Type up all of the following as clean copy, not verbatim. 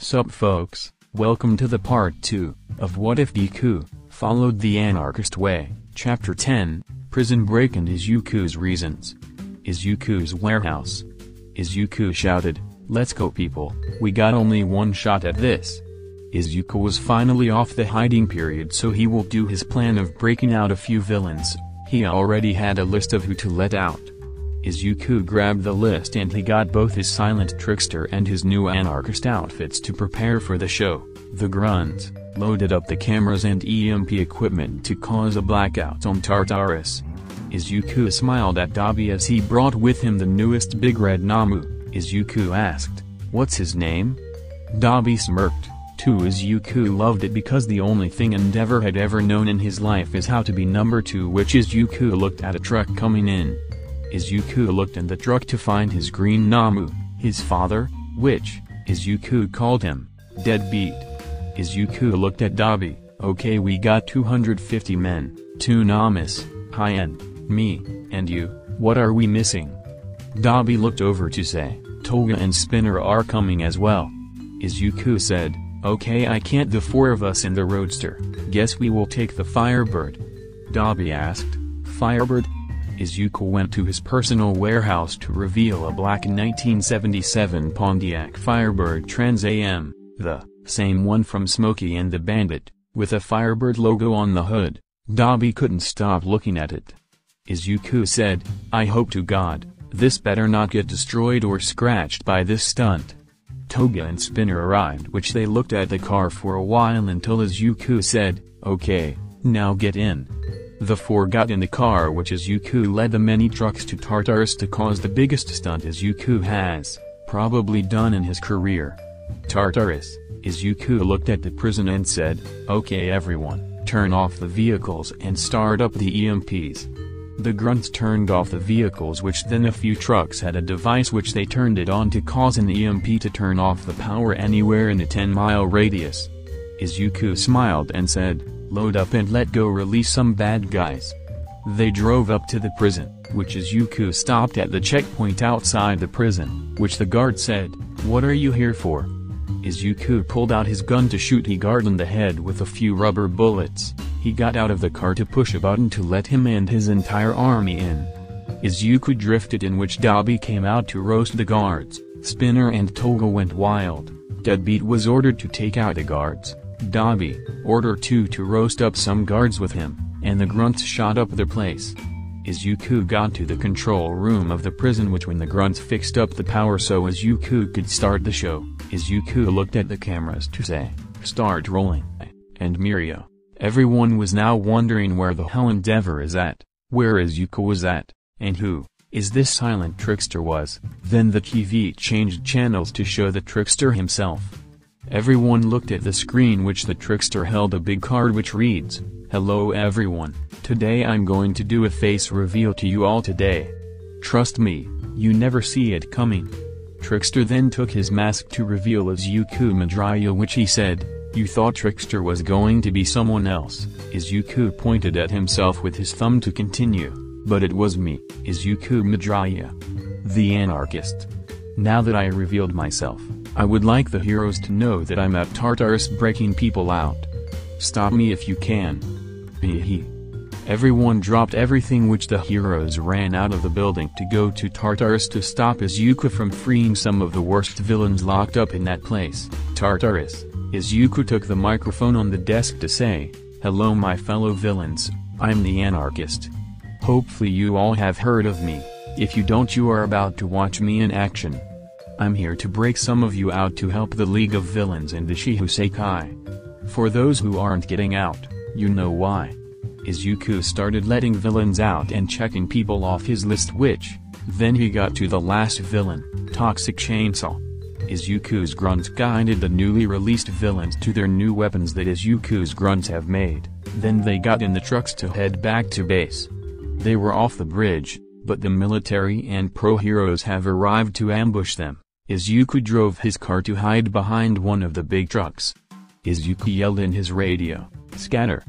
Sup folks, welcome to the part 2, of What If Deku Followed the Anarchist Way, Chapter 10, Prison Break and Izuku's Reasons. Izuku's Warehouse. Izuku shouted, "Let's go people, we got only one shot at this." Izuku was finally off the hiding period, so he will do his plan of breaking out a few villains. He already had a list of who to let out. Izuku grabbed the list and he got both his silent trickster and his new anarchist outfits to prepare for the show. The grunts loaded up the cameras and EMP equipment to cause a blackout on Tartarus. Izuku smiled at Dabi as he brought with him the newest Big Red Namu. Izuku asked, "What's his name?" Dabi smirked. Izuku loved it because the only thing Endeavor had ever known in his life is how to be number 2, which Izuku looked at a truck coming in. Izuku looked in the truck to find his green Namu, his father, which, Izuku called him, Deadbeat. Izuku looked at Dabi. "Okay, we got 250 men, 2 Namas, high-end, me, and you, what are we missing?" Dabi looked over to say, "Toga and Spinner are coming as well." Izuku said, "Okay, I can't, the 4 of us in the Roadster, guess we will take the Firebird." Dabi asked, "Firebird?" Izuku went to his personal warehouse to reveal a black 1977 Pontiac Firebird Trans Am, the same one from Smokey and the Bandit, with a Firebird logo on the hood. Dabi couldn't stop looking at it. Izuku said, "I hope to God, this better not get destroyed or scratched by this stunt." Toga and Spinner arrived, which they looked at the car for a while until Izuku said, "Okay, now get in." The 4 got in the car, which Izuku led the many trucks to Tartarus to cause the biggest stunt Izuku has probably done in his career. Tartarus. Izuku looked at the prison and said, "Okay everyone, turn off the vehicles and start up the EMPs." The grunts turned off the vehicles, which then a few trucks had a device which they turned it on to cause an EMP to turn off the power anywhere in a 10-mile radius. Izuku smiled and said, "Load up and let go, release some bad guys." They drove up to the prison, which Izuku stopped at the checkpoint outside the prison, which the guard said, "What are you here for?" Izuku pulled out his gun to shoot the guard in the head with a few rubber bullets. He got out of the car to push a button to let him and his entire army in. Izuku drifted in, which Dabi came out to roast the guards. Spinner and Toga went wild. Deadbeat was ordered to take out the guards. Dabi ordered 2 to roast up some guards with him, and the grunts shot up the place. Izuku got to the control room of the prison, which when the grunts fixed up the power so Izuku could start the show. Izuku looked at the cameras to say, "Start rolling." And Mirio. Everyone was now wondering where the hell Endeavor is at, where Izuku was at, and who is this silent trickster was. Then the TV changed channels to show the trickster himself. Everyone looked at the screen, which the trickster held a big card which reads, "Hello everyone, today I'm going to do a face reveal to you all today. Trust me, you never see it coming." Trickster then took his mask to reveal Izuku Midoriya, which he said, "You thought Trickster was going to be someone else." Izuku pointed at himself with his thumb to continue, "But it was me, Izuku Midoriya, the anarchist. Now that I revealed myself, I would like the heroes to know that I'm at Tartarus breaking people out. Stop me if you can." Hee. Everyone dropped everything, which the heroes ran out of the building to go to Tartarus to stop Izuku from freeing some of the worst villains locked up in that place. Tartarus. Izuku took the microphone on the desk to say, "Hello my fellow villains, I'm the anarchist. Hopefully you all have heard of me. If you don't, you are about to watch me in action. I'm here to break some of you out to help the League of Villains and the Shihosekai. For those who aren't getting out, you know why." Izuku started letting villains out and checking people off his list, which, then he got to the last villain, Toxic Chainsaw. Izuku's grunts guided the newly released villains to their new weapons that Izuku's grunts have made. Then they got in the trucks to head back to base. They were off the bridge, but the military and pro-heroes have arrived to ambush them. Izuku drove his car to hide behind one of the big trucks. Izuku yelled in his radio, "Scatter!"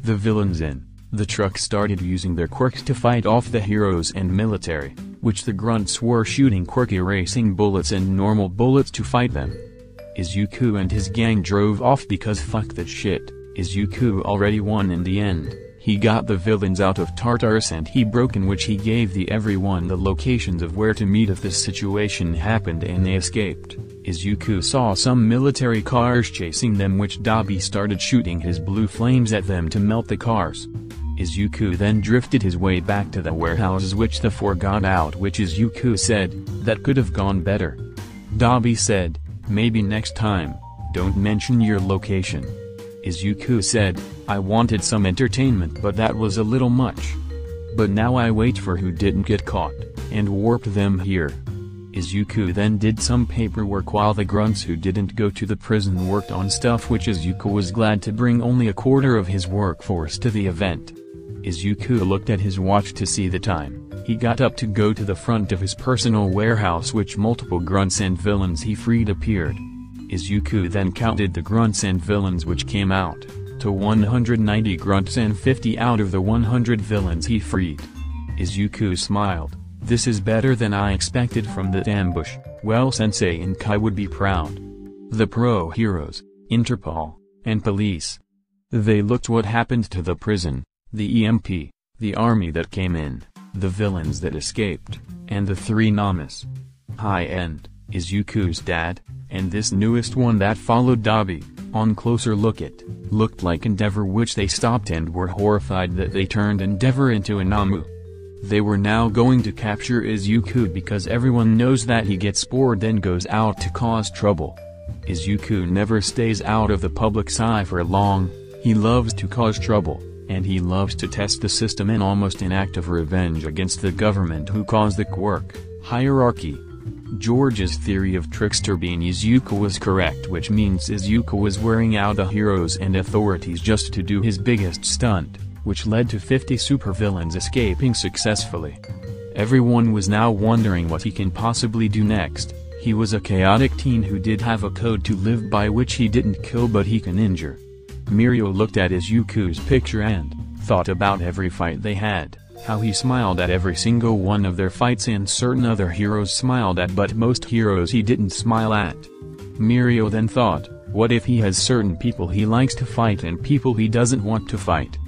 The villains in the truck started using their quirks to fight off the heroes and military, which the grunts were shooting quirk erasing bullets and normal bullets to fight them. Izuku and his gang drove off because fuck that shit, Izuku already won in the end. He got the villains out of Tartarus and he broke in which he gave everyone the locations of where to meet if this situation happened and they escaped. Izuku saw some military cars chasing them which Dabi started shooting his blue flames at them to melt the cars. Izuku then drifted his way back to the warehouses which the four got out which Izuku said, that could have gone better. Dabi said, maybe next time, don't mention your location. Izuku said, I wanted some entertainment but that was a little much. But now I wait for who didn't get caught, and warped them here. Izuku then did some paperwork while the grunts who didn't go to the prison worked on stuff which Izuku was glad to bring only a quarter of his workforce to the event. Izuku looked at his watch to see the time. He got up to go to the front of his personal warehouse which multiple grunts and villains he freed appeared. Izuku then counted the grunts and villains which came out, to 190 grunts and 50 out of the 100 villains he freed. Izuku smiled, this is better than I expected from that ambush, well Sensei and Kai would be proud. The pro heroes, Interpol, and police. They looked what happened to the prison, the EMP, the army that came in, the villains that escaped, and the three Namas. High-end, Izuku's dad, and this newest one that followed Dabi. On closer look it looked like Endeavor which they stopped and were horrified that they turned Endeavor into a Namu. They were now going to capture Izuku because everyone knows that he gets bored and goes out to cause trouble. Izuku never stays out of the public's eye for long, he loves to cause trouble, and he loves to test the system in almost an act of revenge against the government who caused the quirk, hierarchy. George's theory of Trickster being Izuku was correct which means Izuku was wearing out the heroes and authorities just to do his biggest stunt, which led to 50 supervillains escaping successfully. Everyone was now wondering what he can possibly do next. He was a chaotic teen who did have a code to live by which he didn't kill but he can injure. Mirio looked at Izuku's picture and thought about every fight they had. How he smiled at every single one of their fights and certain other heroes smiled at but most heroes he didn't smile at. Mirio then thought, what if he has certain people he likes to fight and people he doesn't want to fight?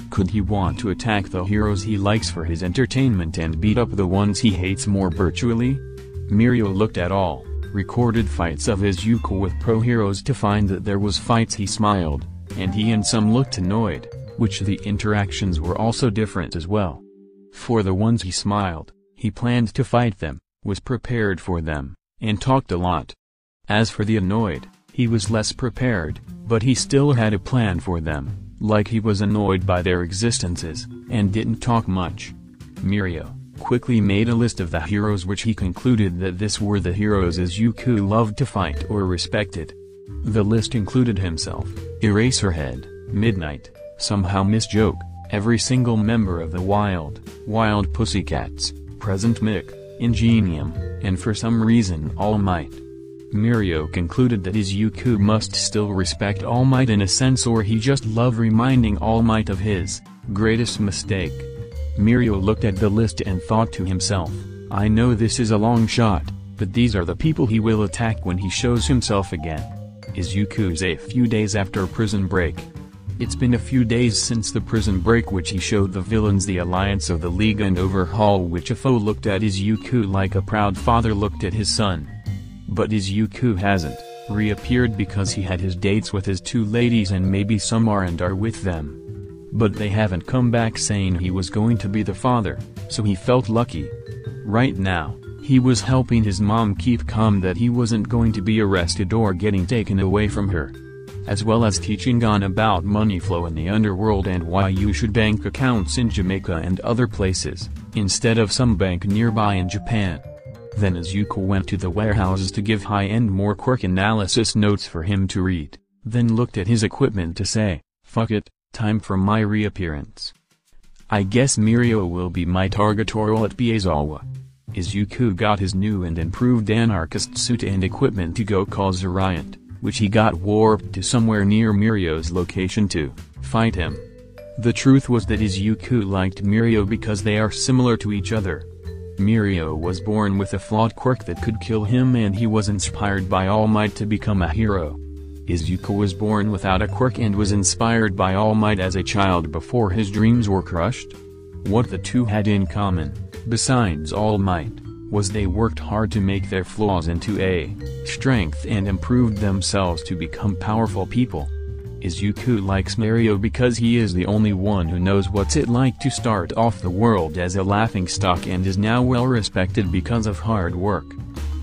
Could he want to attack the heroes he likes for his entertainment and beat up the ones he hates more virtually? Mirio looked at all recorded fights of Izuku with pro heroes to find that there was fights he smiled, and he and some looked annoyed, which the interactions were also different as well. For the ones he smiled, he planned to fight them, was prepared for them, and talked a lot. As for the annoyed, he was less prepared, but he still had a plan for them, like he was annoyed by their existences, and didn't talk much. Mirio quickly made a list of the heroes which he concluded that this were the heroes Izuku loved to fight or respected. The list included himself, Eraserhead, Midnight, somehow Miss Joke, every single member of the Wild Pussycats, Present Mick, Ingenium, and for some reason All Might. Mirio concluded that Izuku must still respect All Might in a sense or he just loved reminding All Might of his greatest mistake. Mirio looked at the list and thought to himself, I know this is a long shot, but these are the people he will attack when he shows himself again. Izuku's a few days after Prison Break. It's been a few days since the Prison Break which he showed the villains the Alliance of the League and Overhaul which a foe looked at Izuku like a proud father looked at his son. But Izuku hasn't reappeared because he had his dates with his two ladies and maybe some are with them. But they haven't come back saying he was going to be the father, so he felt lucky. Right now, he was helping his mom keep calm that he wasn't going to be arrested or getting taken away from her. As well as teaching Gon about money flow in the underworld and why you should bank accounts in Jamaica and other places, instead of some bank nearby in Japan. Then Izuku went to the warehouses to give high-end more quirk analysis notes for him to read, then looked at his equipment to say, fuck it, time for my reappearance. I guess Mirio will be my targetorial at Biezawa. Izuku got his new and improved anarchist suit and equipment to go cause a riot, which he got warped to somewhere near Mirio's location to fight him. The truth was that Izuku liked Mirio because they are similar to each other. Mirio was born with a flawed quirk that could kill him, and he was inspired by All Might to become a hero. Izuku was born without a quirk and was inspired by All Might as a child before his dreams were crushed. What the two had in common, besides All Might, was they worked hard to make their flaws into a strength and improved themselves to become powerful people. Izuku likes Mirio because he is the only one who knows what's it like to start off the world as a laughingstock and is now well respected because of hard work.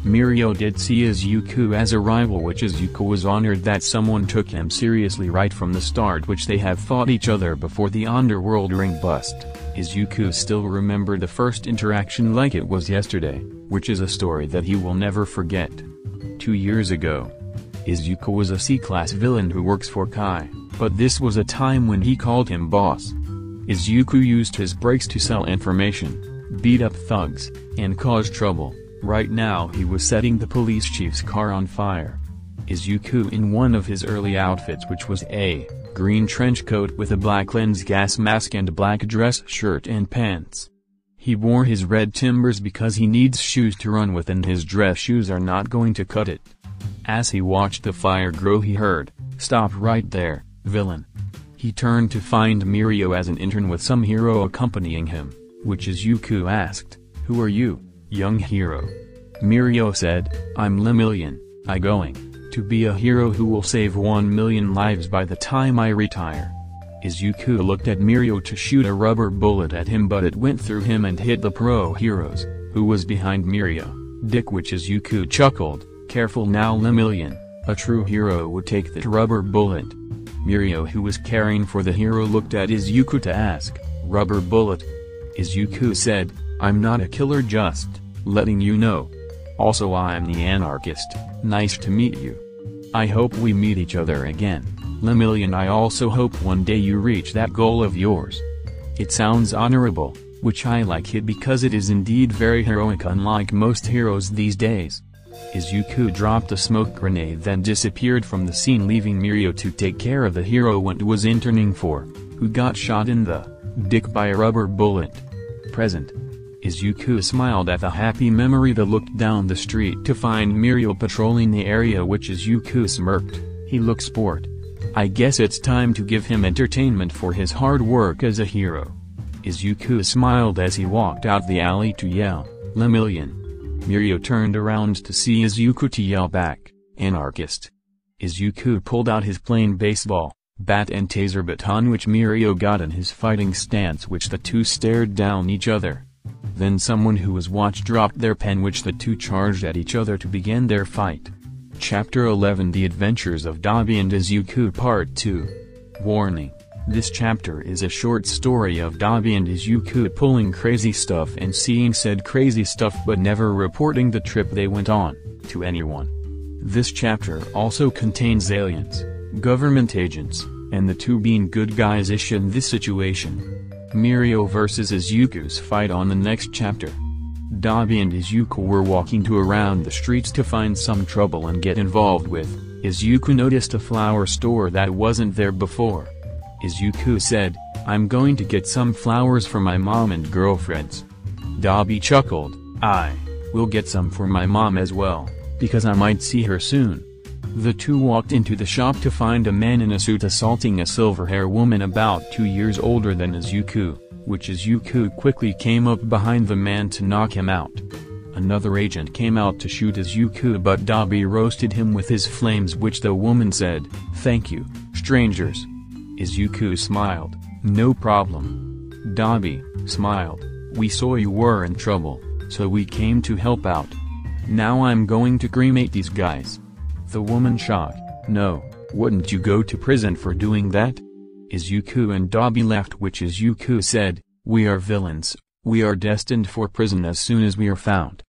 Mirio did see Izuku as a rival, which Izuku was honored that someone took him seriously right from the start, which they have fought each other before the underworld ring bust. Izuku still remembered the first interaction like it was yesterday, which is a story that he will never forget. 2 years ago, Izuku was a C-class villain who works for Kai, but this was a time when he called him boss. Izuku used his breaks to sell information, beat up thugs, and cause trouble. Right now he was setting the police chief's car on fire. Izuku, in one of his early outfits, which was a green trench coat with a black lens gas mask and a black dress shirt and pants. He wore his red Timbers because he needs shoes to run with, and his dress shoes are not going to cut it. As he watched the fire grow, he heard, "Stop right there, villain." He turned to find Mirio as an intern with some hero accompanying him, which Izuku asked, "Who are you, young hero?" Mirio said, "I'm Lemillion, I'm going to be a hero who will save 1 million lives by the time I retire." Izuku looked at Mirio to shoot a rubber bullet at him, but it went through him and hit the pro heroes, who was behind Mirio, Dick, which Izuku chuckled. "Careful now, Lemillion, a true hero would take that rubber bullet." Mirio, who was caring for the hero, looked at Izuku to ask, "Rubber bullet?" Izuku said, "I'm not a killer, just letting you know. Also, I'm the anarchist. Nice to meet you. I hope we meet each other again, Lemillion. I also hope one day you reach that goal of yours." It sounds honorable, which I like it because it is indeed very heroic, unlike most heroes these days. Izuku dropped a smoke grenade, then disappeared from the scene, leaving Mirio to take care of the hero one was interning for, who got shot in the dick by a rubber bullet. Present. Izuku smiled at the happy memory that looked down the street to find Mirio patrolling the area, which Izuku smirked. He looks bored. I guess it's time to give him entertainment for his hard work as a hero. Izuku smiled as he walked out the alley to yell, "Lemillion." Mirio turned around to see Izuku to yell back, "Anarchist." Izuku pulled out his plain baseball bat and taser baton, which Mirio got in his fighting stance, which the two stared down each other. Then someone who was watched dropped their pen, which the two charged at each other to begin their fight. Chapter 11: The Adventures of Dabi and Izuku Part 2. Warning: this chapter is a short story of Dabi and Izuku pulling crazy stuff and seeing said crazy stuff but never reporting the trip they went on to anyone. This chapter also contains aliens, government agents, and the two being good guys ish in this situation. Mirio vs Izuku's fight on the next chapter. Dabi and Izuku were walking around the streets to find some trouble and get involved with. Izuku noticed a flower store that wasn't there before. Izuku said, "I'm going to get some flowers for my mom and girlfriends." Dabi chuckled, "I will get some for my mom as well, because I might see her soon." The two walked into the shop to find a man in a suit assaulting a silver-haired woman about 2 years older than Izuku, which Izuku quickly came up behind the man to knock him out. Another agent came out to shoot Izuku, but Dabi roasted him with his flames, which the woman said, "Thank you, strangers." Izuku smiled, "No problem." Dabi smiled, "We saw you were in trouble, so we came to help out. Now I'm going to cremate these guys." The woman shocked, "No, wouldn't you go to prison for doing that?" Izuku and Dabi laughed, which Izuku said, "We are villains, we are destined for prison as soon as we are found."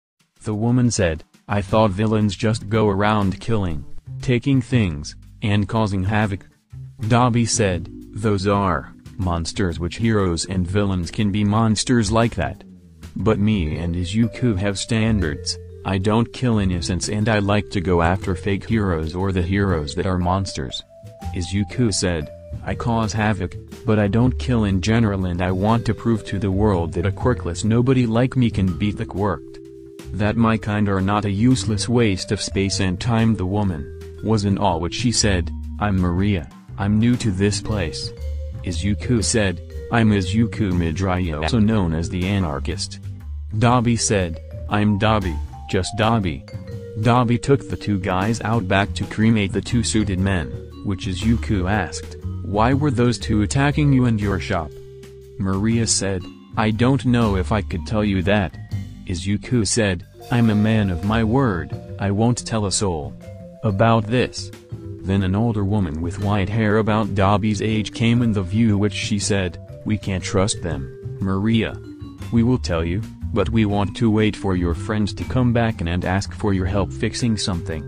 The woman said, "I thought villains just go around killing, taking things, and causing havoc." Dabi said, "Those are monsters, which heroes and villains can be monsters like that. But me and Izuku have standards. I don't kill innocents, and I like to go after fake heroes or the heroes that are monsters." Izuku said, I cause havoc, but I don't kill in general, and I want to prove to the world that a quirkless nobody like me can beat the quirked. That my kind are not a useless waste of space and time. The woman wasn't all what she said. I'm Maria, I'm new to this place. Izuku said, I'm Izuku Midoriya, also known as the Anarchist. Dabi said, I'm Dabi, just Dabi. Dabi took the two guys out back to cremate the two suited men, which Izuku asked, why were those two attacking you and your shop? Maria said, I don't know if I could tell you that. Izuku said, I'm a man of my word, I won't tell a soul about this. Then an older woman with white hair about Dabi's age came in the view, which she said, we can't trust them, Maria. We will tell you, but we want to wait for your friends to come back and ask for your help fixing something.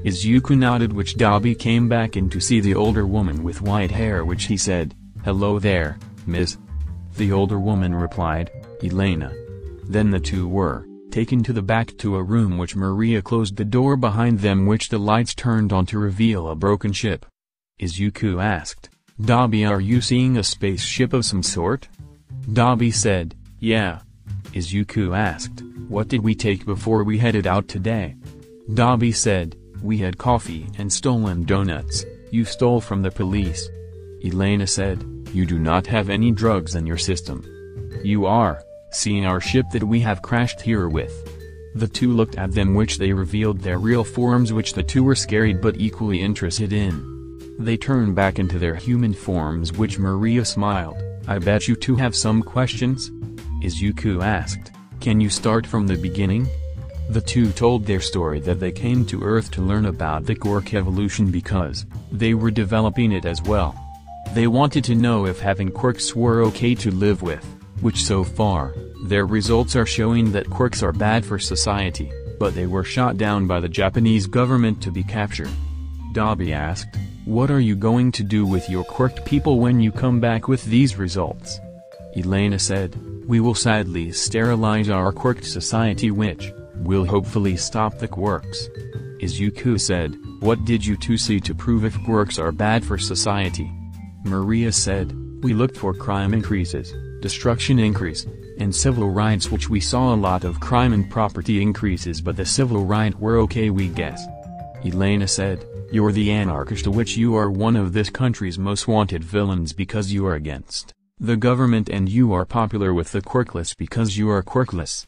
Izuku nodded, which Dabi came back in to see the older woman with white hair, which he said, hello there, miss. The older woman replied, Elena. Then the two were taken to the back to a room, which Maria closed the door behind them, which the lights turned on to reveal a broken ship. Izuku asked, Dabi, are you seeing a spaceship of some sort? Dabi said, yeah. Izuku asked, what did we take before we headed out today? Dabi said, we had coffee and stolen donuts. You stole from the police. Elena said, you do not have any drugs in your system. You are seeing our ship that we have crashed here with. The two looked at them, which they revealed their real forms, which the two were scared but equally interested in. They turned back into their human forms, which Maria smiled. I bet you two have some questions? Izuku asked, can you start from the beginning? The two told their story, that they came to Earth to learn about the quirk evolution because they were developing it as well. They wanted to know if having quirks were okay to live with, which so far, their results are showing that quirks are bad for society, but they were shot down by the Japanese government to be captured. Dabi asked, what are you going to do with your quirked people when you come back with these results? Elena said, we will sadly sterilize our quirked society, which will hopefully stop the quirks. Izuku said, what did you two see to prove if quirks are bad for society? Maria said, we looked for crime increases, destruction increase, and civil rights, which we saw a lot of crime and property increases, but the civil right were okay, we guess. Elena said, you're the Anarchist, to which you are one of this country's most wanted villains because you are against the government, and you are popular with the quirkless because you are quirkless.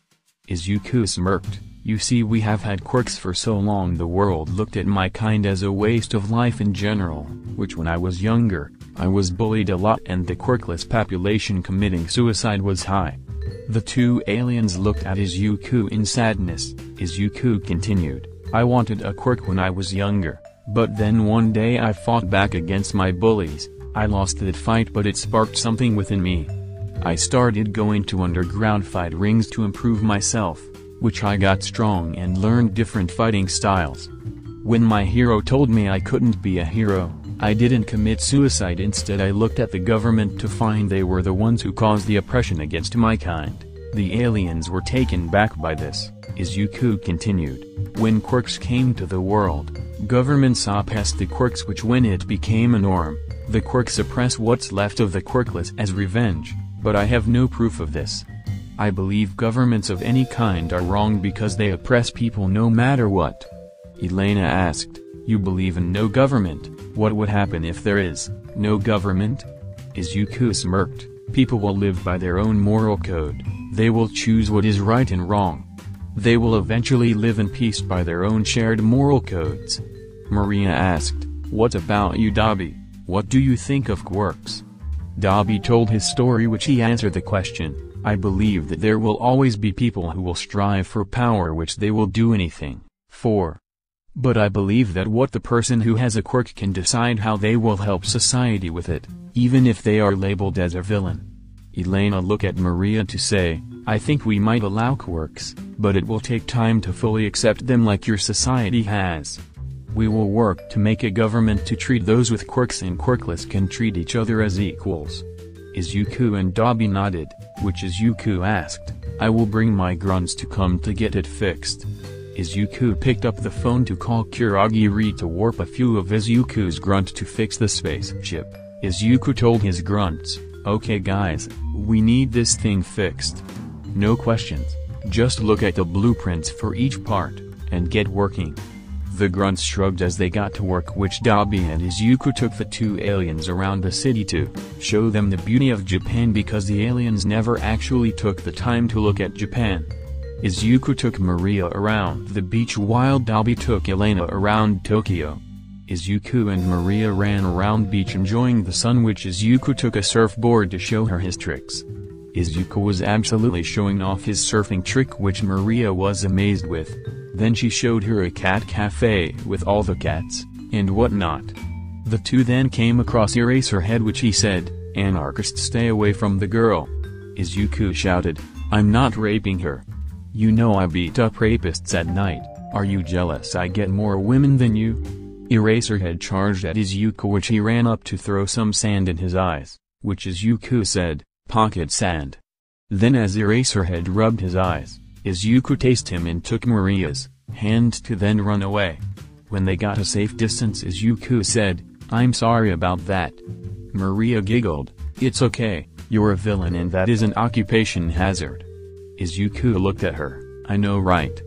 Izuku smirked, you see, we have had quirks for so long the world looked at my kind as a waste of life in general, which when I was younger, I was bullied a lot and the quirkless population committing suicide was high. The two aliens looked at Izuku in sadness. Izuku continued, I wanted a quirk when I was younger, but then one day I fought back against my bullies. I lost that fight, but it sparked something within me. I started going to underground fight rings to improve myself, which I got strong and learned different fighting styles. When my hero told me I couldn't be a hero, I didn't commit suicide. Instead, I looked at the government to find they were the ones who caused the oppression against my kind. The aliens were taken back by this. Izuku continued, when quirks came to the world, government saw past the quirks, which when it became a norm, the quirks suppress what's left of the quirkless as revenge, but I have no proof of this. I believe governments of any kind are wrong because they oppress people no matter what. Elena asked, you believe in no government? What would happen if there is no government? Izuku smirked, people will live by their own moral code, they will choose what is right and wrong. They will eventually live in peace by their own shared moral codes. Maria asked, what about you, Dabi? What do you think of quirks? Dabi told his story, which he answered the question, I believe that there will always be people who will strive for power which they will do anything for. But I believe that what the person who has a quirk can decide how they will help society with it, even if they are labeled as a villain. Elena looked at Maria to say, I think we might allow quirks, but it will take time to fully accept them like your society has. We will work to make a government to treat those with quirks and quirkless can treat each other as equals. Izuku and Dabi nodded, which Izuku asked, I will bring my grunts to come to get it fixed. Izuku picked up the phone to call Kurogiri to warp a few of Izuku's grunt to fix the spaceship. Izuku told his grunts, "Okay guys, we need this thing fixed. No questions, just look at the blueprints for each part, and get working." The grunts shrugged as they got to work, which Dabi and Izuku took the two aliens around the city to show them the beauty of Japan, because the aliens never actually took the time to look at Japan. Izuku took Maria around the beach while Dabi took Elena around Tokyo. Izuku and Maria ran around beach enjoying the sun, which Izuku took a surfboard to show her his tricks. Izuku was absolutely showing off his surfing trick, which Maria was amazed with. Then she showed her a cat cafe with all the cats, and whatnot. The two then came across Eraserhead, which he said, "Anarchist, stay away from the girl." Izuku shouted, "I'm not raping her. You know I beat up rapists at night. Are you jealous I get more women than you?" Eraserhead charged at Izuku, which he ran up to throw some sand in his eyes, which Izuku said, "Pocket sand." Then as Eraserhead rubbed his eyes, Izuku tased him and took Maria's hand to then run away. When they got a safe distance, Izuku said, "I'm sorry about that." Maria giggled, "It's okay, you're a villain and that is an occupation hazard." Izuku looked at her, "I know, right?"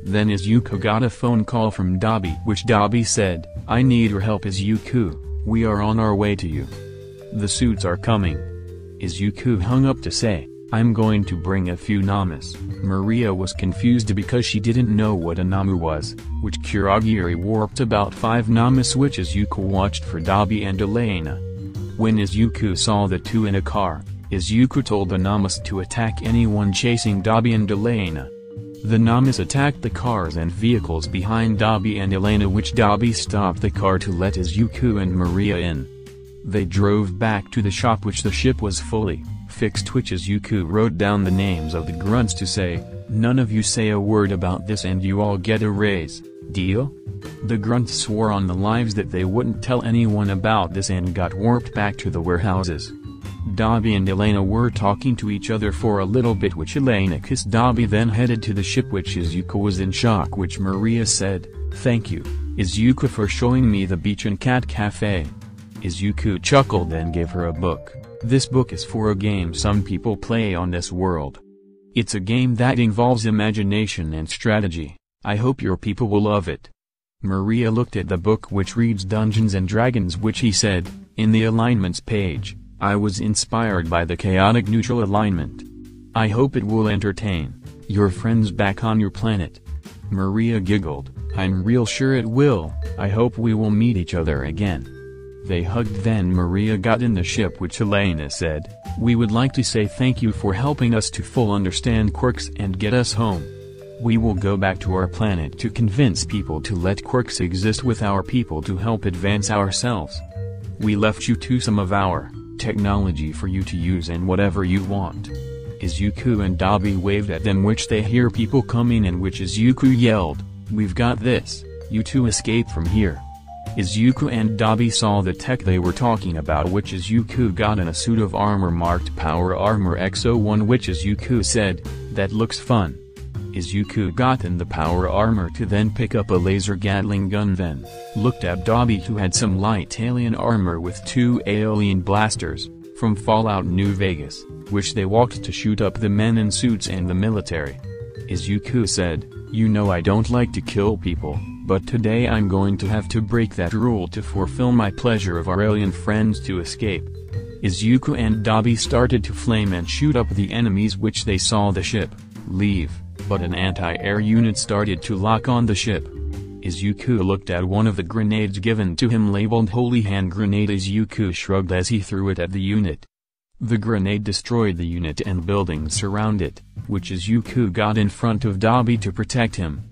Then Izuku got a phone call from Dabi, which Dabi said, "I need your help, Izuku, we are on our way to you. The suits are coming." Izuku hung up to say, "I'm going to bring a few namas." Maria was confused because she didn't know what a namu was, which Kurogiri warped about 5 namas, which Izuku watched for Dabi and Elena. When Izuku saw the two in a car, Izuku told the namas to attack anyone chasing Dabi and Elena. The namas attacked the cars and vehicles behind Dabi and Elena, which Dabi stopped the car to let Izuku and Maria in. They drove back to the shop, which the ship was fully fixed, which Izuku wrote down the names of the grunts to say, "None of you say a word about this and you all get a raise, deal?" The grunts swore on the lives that they wouldn't tell anyone about this and got warped back to the warehouses. Dabi and Elena were talking to each other for a little bit, which Elena kissed Dabi, then headed to the ship, which Izuku was in shock, which Maria said, "Thank you, Izuku, for showing me the beach and cat cafe." Izuku chuckled and gave her a book. This book is for a game some people play on this world. It's a game that involves imagination and strategy. I hope your people will love it. Maria looked at the book, which reads Dungeons and Dragons, which he said, in the alignments page, "I was inspired by the chaotic neutral alignment. I hope it will entertain your friends back on your planet." Maria giggled, "I'm real sure it will. I hope we will meet each other again." They hugged, then Maria got in the ship, which Elena said, "We would like to say thank you for helping us to full understand quirks and get us home. We will go back to our planet to convince people to let quirks exist with our people to help advance ourselves. We left you to some of our technology for you to use and whatever you want." Izuku and Dabi waved at them, which they hear people coming, in which Izuku yelled, "We've got this, you two escape from here." Izuku and Dabi saw the tech they were talking about, which Izuku got in a suit of armor marked Power Armor X01, which Izuku said, "That looks fun." Izuku got in the power armor to then pick up a laser Gatling gun, then looked at Dabi, who had some light alien armor with 2 alien blasters, from Fallout New Vegas, which they walked to shoot up the men in suits and the military. Izuku said, "You know I don't like to kill people, but today I'm going to have to break that rule to fulfill my pleasure of our alien friends to escape." Izuku and Dabi started to flame and shoot up the enemies, which they saw the ship leave, but an anti-air unit started to lock on the ship. Izuku looked at one of the grenades given to him labeled Holy Hand Grenade. Izuku shrugged as he threw it at the unit. The grenade destroyed the unit and buildings around it, which Izuku got in front of Dabi to protect him.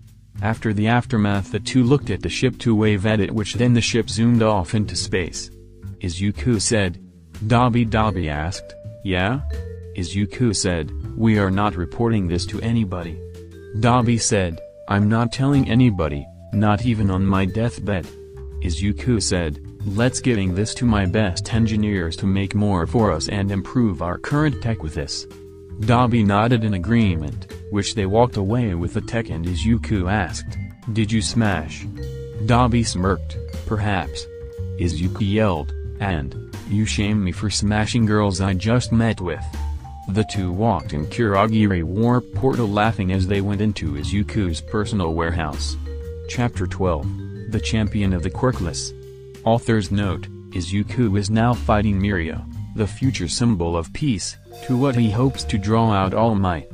After the aftermath, the two looked at the ship to wave at it, which then the ship zoomed off into space. Izuku said. Dabi asked, "Yeah?" Izuku said, "We are not reporting this to anybody." Dabi said, "I'm not telling anybody, not even on my deathbed." Izuku said, "Let's giving this to my best engineers to make more for us and improve our current tech with this." Dabi nodded in agreement, which they walked away with the tech, and Izuku asked, "Did you smash?" Dabi smirked, "Perhaps." Izuku yelled, And, you shame me for smashing girls I just met with. The two walked in Kurogiri warp portal laughing as they went into Izuku's personal warehouse. Chapter 12, The Champion of the Quirkless. Author's note, Izuku is now fighting Mirio, the future symbol of peace, to what he hopes to draw out All Might.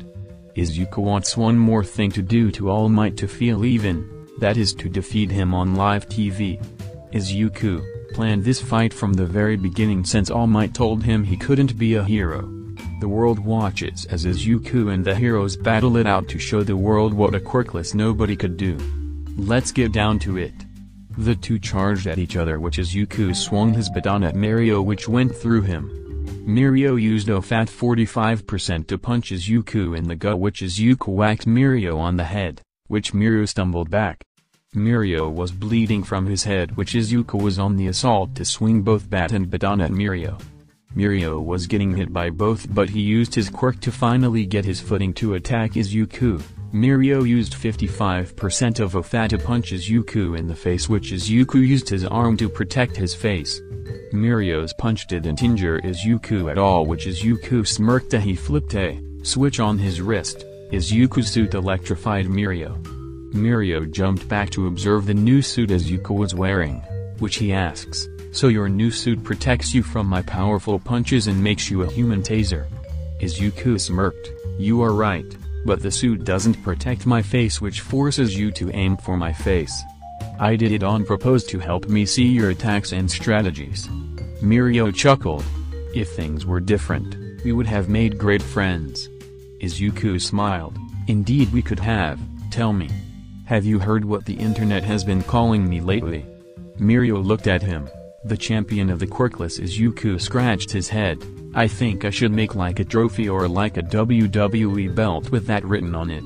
Izuku wants one more thing to do to All Might to feel even, that is to defeat him on live TV. Izuku planned this fight from the very beginning since All Might told him he couldn't be a hero. The world watches as Izuku and the heroes battle it out to show the world what a quirkless nobody could do. Let's get down to it. The two charged at each other, which Izuku swung his baton at Mirio, which went through him. Mirio used a fat 45% to punch Izuku in the gut, which Izuku whacked Mirio on the head, which Mirio stumbled back. Mirio was bleeding from his head, which Izuku was on the assault to swing both bat and baton at Mirio. Mirio was getting hit by both, but he used his quirk to finally get his footing to attack Izuku. Mirio used 55% of a fat to punch Izuku in the face, which Izuku used his arm to protect his face. Mirio's punch didn't injure Izuku at all, which Izuku smirked as he flipped a switch on his wrist. Izuku's suit electrified Mirio. Mirio jumped back to observe the new suit Izuku was wearing, which he asks, "So your new suit protects you from my powerful punches and makes you a human taser?" Izuku smirked, "You are right, but the suit doesn't protect my face, which forces you to aim for my face. I did it on purpose to help me see your attacks and strategies." Mirio chuckled. "If things were different, we would have made great friends." Izuku smiled, "Indeed we could have. Tell me. Have you heard what the internet has been calling me lately?" Mirio looked at him. The champion of the quirkless. Izuku scratched his head. "I think I should make like a trophy or like a WWE belt with that written on it."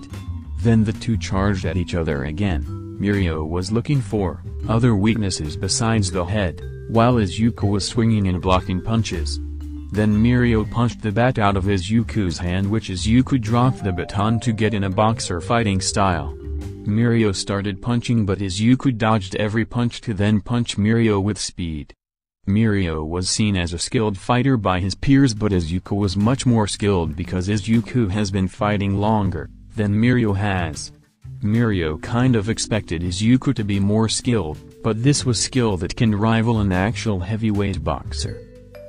Then the two charged at each other again. Mirio was looking for other weaknesses besides the head, while Izuku was swinging and blocking punches. Then Mirio punched the bat out of Izuku's hand, which Izuku dropped the baton to get in a boxer fighting style. Mirio started punching, but Izuku dodged every punch to then punch Mirio with speed. Mirio was seen as a skilled fighter by his peers, but Izuku was much more skilled because Izuku has been fighting longer than Mirio has. Mirio kind of expected Izuku to be more skilled, but this was skill that can rival an actual heavyweight boxer.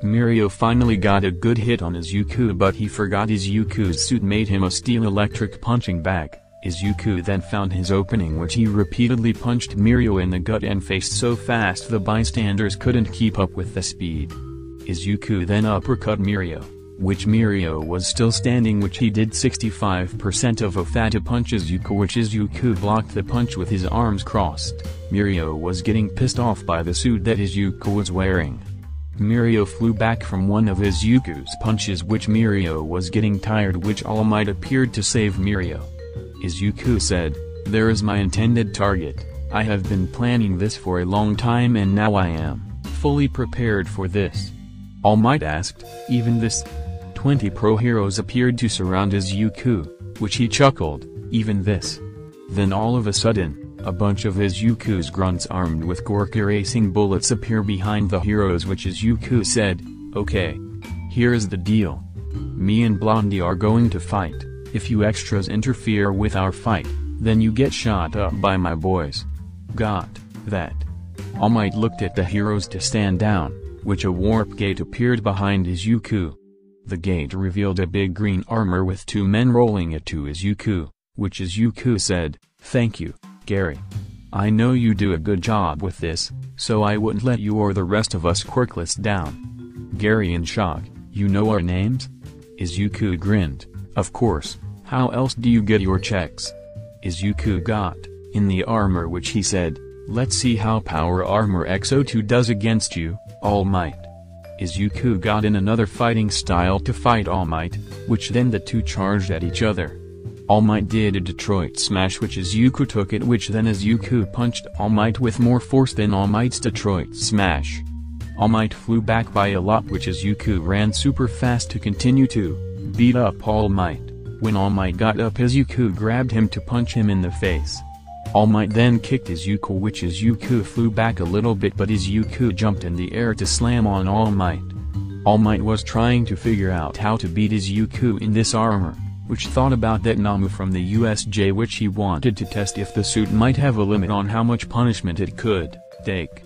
Mirio finally got a good hit on Izuku, but he forgot Izuku's suit made him a steel electric punching bag. Izuku then found his opening, which he repeatedly punched Mirio in the gut and faced so fast the bystanders couldn't keep up with the speed. Izuku then uppercut Mirio, which Mirio was still standing, which he did 65% of a fat to punch Izuku, which Izuku blocked the punch with his arms crossed. Mirio was getting pissed off by the suit that Izuku was wearing. Mirio flew back from one of Izuku's punches, which Mirio was getting tired, which All Might appeared to save Mirio. Izuku said, "There is my intended target. I have been planning this for a long time and now I am fully prepared for this." All Might asked, "Even this?" 20 pro heroes appeared to surround Izuku, which he chuckled, "Even this?" Then all of a sudden, a bunch of Izuku's grunts armed with Gorka racing bullets appear behind the heroes, which Izuku said, "Okay. Here's the deal. Me and Blondie are going to fight. If you extras interfere with our fight, then you get shot up by my boys. Got that?" All Might looked at the heroes to stand down, which a warp gate appeared behind Izuku. The gate revealed a big green armor with two men rolling it to Izuku, which Izuku said, "Thank you, Gary. I know you do a good job with this, so I wouldn't let you or the rest of us quirkless down." Gary in shock, "You know our names?" Izuku grinned, "Of course, how else do you get your checks?" Izuku got in the armor, which he said, "Let's see how Power Armor XO2 does against you, All Might." Izuku got in another fighting style to fight All Might, which then the two charged at each other. All Might did a Detroit Smash, which Izuku took it, which then Izuku punched All Might with more force than All Might's Detroit Smash. All Might flew back by a lot, which Izuku ran super fast to continue to beat up All Might. When All Might got up, Izuku grabbed him to punch him in the face. All Might then kicked Izuku, which Izuku flew back a little bit, but Izuku jumped in the air to slam on All Might. All Might was trying to figure out how to beat Izuku in this armor, which thought about that Namu from the USJ, which he wanted to test if the suit might have a limit on how much punishment it could take.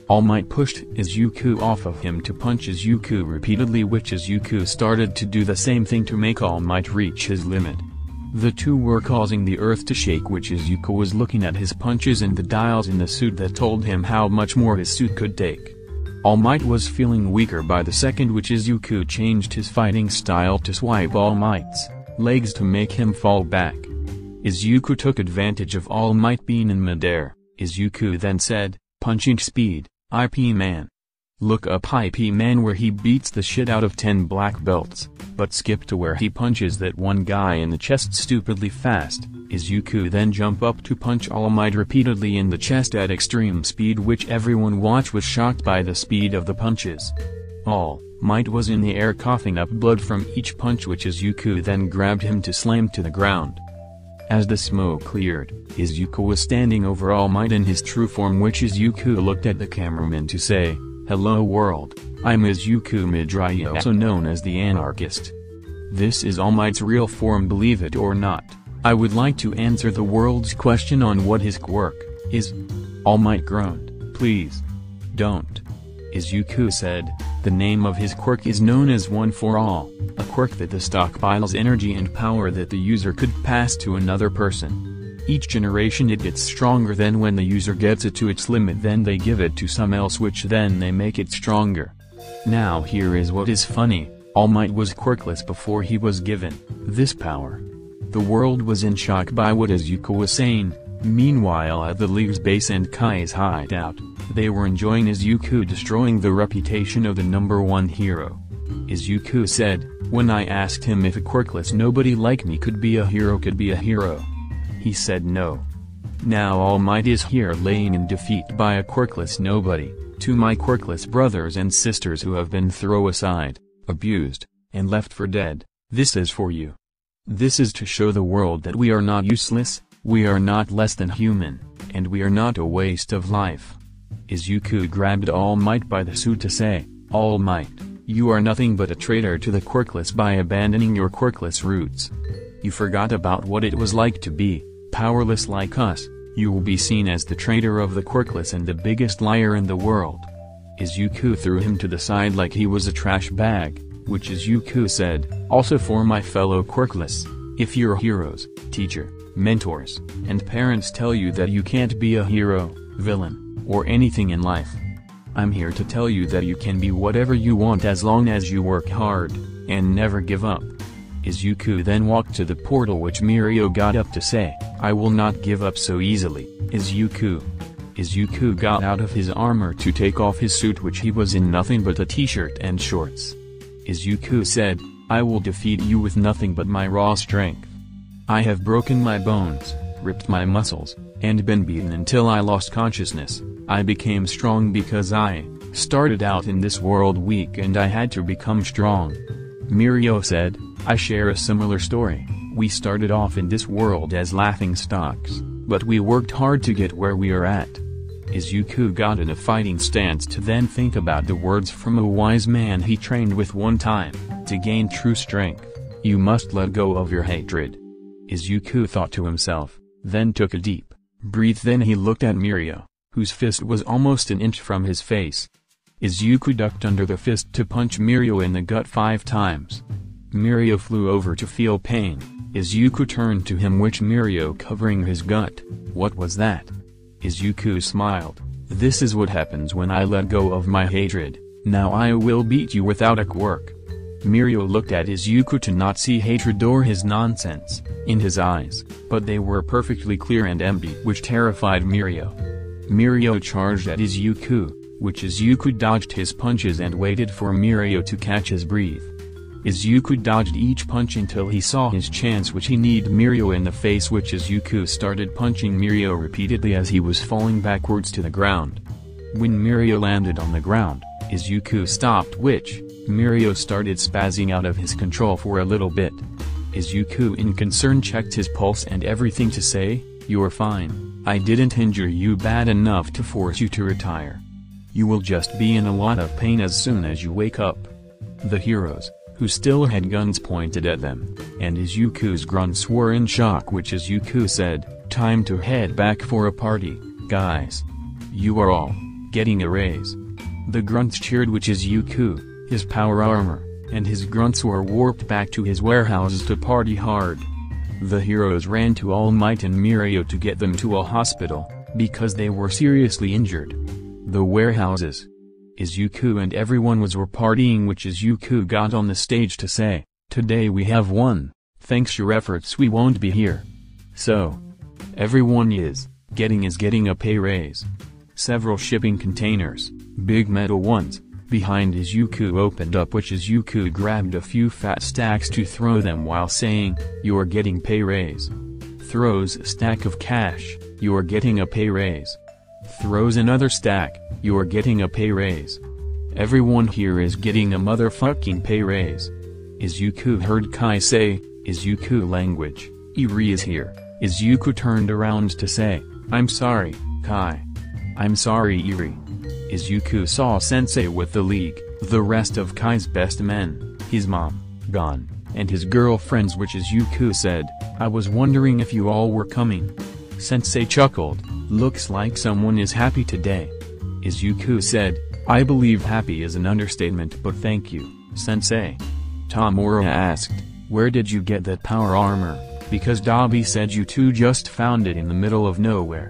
All Might pushed Izuku off of him to punch Izuku repeatedly, which Izuku started to do the same thing to make All Might reach his limit. The two were causing the earth to shake, which Izuku was looking at his punches and the dials in the suit that told him how much more his suit could take. All Might was feeling weaker by the second, which Izuku changed his fighting style to swipe All Might's legs to make him fall back. Izuku took advantage of All Might being in midair. Izuku then said, "Punching speed, IP Man. Look up IP Man," where he beats the shit out of 10 black belts, but skip to where he punches that one guy in the chest stupidly fast. Izuku then jump up to punch All Might repeatedly in the chest at extreme speed, which everyone watched was shocked by the speed of the punches. All Might was in the air coughing up blood from each punch, which Izuku then grabbed him to slam to the ground. As the smoke cleared, Izuku was standing over All Might in his true form, which Izuku looked at the cameraman to say, "Hello world, I'm Izuku Midoriya, also known as the Anarchist. This is All Might's real form, believe it or not. I would like to answer the world's question on what his quirk is." All Might groaned, "Please. Don't." Izuku said, "The name of his quirk is known as One for All, a quirk that stockpiles energy and power that the user could pass to another person. Each generation it gets stronger, then when the user gets it to its limit, then they give it to some else, which then they make it stronger." Now here is what is funny, All Might was quirkless before he was given this power. The world was in shock by what Izuku was saying. Meanwhile, at the League's base and Kai's hideout, they were enjoying Izuku destroying the reputation of the #1 hero. Izuku said, "When I asked him if a quirkless nobody like me could be a hero, he said no. Now All Might is here laying in defeat by a quirkless nobody. To my quirkless brothers and sisters who have been thrown aside, abused, and left for dead, this is for you. This is to show the world that we are not useless, we are not less than human, and we are not a waste of life." Izuku grabbed All Might by the suit to say, "All Might, you are nothing but a traitor to the quirkless by abandoning your quirkless roots. You forgot about what it was like to be powerless like us. You will be seen as the traitor of the quirkless and the biggest liar in the world." Izuku threw him to the side like he was a trash bag, which Izuku said, "Also for my fellow quirkless, if your heroes, teacher, mentors, and parents tell you that you can't be a hero, villain, or anything in life, I'm here to tell you that you can be whatever you want as long as you work hard, and never give up." Izuku then walked to the portal, which Mirio got up to say, "I will not give up so easily, Izuku." Izuku got out of his armor to take off his suit, which he was in nothing but a t-shirt and shorts. Izuku said, "I will defeat you with nothing but my raw strength. I have broken my bones, ripped my muscles, and been beaten until I lost consciousness. I became strong because I started out in this world weak and I had to become strong." Mirio said, "I share a similar story. We started off in this world as laughingstocks, but we worked hard to get where we are at." Izuku got in a fighting stance to then think about the words from a wise man he trained with one time, "To gain true strength, you must let go of your hatred." Izuku thought to himself, then took a deep breath. Then he looked at Mirio, whose fist was almost an inch from his face. Izuku ducked under the fist to punch Mirio in the gut 5 times. Mirio flew over to feel pain. Izuku turned to him, which Mirio covering his gut. "What was that?" Izuku smiled. "This is what happens when I let go of my hatred. Now I will beat you without a quirk." Mirio looked at Izuku to not see hatred or his nonsense in his eyes, but they were perfectly clear and empty, which terrified Mirio. Mirio charged at Izuku, which Izuku dodged his punches and waited for Mirio to catch his breath. Izuku dodged each punch until he saw his chance, which he kneed Mirio in the face, which Izuku started punching Mirio repeatedly as he was falling backwards to the ground. When Mirio landed on the ground, Izuku stopped, which Mirio started spazzing out of his control for a little bit. Izuku in concern checked his pulse and everything to say, You're fine, I didn't injure you bad enough to force you to retire. You will just be in a lot of pain as soon as you wake up. The heroes, who still had guns pointed at them, and Izuku's grunts were in shock, which Izuku said, "Time to head back for a party, guys. You are all getting a raise." The grunts cheered, which Izuku, his power armor, and his grunts were warped back to his warehouses to party hard. The heroes ran to All Might and Mirio to get them to a hospital, because they were seriously injured. The warehouses. Izuku and everyone were partying, which Izuku got on the stage to say, "Today we have won, thanks your efforts we won't be here." So, everyone is getting a pay raise. Several shipping containers, big metal ones, behind Izuku opened up, which Izuku grabbed a few fat stacks to throw them while saying, "You're getting pay raise." Throws a stack of cash, "You're getting a pay raise." Throws another stack, "You're getting a pay raise." Everyone here is getting a motherfucking pay raise. Izuku heard Kai say, Izuku language, "Eri is here." Izuku turned around to say, "I'm sorry, Kai. I'm sorry, Eri." Izuku saw Sensei with the League, the rest of Kai's best men, his mom, Gon, and his girlfriends, which Izuku said, "I was wondering if you all were coming." Sensei chuckled, "Looks like someone is happy today." Izuku said, "I believe happy is an understatement, but thank you, Sensei." Tamura asked, "Where did you get that power armor, because Dabi said you two just found it in the middle of nowhere?"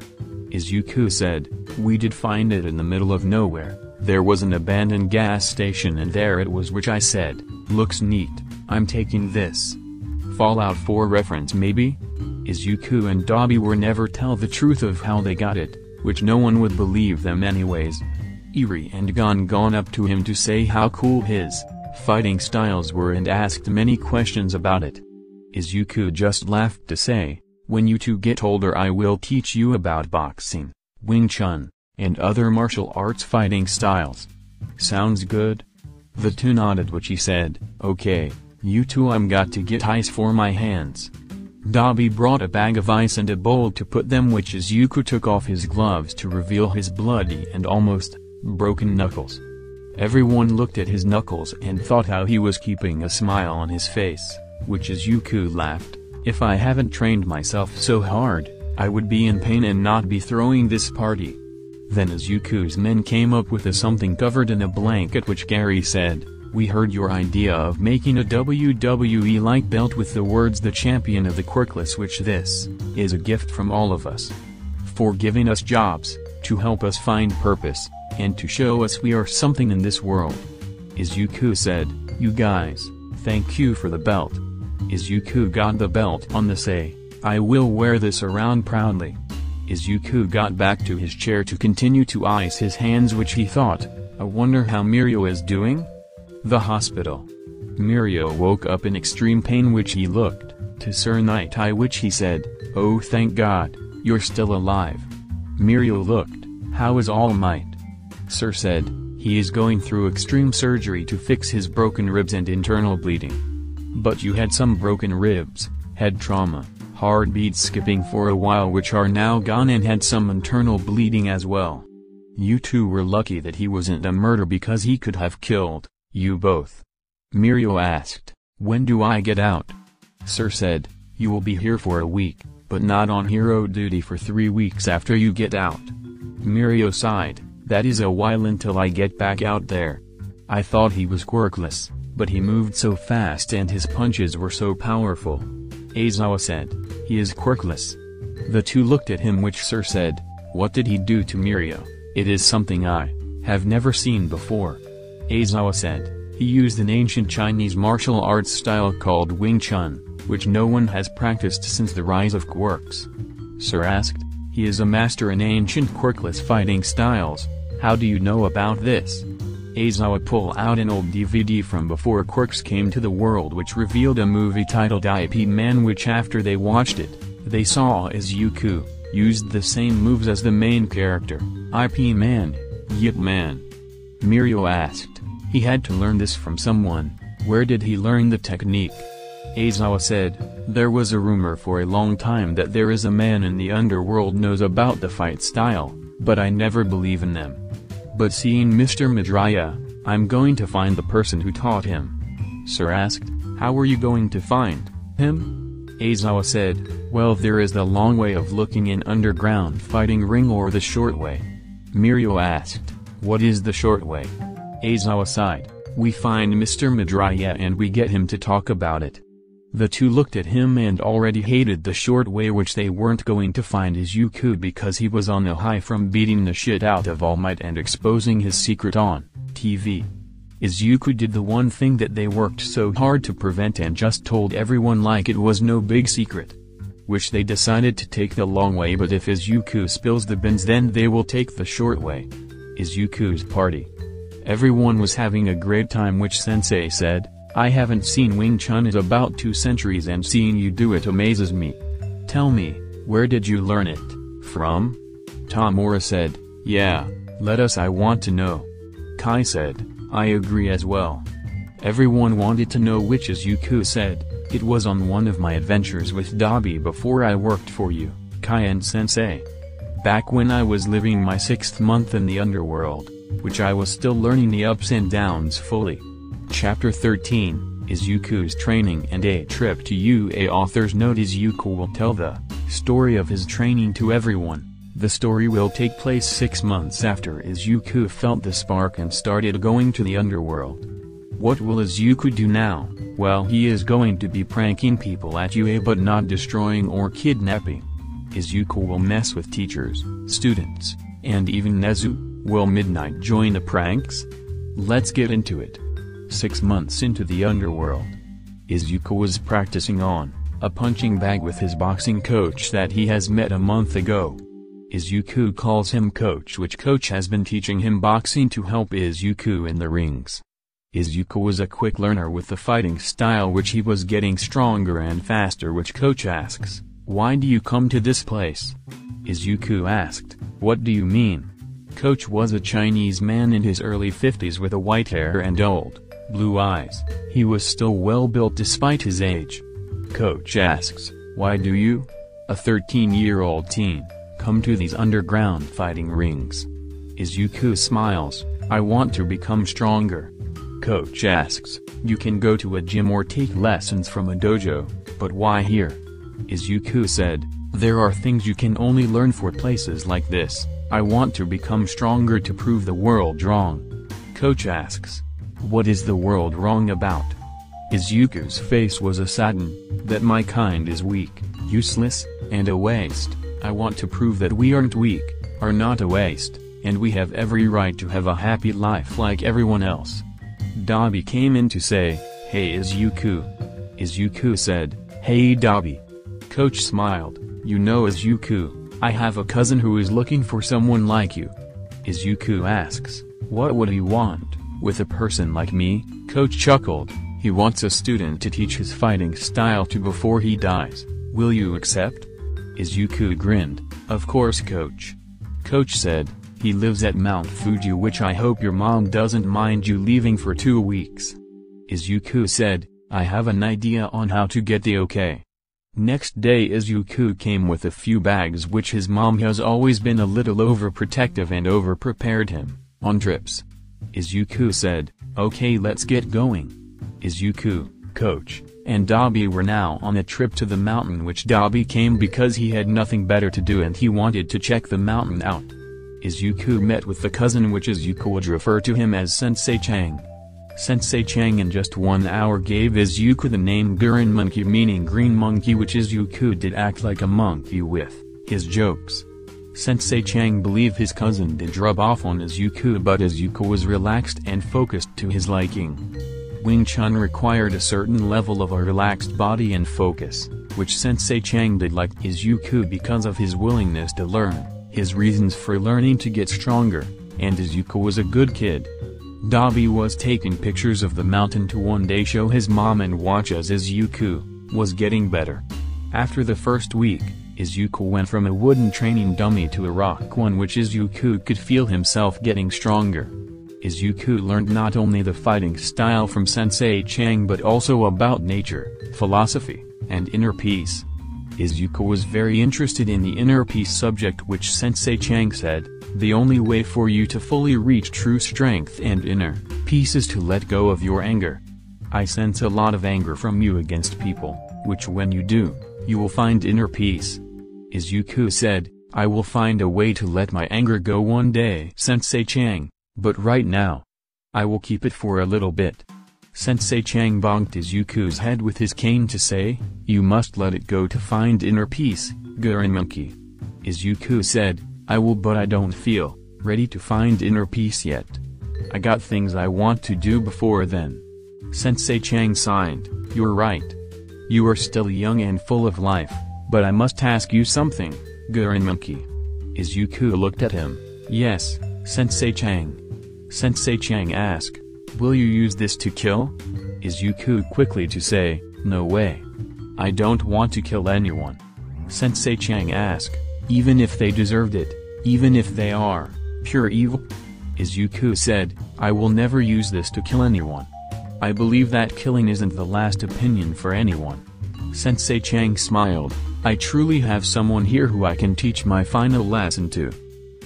Izuku said, "We did find it in the middle of nowhere, there was an abandoned gas station and there it was, which I said, looks neat, I'm taking this." Fallout 4 reference maybe? Izuku and Dabi were never tell the truth of how they got it, which no one would believe them anyways. Eri and Gon gone up to him to say how cool his fighting styles were and asked many questions about it. Izuku just laughed to say, "When you two get older I will teach you about boxing, Wing Chun, and other martial arts fighting styles." Sounds good? The two nodded, which he said, "Okay, you two, I'm got to get ice for my hands." Dabi brought a bag of ice and a bowl to put them, which Izuku took off his gloves to reveal his bloody and almost broken knuckles. Everyone looked at his knuckles and thought how he was keeping a smile on his face, which Izuku laughed, "If I haven't trained myself so hard, I would be in pain and not be throwing this party." Then Izuku's men came up with something covered in a blanket, which Gary said, "We heard your idea of making a WWE-like belt with the words 'The Champion of the Quirkless', which this is a gift from all of us. For giving us jobs, to help us find purpose, and to show us we are something in this world." Izuku said, "You guys, thank you for the belt." Izuku got the belt on the say, "I will wear this around proudly." Izuku got back to his chair to continue to ice his hands, which he thought, "I wonder how Mirio is doing?" The hospital. Mirio woke up in extreme pain, which he looked to Sir Nightai, which he said, "Oh, thank God, you're still alive." Mirio looked, "How is All Might?" Sir said, "He is going through extreme surgery to fix his broken ribs and internal bleeding." "But you had some broken ribs, had trauma, heartbeats skipping for a while, which are now gone, and had some internal bleeding as well. You two were lucky that he wasn't a murderer, because he could have killed you both." Mirio asked, "When do I get out?" Sir said, "You will be here for a week, but not on hero duty for 3 weeks after you get out." Mirio sighed, "That is a while until I get back out there. I thought he was quirkless, but he moved so fast and his punches were so powerful." Aizawa said, "He is quirkless." The two looked at him, which Sir said, "What did he do to Mirio? It is something I have never seen before." Aizawa said, "He used an ancient Chinese martial arts style called Wing Chun, which no one has practiced since the rise of quirks." Sir asked, "He is a master in ancient quirkless fighting styles. How do you know about this?" Aizawa pulled out an old DVD from before quirks came to the world, which revealed a movie titled IP Man, which after they watched it, they saw Izuku used the same moves as the main character, IP Man, Yip Man. Mirio asked, "He had to learn this from someone, where did he learn the technique?" Aizawa said, There was a rumor for a long time that there is a man in the underworld knows about the fight style, but I never believe in them. But seeing Mr. Madrya, I'm going to find the person who taught him. Sir asked, how are you going to find him? Aizawa said, well, there is the long way of looking in underground fighting ring or the short way. Mirio asked, what is the short way? Aizawa sighed, we find Mr. Madrya and we get him to talk about it. The two looked at him and already hated the short way, which they weren't going to find Izuku because he was on the high from beating the shit out of All Might and exposing his secret on TV. Izuku did the one thing that they worked so hard to prevent and just told everyone like it was no big secret. Which they decided to take the long way, but if Izuku spills the beans then they will take the short way. Izuku's party. Everyone was having a great time, which Sensei said, I haven't seen Wing Chun in about 2 centuries and seeing you do it amazes me. Tell me, where did you learn it from? Tamura said, yeah, let us, I want to know. Kai said, I agree as well. Everyone wanted to know, which Izuku said, it was on one of my adventures with Dabi before I worked for you, Kai and Sensei. Back when I was living my 6th month in the underworld, which I was still learning the ups and downs fully. Chapter 13, Izuku's training and a trip to UA. Author's note: Izuku will tell the story of his training to everyone. The story will take place 6 months after Izuku felt the spark and started going to the underworld. What will Izuku do now? Well, he is going to be pranking people at UA but not destroying or kidnapping. Izuku will mess with teachers, students, and even Nezu. Will Midnight join the pranks? Let's get into it. 6 months into the underworld. Izuku was practicing on a punching bag with his boxing coach that he has met a month ago. Izuku calls him coach, which coach has been teaching him boxing to help Izuku in the rings. Izuku was a quick learner with the fighting style, which he was getting stronger and faster, which coach asks, why do you come to this place? Izuku asked, what do you mean? Coach was a Chinese man in his early 50s with a white hair and old, blue eyes. He was still well built despite his age. Coach asks, why do you, a 13-year-old teen, come to these underground fighting rings? Izuku smiles, I want to become stronger. Coach asks, you can go to a gym or take lessons from a dojo, but why here? Izuku said, there are things you can only learn for places like this. I want to become stronger to prove the world wrong. Coach asks, what is the world wrong about? Izuku's face was a sadden, that my kind is weak, useless, and a waste. I want to prove that we aren't weak, are not a waste, and we have every right to have a happy life like everyone else. Dabi came in to say, hey Izuku. Izuku said, hey Dabi. Coach smiled, you know Izuku, I have a cousin who is looking for someone like you. Izuku asks, what would he want with a person like me? Coach chuckled, he wants a student to teach his fighting style to before he dies. Will you accept? Izuku grinned, of course coach. Coach said, he lives at Mount Fuji, which I hope your mom doesn't mind you leaving for 2 weeks. Izuku said, I have an idea on how to get the okay. Next day Izuku came with a few bags, which his mom has always been a little overprotective and overprepared him on trips. Izuku said, okay, let's get going. Izuku, Coach, and Dabi were now on a trip to the mountain, which Dabi came because he had nothing better to do and he wanted to check the mountain out. Izuku met with the cousin, which Izuku would refer to him as Sensei Chang. Sensei Chang in just 1 hour gave Izuku the name Gurren Monkey, meaning green monkey, which Izuku did act like a monkey with his jokes. Sensei Chang believed his cousin did rub off on Izuku, but Izuku was relaxed and focused to his liking. Wing Chun required a certain level of a relaxed body and focus, which Sensei Chang did like Izuku because of his willingness to learn, his reasons for learning to get stronger, and Izuku was a good kid. Dabi was taking pictures of the mountain to one day show his mom and watch as Izuku was getting better. After the first week, Izuku went from a wooden training dummy to a rock one, which Izuku could feel himself getting stronger. Izuku learned not only the fighting style from Sensei Chang but also about nature, philosophy, and inner peace. Izuku was very interested in the inner peace subject, which Sensei Chang said, the only way for you to fully reach true strength and inner peace is to let go of your anger. I sense a lot of anger from you against people, which when you do, you will find inner peace. Izuku said, I will find a way to let my anger go one day, Sensei Chang, but right now, I will keep it for a little bit. Sensei Chang bonked Izuku's head with his cane to say, you must let it go to find inner peace, Gurren Monkey. Izuku said, I will, but I don't feel ready to find inner peace yet. I got things I want to do before then. Sensei Chang sighed, you're right. You are still young and full of life, but I must ask you something, Gurren Monkey. Izuku looked at him. Yes, Sensei Chang. Sensei Chang asked, will you use this to kill? Izuku quickly to say, no way. I don't want to kill anyone. Sensei Chang asked, even if they deserved it, even if they are pure evil? Izuku said, I will never use this to kill anyone. I believe that killing isn't the last opinion for anyone. Sensei Chang smiled, I truly have someone here who I can teach my final lesson to.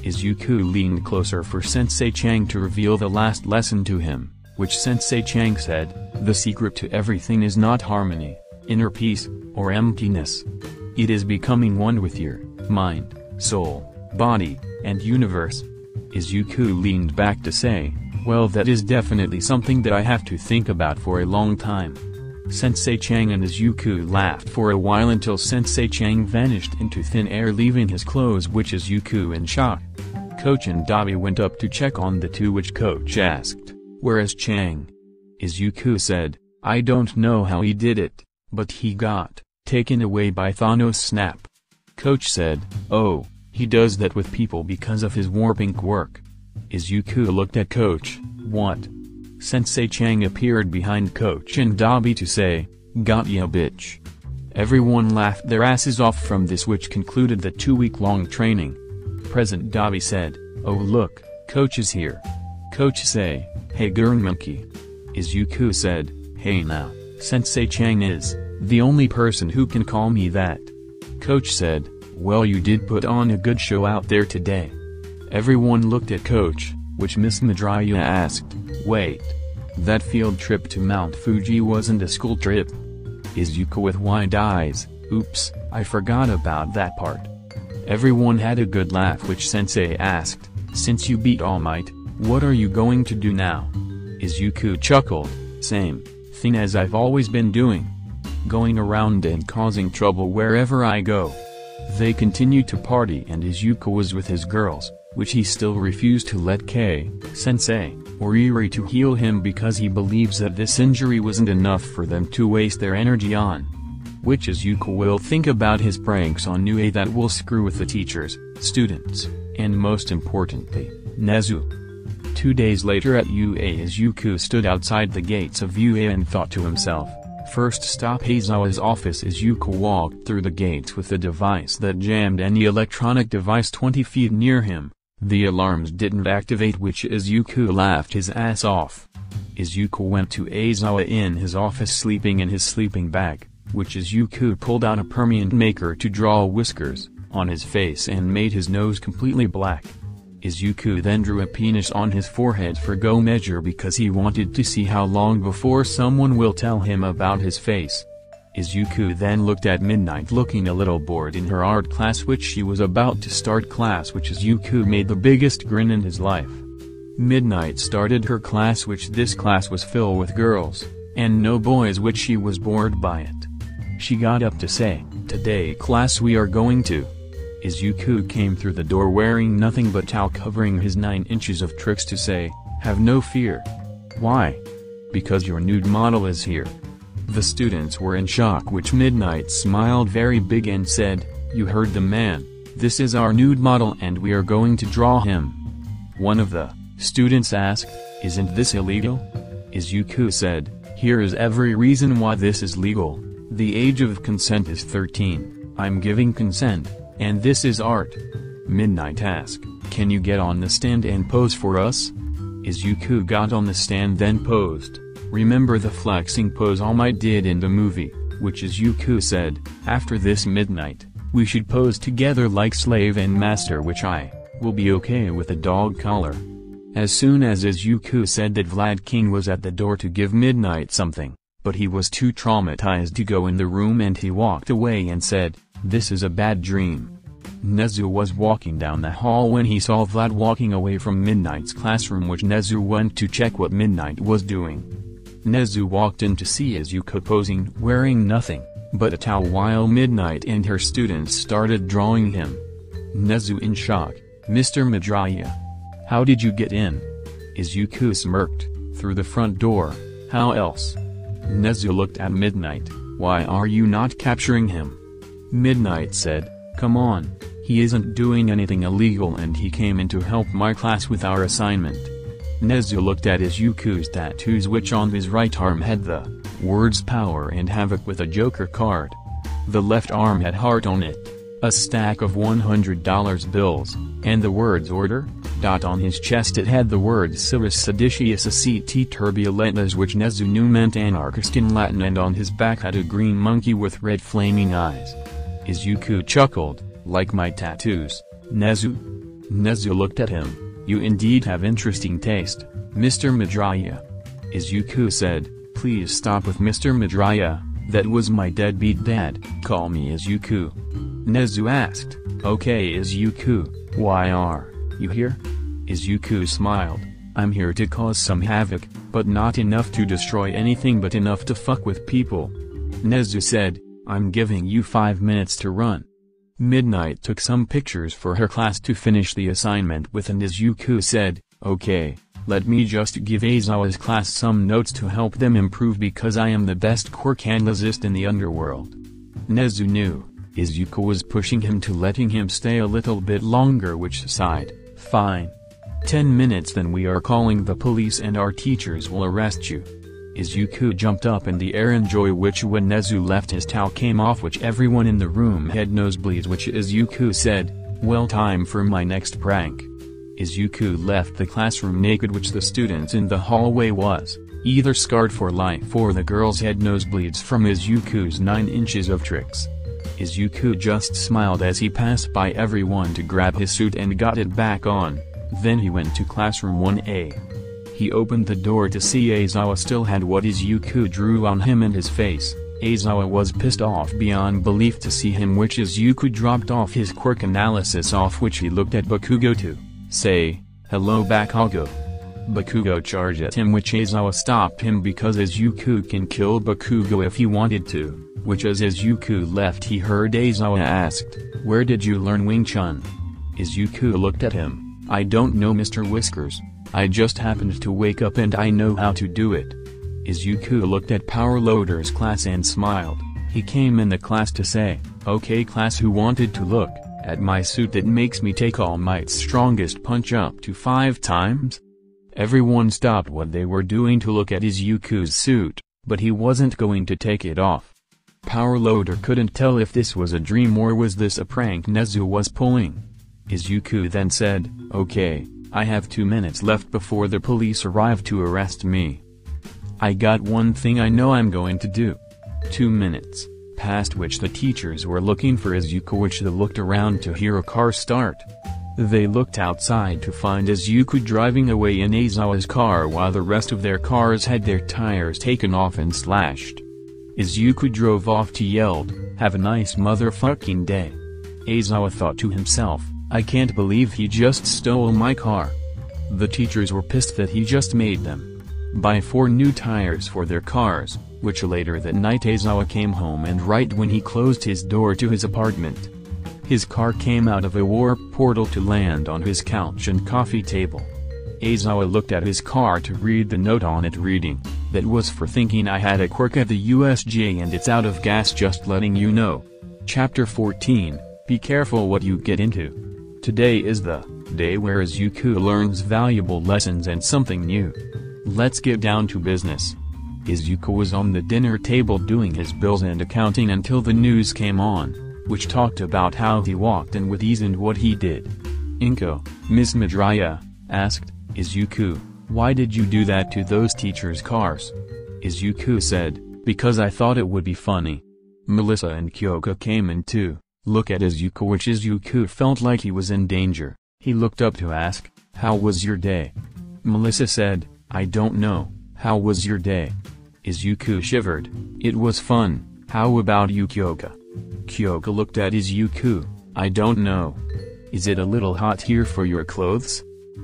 Izuku leaned closer for Sensei Chang to reveal the last lesson to him, which Sensei Chang said, the secret to everything is not harmony, inner peace, or emptiness. It is becoming one with your mind, soul, body, and universe. Izuku leaned back to say, well, that is definitely something that I have to think about for a long time. Sensei Chang and Izuku laughed for a while until Sensei Chang vanished into thin air, leaving his clothes, which Izuku in shock. Coach and Dabi went up to check on the two, which Coach asked, where is Chang? Izuku said, I don't know how he did it, but he got taken away by Thanos' snap. Coach said, oh, he does that with people because of his warping quirk. Izuku looked at Coach, what? Sensei Chang appeared behind Coach and Dabi to say, got ya bitch. Everyone laughed their asses off from this, which concluded the 2-week-long training. President Dabi said, oh look, Coach is here. Coach say, hey Gurren Monkey. Izuku said, hey now, Sensei Chang is the only person who can call me that. Coach said, well, you did put on a good show out there today. Everyone looked at Coach, which Miss Madrya asked, wait, that field trip to Mount Fuji wasn't a school trip? Izuku with wide eyes, oops, I forgot about that part. Everyone had a good laugh, which Sensei asked, since you beat All Might, what are you going to do now? Izuku chuckled, same thing as I've always been doing. Going around and causing trouble wherever I go. They continued to party and Izuku was with his girls, which he still refused to let Sensei or Eri to heal him because he believes that this injury wasn't enough for them to waste their energy on. Which Izuku will think about his pranks on UA that will screw with the teachers, students, and most importantly, Nezu. 2 days later at UA, Izuku stood outside the gates of UA and thought to himself, first stop Aizawa's office. Izuku walked through the gates with a device that jammed any electronic device 20 feet near him. The alarms didn't activate, which Izuku laughed his ass off. Izuku went to Aizawa in his office sleeping in his sleeping bag, which Izuku pulled out a permanent maker to draw whiskers on his face and made his nose completely black. Izuku then drew a penis on his forehead for go measure because he wanted to see how long before someone will tell him about his face. Izuku then looked at Midnight looking a little bored in her art class, which she was about to start class, which Izuku made the biggest grin in his life. Midnight started her class, which this class was filled with girls, and no boys, which she was bored by it. She got up to say, today class we are going to. Izuku came through the door wearing nothing but towel covering his 9 inches of tricks to say, have no fear. Why? Because your nude model is here. The students were in shock, which Midnight smiled very big and said, you heard the man, this is our nude model and we are going to draw him. One of the students asked, isn't this illegal? Izuku said, here is every reason why this is legal. The age of consent is 13, I'm giving consent, and this is art. Midnight asked, can you get on the stand and pose for us? Izuku got on the stand then posed. Remember the flexing pose All Might did in the movie? which Izuku said, after this midnight, we should pose together like slave and master, which I will be okay with a dog collar. As soon as Izuku said that, Vlad King was at the door to give Midnight something, but he was too traumatized to go in the room and he walked away and said, "This is a bad dream." Nezu was walking down the hall when he saw Vlad walking away from Midnight's classroom, which Nezu went to check what Midnight was doing. Nezu walked in to see Izuku posing, wearing nothing but a towel, while Midnight and her students started drawing him. Nezu in shock, "Mr. Midoriya, how did you get in?" Izuku smirked, "Through the front door, how else?" Nezu looked at Midnight, "Why are you not capturing him?" Midnight said, "Come on, he isn't doing anything illegal and he came in to help my class with our assignment." Nezu looked at Izuku's tattoos, which on his right arm had the words Power and Havoc with a Joker card. The left arm had heart on it, a stack of $100 bills, and the words Order. On his chest it had the words Civis Seditious Aceti Turbulentas, which Nezu knew meant anarchist in Latin, and on his back had a green monkey with red flaming eyes. Izuku chuckled, "Like my tattoos, Nezu?" Nezu looked at him, "You indeed have interesting taste, Mr. Midoriya." Izuku said, "Please stop with Mr. Midoriya, that was my deadbeat dad, call me Izuku." Nezu asked, "Okay Izuku, why are you here?" Izuku smiled, "I'm here to cause some havoc, but not enough to destroy anything but enough to fuck with people." Nezu said, "I'm giving you 5 minutes to run." Midnight took some pictures for her class to finish the assignment with, and Izuku said, "Okay, let me just give Aizawa's class some notes to help them improve, because I am the best quirk analyst in the underworld." Nezu knew Izuku was pushing him to letting him stay a little bit longer, which sighed, "Fine. 10 minutes, then we are calling the police and our teachers will arrest you." Izuku jumped up in the air in joy, which when Nezu left his towel came off, which everyone in the room had nosebleeds, which Izuku said, "Well, time for my next prank." Izuku left the classroom naked, which the students in the hallway was either scarred for life or the girls had nosebleeds from Izuku's 9 inches of tricks. Izuku just smiled as he passed by everyone to grab his suit and got it back on, then he went to classroom 1A. He opened the door to see Aizawa still had what Izuku drew on him in his face. Aizawa was pissed off beyond belief to see him, which Izuku dropped off his quirk analysis, off which he looked at Bakugo to say, "Hello Bakugo." Bakugo charged at him, which Aizawa stopped him because Izuku can kill Bakugo if he wanted to, which as Izuku left he heard Aizawa asked, "Where did you learn Wing Chun?" Izuku looked at him, "I don't know, Mr. Whiskers. I just happened to wake up and I know how to do it." Izuku looked at Power Loader's class and smiled. He came in the class to say, "Okay class, who wanted to look at my suit that makes me take All Might's strongest punch up to 5 times? Everyone stopped what they were doing to look at Izuku's suit, but he wasn't going to take it off. Power Loader couldn't tell if this was a dream or was this a prank Nezu was pulling. Izuku then said, "Okay, I have 2 minutes left before the police arrive to arrest me. I got one thing I know I'm going to do." 2 minutes, past which the teachers were looking for Izuku, which they looked around to hear a car start. They looked outside to find Izuku driving away in Aizawa's car while the rest of their cars had their tires taken off and slashed. Izuku drove off to yelled, "Have a nice motherfucking day." Aizawa thought to himself, "I can't believe he just stole my car." The teachers were pissed that he just made them buy 4 new tires for their cars, which later that night Aizawa came home, and right when he closed his door to his apartment, his car came out of a warp portal to land on his couch and coffee table. Aizawa looked at his car to read the note on it reading, "That was for thinking I had a quirk at the USJ and it's out of gas, just letting you know." Chapter 14, Be careful what you get into. Today is the day where Izuku learns valuable lessons and something new. Let's get down to business. Izuku was on the dinner table doing his bills and accounting until the news came on, which talked about how he walked in with ease and what he did. "Inko, Miss Midoriya," asked Izuku, "why did you do that to those teachers' cars?" Izuku said, "Because I thought it would be funny, Melissa and Kyoka came in too. Look at Izuku, which Izuku felt like he was in danger. He looked up to ask, "How was your day?" Melissa said, "I don't know, how was your day?" Izuku shivered. "It was fun, how about you, Kyoka?" Kyoka looked at Izuku. "I don't know. Is it a little hot here for your clothes?"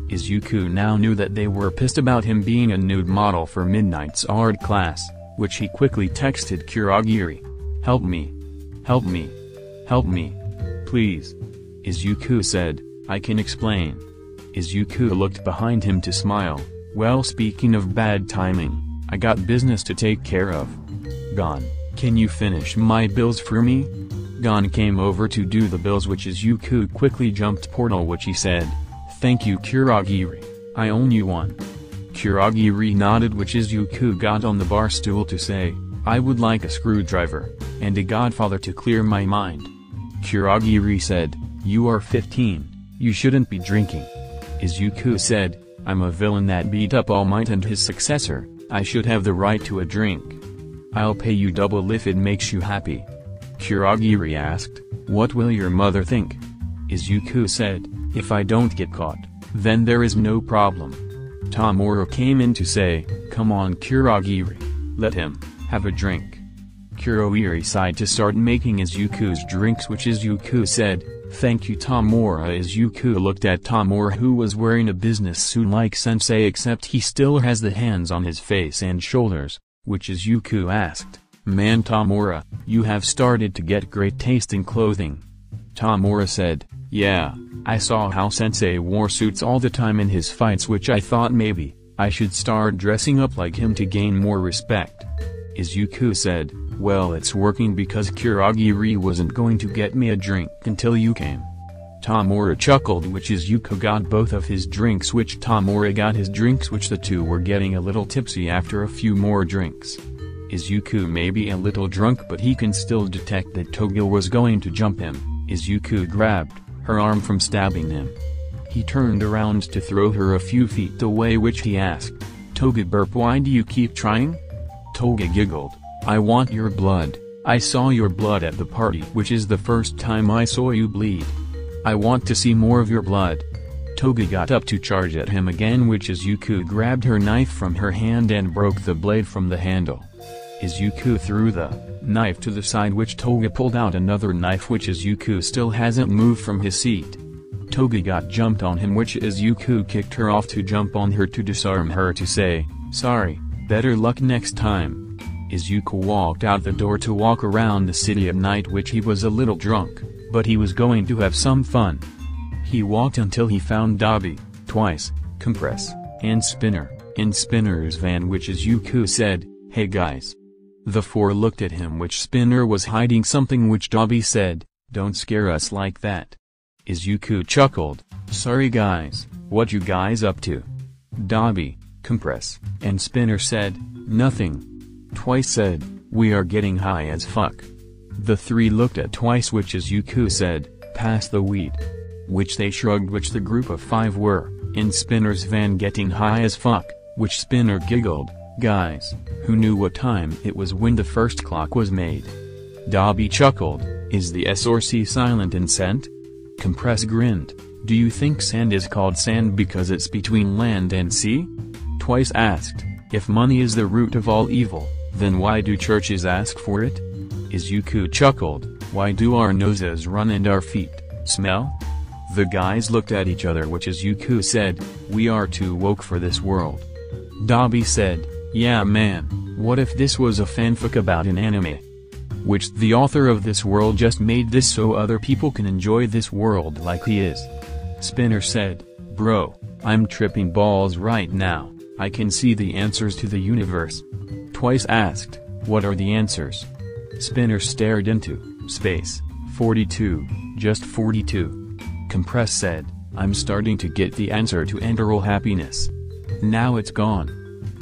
Izuku now knew that they were pissed about him being a nude model for Midnight's art class, which he quickly texted Kurogiri. "Help me. Help me. Help me. Please." Izuku said, "I can explain." Izuku looked behind him to smile. "Well, speaking of bad timing, I got business to take care of. Gon, can you finish my bills for me?" Gon came over to do the bills, which Izuku quickly jumped portal, which he said, "Thank you, Kurogiri, I own you one." Kurogiri nodded, which Izuku got on the bar stool to say, "I would like a screwdriver, and a godfather to clear my mind." Kurogiri said, "You are 15, you shouldn't be drinking." Izuku said, "I'm a villain that beat up All Might and his successor, I should have the right to a drink. I'll pay you double if it makes you happy." Kurogiri asked, "What will your mother think?" Izuku said, "If I don't get caught, then there is no problem." Tamura came in to say, "Come on, Kurogiri, let him have a drink." Kurogiri sighed to start making Izuku's drinks, which Izuku said, "Thank you, Tamura." Izuku looked at Tamura, who was wearing a business suit like Sensei, except he still has the hands on his face and shoulders, which Izuku asked, "Man, Tamura, you have started to get great taste in clothing." Tamura said, "Yeah, I saw how Sensei wore suits all the time in his fights, which I thought maybe I should start dressing up like him to gain more respect." Izuku said, "Well, it's working because Kurogiri wasn't going to get me a drink until you came." Tamura chuckled, which Izuku got both of his drinks, which Tamura got his drinks, which the two were getting a little tipsy after a few more drinks. Izuku may be a little drunk, but he can still detect that Toga was going to jump him. Izuku grabbed her arm from stabbing him. He turned around to throw her a few feet away, which he asked, "Toga burp, why do you keep trying?" Toga giggled, "I want your blood. I saw your blood at the party, which is the first time I saw you bleed. I want to see more of your blood." Toga got up to charge at him again, which Izuku grabbed her knife from her hand and broke the blade from the handle. Izuku threw the knife to the side, which Toga pulled out another knife, which Izuku still hasn't moved from his seat. Toga got jumped on him, which Izuku kicked her off to jump on her to disarm her to say, "Sorry, better luck next time." Izuku walked out the door to walk around the city at night, which he was a little drunk, but he was going to have some fun. He walked until he found Dabi, Twice, Compress, and Spinner, in Spinner's van, which Izuku said, "Hey guys." The four looked at him, which Spinner was hiding something, which Dabi said, "Don't scare us like that." Izuku chuckled, "Sorry guys, what you guys up to?" Dabi, Compress, and Spinner said, "Nothing." Twice said, "We are getting high as fuck." The three looked at Twice, which Izuku said, "Pass the weed." Which they shrugged, which the group of five were, in Spinner's van getting high as fuck, which Spinner giggled, "Guys, who knew what time it was when the first clock was made?" Dabi chuckled, "Is the SRC silent and scent?" Compress grinned, "Do you think sand is called sand because it's between land and sea?" Twice asked, "If money is the root of all evil, then why do churches ask for it?" Izuku chuckled, "Why do our noses run and our feet smell?" The guys looked at each other, which Izuku said, "We are too woke for this world." Dabi said, "Yeah man, what if this was a fanfic about an anime? Which the author of this world just made this so other people can enjoy this world like he is." Spinner said, "Bro, I'm tripping balls right now, I can see the answers to the universe." Twice asked, "What are the answers?" Spinner stared into space. 42, just 42. Compress said, "I'm starting to get the answer to enteral happiness. Now it's gone."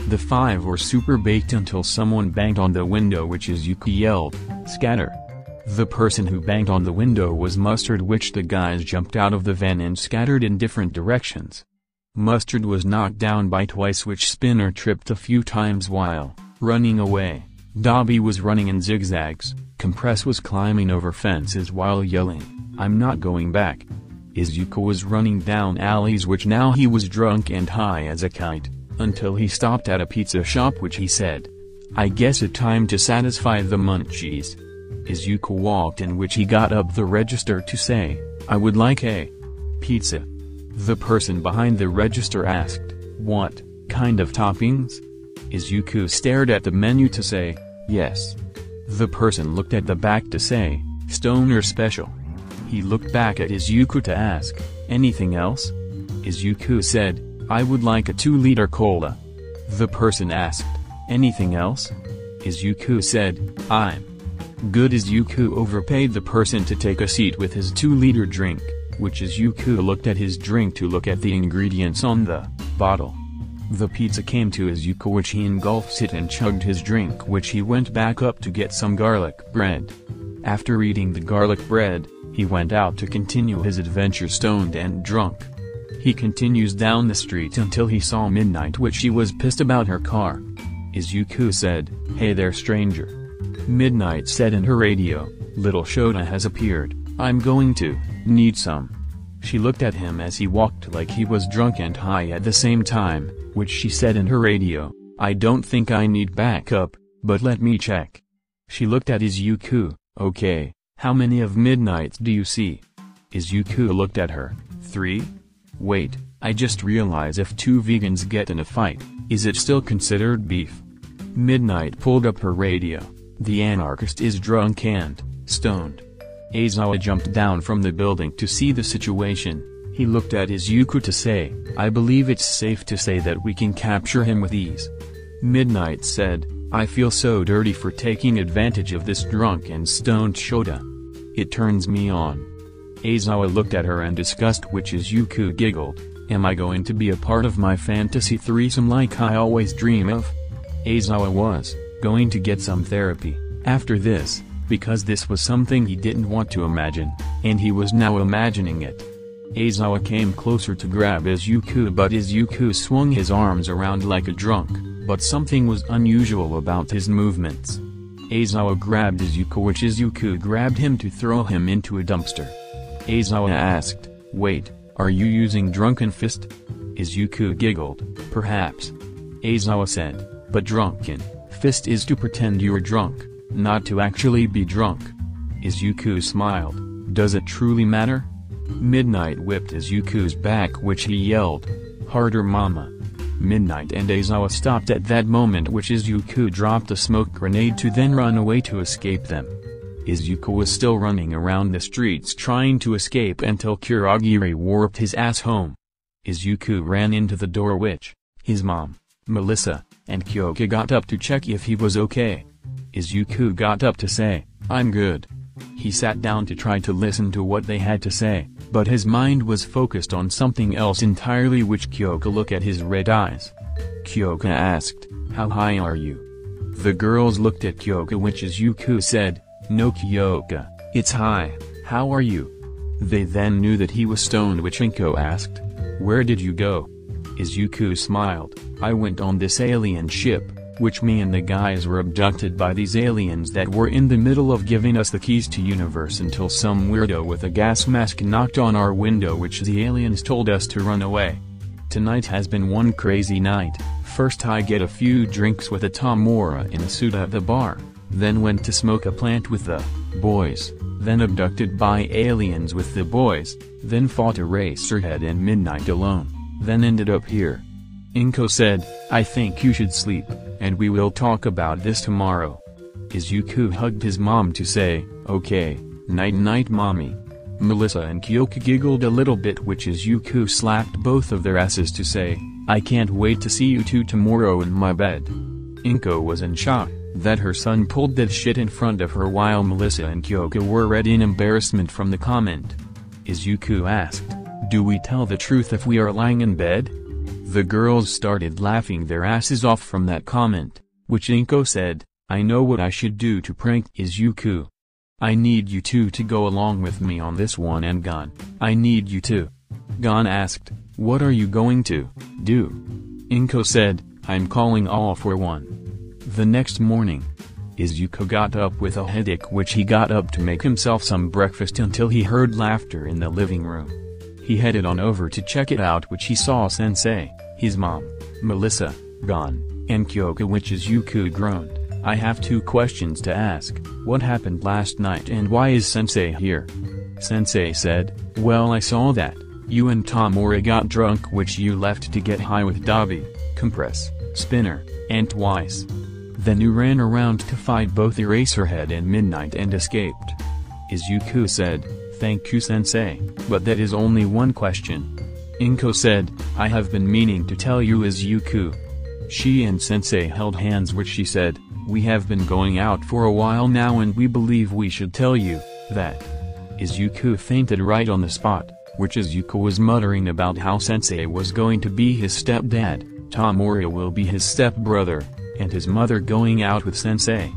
The five were super baked until someone banged on the window, which Izuku yelled, "Scatter!" The person who banged on the window was Mustard, which the guys jumped out of the van and scattered in different directions. Mustard was knocked down by Twice, which Spinner tripped a few times while running away. Dabi was running in zigzags, compress was climbing over fences while yelling, "I'm not going back." Izuku was running down alleys which now he was drunk and high as a kite, until he stopped at a pizza shop which he said, "I guess it's time to satisfy the munchies." Izuku walked in, which he got up the register to say, "I would like a pizza." The person behind the register asked, "What kind of toppings?" Izuku stared at the menu to say, "Yes." The person looked at the back to say, "Stoner special." He looked back at Izuku to ask, "Anything else?" Izuku said, "I would like a 2-liter cola." The person asked, "Anything else?" Izuku said, "I'm good." Izuku overpaid the person to take a seat with his 2-liter drink, which Izuku looked at his drink to look at the ingredients on the bottle. The pizza came to Izuku, which he engulfed it and chugged his drink, which he went back up to get some garlic bread. After eating the garlic bread, he went out to continue his adventure stoned and drunk. He continues down the street until he saw Midnight, which she was pissed about her car. Izuku said, "Hey there, stranger." Midnight said in her radio, "Little Shota has appeared, I'm going to need some." She looked at him as he walked like he was drunk and high at the same time, which she said in her radio, "I don't think I need backup, but let me check." She looked at Izuku, "Okay, how many of Midnights do you see?" Izuku looked at her, 3? Wait, I just realized if 2 vegans get in a fight, is it still considered beef? Midnight pulled up her radio, "The anarchist is drunk and stoned." Aizawa jumped down from the building to see the situation. He looked at Izuku to say, "I believe it's safe to say that we can capture him with ease." Midnight said, "I feel so dirty for taking advantage of this drunk and stoned Shota. It turns me on." Aizawa looked at her in disgust, which Izuku giggled, "Am I going to be a part of my fantasy threesome like I always dream of?" Aizawa was going to get some therapy after this, because this was something he didn't want to imagine, and he was now imagining it. Aizawa came closer to grab Izuku, but Izuku swung his arms around like a drunk, but something was unusual about his movements. Aizawa grabbed Izuku, which Izuku grabbed him to throw him into a dumpster. Aizawa asked, "Wait, are you using Drunken Fist?" Izuku giggled, "Perhaps." Aizawa said, "But Drunken Fist is to pretend you're drunk, not to actually be drunk." Izuku smiled, "Does it truly matter?" Midnight whipped Izuku's back, which he yelled, "Harder, mama." Midnight and Aizawa stopped at that moment, which Izuku dropped a smoke grenade to then run away to escape them. Izuku was still running around the streets trying to escape until Kurogiri warped his ass home. Izuku ran into the door, which his mom, Melissa, and Kyoka got up to check if he was okay. Izuku got up to say, "I'm good." He sat down to try to listen to what they had to say, but his mind was focused on something else entirely, which Kyoka looked at his red eyes. Kyoka asked, "How high are you?" The girls looked at Kyoka, which Izuku said, "No Kyoka, it's high, how are you?" They then knew that he was stoned, which Inko asked, "Where did you go?" Izuku smiled, "I went on this alien ship, which me and the guys were abducted by these aliens that were in the middle of giving us the keys to universe until some weirdo with a gas mask knocked on our window, which the aliens told us to run away. Tonight has been one crazy night. First I get a few drinks with a Tamura in a suit at the bar, then went to smoke a plant with the boys, then abducted by aliens with the boys, then fought Eraserhead and Midnight alone, then ended up here." Inko said, "I think you should sleep, and we will talk about this tomorrow." Izuku hugged his mom to say, "Okay, night-night mommy." Melissa and Kyoka giggled a little bit, which Izuku slapped both of their asses to say, "I can't wait to see you two tomorrow in my bed." Inko was in shock that her son pulled that shit in front of her, while Melissa and Kyoka were red in embarrassment from the comment. Izuku asked, "Do we tell the truth if we are lying in bed?" The girls started laughing their asses off from that comment, which Inko said, "I know what I should do to prank Izuku. I need you two to go along with me on this one, and Gon, I need you too." Gon asked, "What are you going to do?" Inko said, "I'm calling all for one." The next morning, Izuku got up with a headache, which he got up to make himself some breakfast until he heard laughter in the living room. He headed on over to check it out, which he saw Sensei, his mom, Melissa, Gon, and Kyoka, which Izuku groaned. I have 2 questions to ask. What happened last night and why is Sensei here? Sensei said, well, I saw that you and Tamura got drunk, which you left to get high with Dabi, Compress, Spinner, and Twice. Then you ran around to fight both Eraserhead and Midnight and escaped. Izuku said, thank you Sensei, but that is only one question. Inko said, I have been meaning to tell you Izuku. She and Sensei held hands, which she said, we have been going out for a while now and we believe we should tell you that. Izuku fainted right on the spot, which Izuku was muttering about how Sensei was going to be his stepdad, Tamura will be his stepbrother, and his mother going out with Sensei.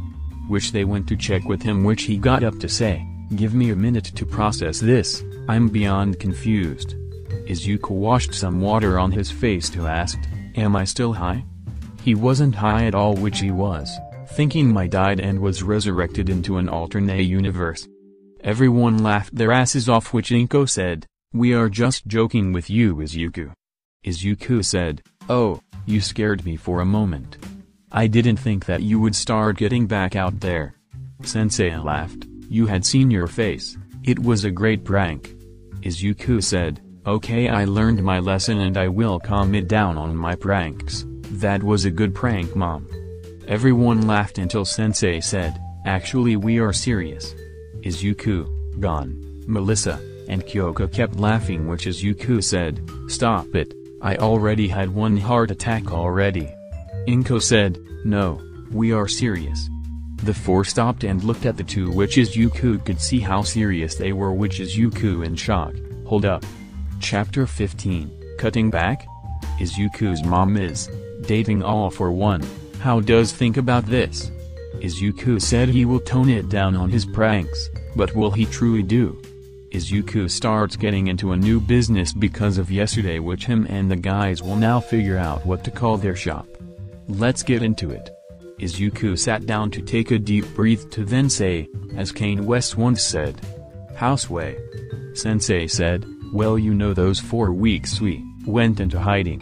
Which they went to check with him, which he got up to say, give me a minute to process this, I'm beyond confused. Izuku washed some water on his face to ask, am I still high? He wasn't high at all, which he was, thinking my died and was resurrected into an alternate universe. Everyone laughed their asses off, which Inko said, we are just joking with you Izuku. Izuku said, oh, you scared me for a moment. I didn't think that you would start getting back out there. Sensei laughed, you had seen your face, it was a great prank. Izuku said, okay, I learned my lesson and I will calm it down on my pranks. That was a good prank, Mom. Everyone laughed until Sensei said, actually we are serious. Izuku, Gon, Melissa, and Kyoka kept laughing, which Izuku said, stop it, I already had one heart attack already. Inko said, no, we are serious. The 4 stopped and looked at the 2, which Izuku could see how serious they were, which Izuku in shock. Hold up. Chapter 15, Cutting Back? Izuku's mom is dating All For One. How does think about this? Izuku said he will tone it down on his pranks, but will he truly do? Izuku starts getting into a new business because of yesterday, which him and the guys will now figure out what to call their shop. Let's get into it. Izuku sat down to take a deep breath to then say, as Kanye West once said, Houseway. Sensei said, well, you know those 4 weeks we went into hiding.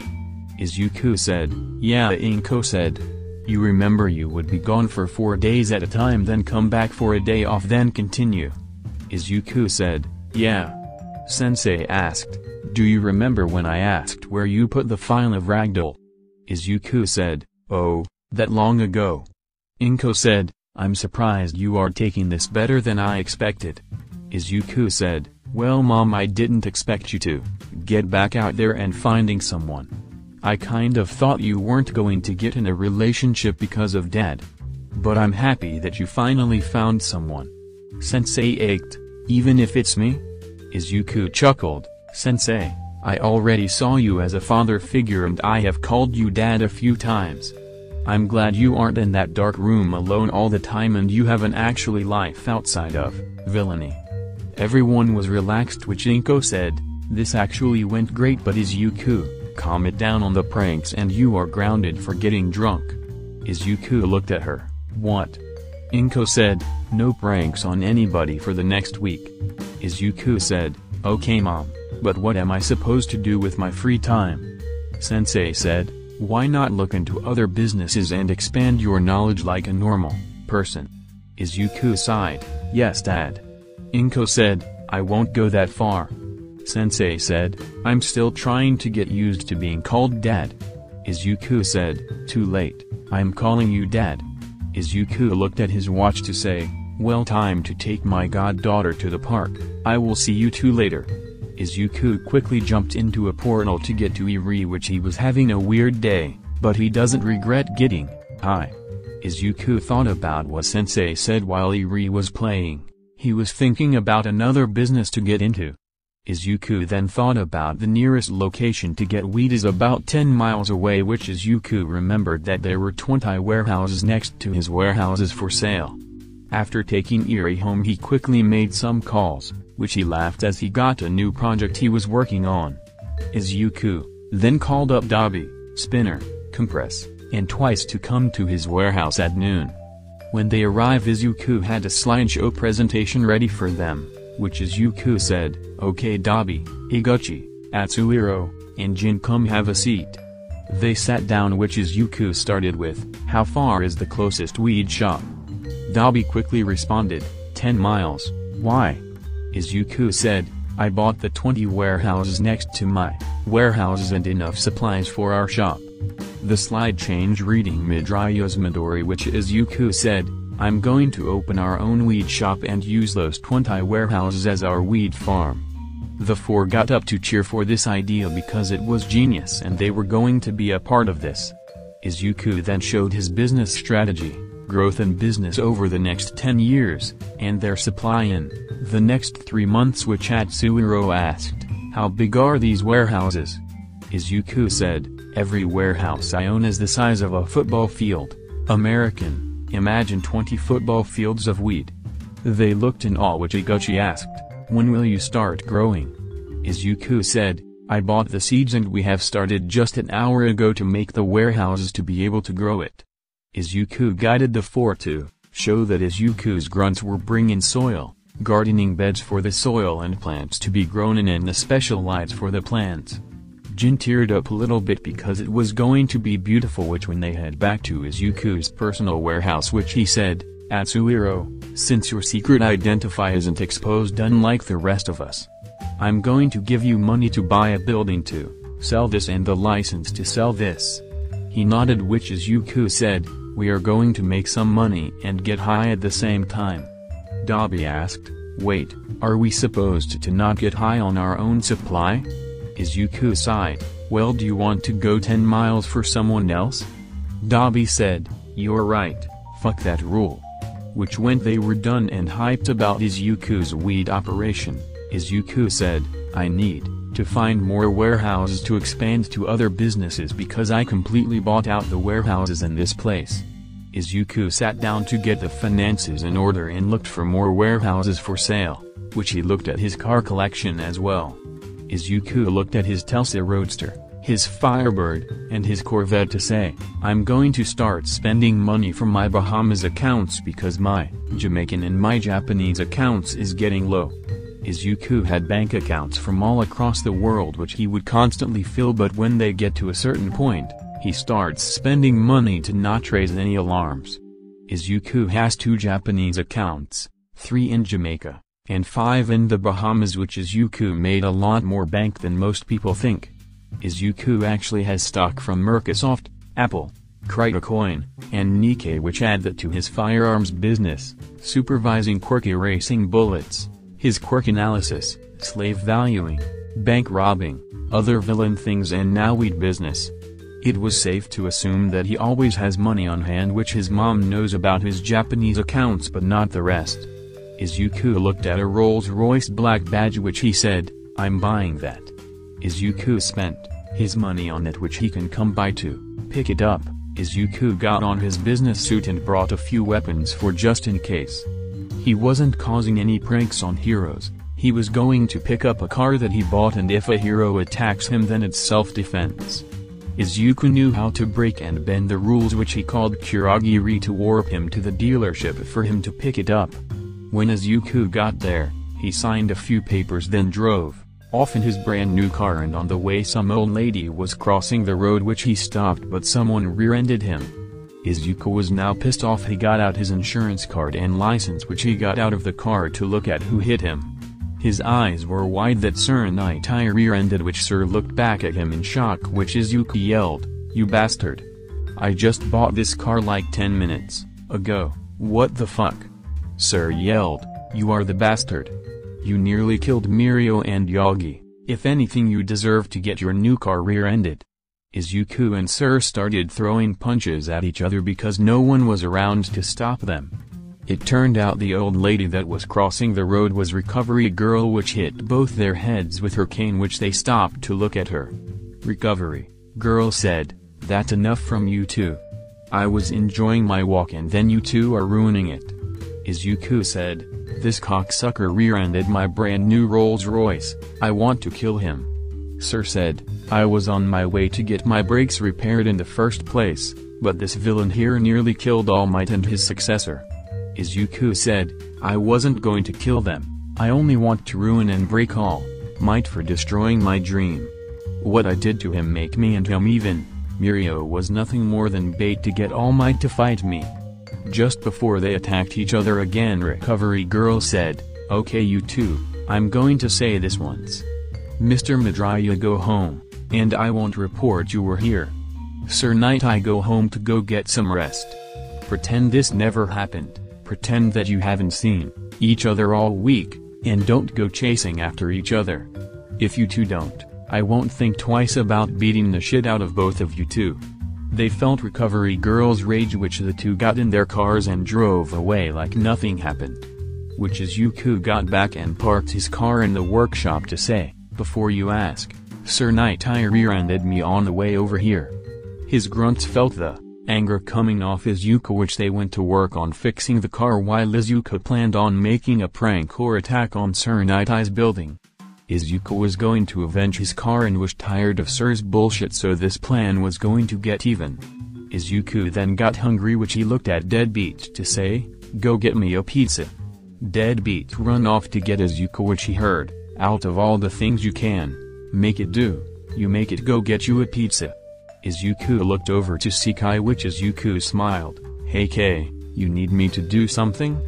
Izuku said, yeah. Inko said, you remember you would be gone for 4 days at a time, then come back for a day off, then continue. Izuku said, yeah. Sensei asked, do you remember when I asked where you put the file of Ragdoll? Izuku said, oh, that long ago. Inko said, I'm surprised you are taking this better than I expected. Izuku said, well, Mom, I didn't expect you to get back out there and finding someone. I kind of thought you weren't going to get in a relationship because of Dad. But I'm happy that you finally found someone. Sensei ached, even if it's me? Izuku chuckled, Sensei, I already saw you as a father figure and I have called you Dad a few times. I'm glad you aren't in that dark room alone all the time and you have an actually life outside of villainy. Everyone was relaxed, which Inko said, this actually went great, but Izuku, calm it down on the pranks and you are grounded for getting drunk. Izuku looked at her, what? Inko said, no pranks on anybody for the next week. Izuku said, okay Mom, but what am I supposed to do with my free time? Sensei said, why not look into other businesses and expand your knowledge like a normal person? Izuku sighed, yes Dad. Inko said, I won't go that far. Sensei said, I'm still trying to get used to being called Dad. Izuku said, too late, I'm calling you Dad. Izuku looked at his watch to say, well, time to take my goddaughter to the park, I will see you 2 later. Izuku quickly jumped into a portal to get to Eri, which he was having a weird day, but he doesn't regret getting high. Izuku thought about what Sensei said while Eri was playing. He was thinking about another business to get into. Izuku then thought about the nearest location to get weed is about 10 miles away, which Izuku remembered that there were 20 warehouses next to his warehouses for sale. After taking Eri home, he quickly made some calls, which he laughed as he got a new project he was working on. Izuku then called up Dabi, Spinner, Compress, and Twice to come to his warehouse at noon. When they arrived, Izuku had a slideshow presentation ready for them, which Izuku said, "Okay Dabi, Higuchi, Atsuhiro, and Jin, come have a seat." They sat down, which Izuku started with, "How far is the closest weed shop?" Dabi quickly responded, 10 miles, "Why?" Izuku said, "I bought the 20 warehouses next to my warehouses and enough supplies for our shop." The slide changed, reading Midoriya's Midori, which Izuku said, "I'm going to open our own weed shop and use those 20 warehouses as our weed farm." The four got up to cheer for this idea because it was genius and they were going to be a part of this. Izuku then showed his business strategy, growth in business over the next 10 years, and their supply in the next 3 months, which Atsuhiro asked, "How big are these warehouses?" Izuku said, "Every warehouse I own is the size of a football field." American, imagine 20 football fields of weed. They looked in awe, which Higuchi asked, "When will you start growing?" Izuku said, "I bought the seeds and we have started just an hour ago to make the warehouses to be able to grow it." Izuku guided the four to show that Izuku's grunts were bringing soil, gardening beds for the soil and plants to be grown in, and the special lights for the plants. Jin teared up a little bit because it was going to be beautiful, which when they head back to Izuku's personal warehouse, which he said, "Atsuhiro, since your secret identity isn't exposed unlike the rest of us, I'm going to give you money to buy a building to sell this and the license to sell this." He nodded, which Izuku said, "We are going to make some money and get high at the same time." Dabi asked, "Wait, are we supposed to not get high on our own supply?" Izuku sighed, "Well, do you want to go 10 miles for someone else?" Dabi said, "You're right, fuck that rule." Which when they were done and hyped about Izuku's weed operation, Izuku said, "I need to find more warehouses to expand to other businesses because I completely bought out the warehouses in this place." Izuku sat down to get the finances in order and looked for more warehouses for sale, which he looked at his car collection as well. Izuku looked at his Tesla Roadster, his Firebird, and his Corvette to say, "I'm going to start spending money from my Bahamas accounts because my Jamaican and my Japanese accounts is getting low." Izuku had bank accounts from all across the world which he would constantly fill, but when they get to a certain point, he starts spending money to not raise any alarms. Izuku has 2 Japanese accounts, 3 in Jamaica, and 5 in the Bahamas, which Izuku made a lot more bank than most people think. Izuku actually has stock from Microsoft, Apple, Critecoin, and Nikkei, which add that to his firearms business, supervising quirk erasing bullets, his quirk analysis, slave valuing, bank robbing, other villain things, and now weed business. It was safe to assume that he always has money on hand, which his mom knows about his Japanese accounts but not the rest. Izuku looked at a Rolls-Royce black badge, which he said, "I'm buying that." Izuku spent his money on it, which he can come by to pick it up. Izuku got on his business suit and brought a few weapons for just in case. He wasn't causing any pranks on heroes, he was going to pick up a car that he bought, and if a hero attacks him then it's self-defense. Izuku knew how to break and bend the rules, which he called Kurogiri, to warp him to the dealership for him to pick it up. When Izuku got there, he signed a few papers then drove off in his brand new car, and on the way some old lady was crossing the road, which he stopped, but someone rear-ended him. Izuku was now pissed off. He got out his insurance card and license, which he got out of the car to look at who hit him. His eyes were wide that Sir Nitai rear-ended, which Sir looked back at him in shock, which Izuku yelled, "You bastard! I just bought this car like 10 minutes ago, what the fuck?" Sir yelled, "You are the bastard. You nearly killed Mirio and Yagi. If anything, you deserve to get your new car rear-ended." Izuku and Sir started throwing punches at each other because no one was around to stop them. It turned out the old lady that was crossing the road was Recovery Girl, which hit both their heads with her cane, which they stopped to look at her. Recovery Girl said, "That's enough from you two. I was enjoying my walk and then you two are ruining it." Izuku said, "This cocksucker rear-ended my brand new Rolls Royce, I want to kill him." Sir said, "I was on my way to get my brakes repaired in the first place, but this villain here nearly killed All Might and his successor. Izuku said, I wasn't going to kill them, I only want to ruin and break All Might for destroying my dream. What I did to him make me and him even. Mirio was nothing more than bait to get All Might to fight me. Just before they attacked each other again, Recovery Girl said, okay you two, I'm going to say this once. Mr. Midoriya, go home, and I won't report you were here. Sir Nightai, go home to go get some rest. Pretend this never happened, pretend that you haven't seen each other all week, and don't go chasing after each other. If you two don't, I won't think twice about beating the shit out of both of you two. They felt Recovery Girl's rage, which the two got in their cars and drove away like nothing happened. Which Izuku got back and parked his car in the workshop to say, before you ask, Sir Nightai rear-ended me on the way over here. His grunts felt the anger coming off Izuku, which they went to work on fixing the car while Izuku planned on making a prank or attack on Sir Nightai's building. Izuku was going to avenge his car and was tired of Sir's bullshit, so this plan was going to get even. Izuku then got hungry, which he looked at Deadbeat to say, go get me a pizza. Deadbeat run off to get Izuku, which he heard, out of all the things you can make it do, you make it go get you a pizza. Izuku looked over to see Kai, which Izuku smiled, hey Kai, you need me to do something?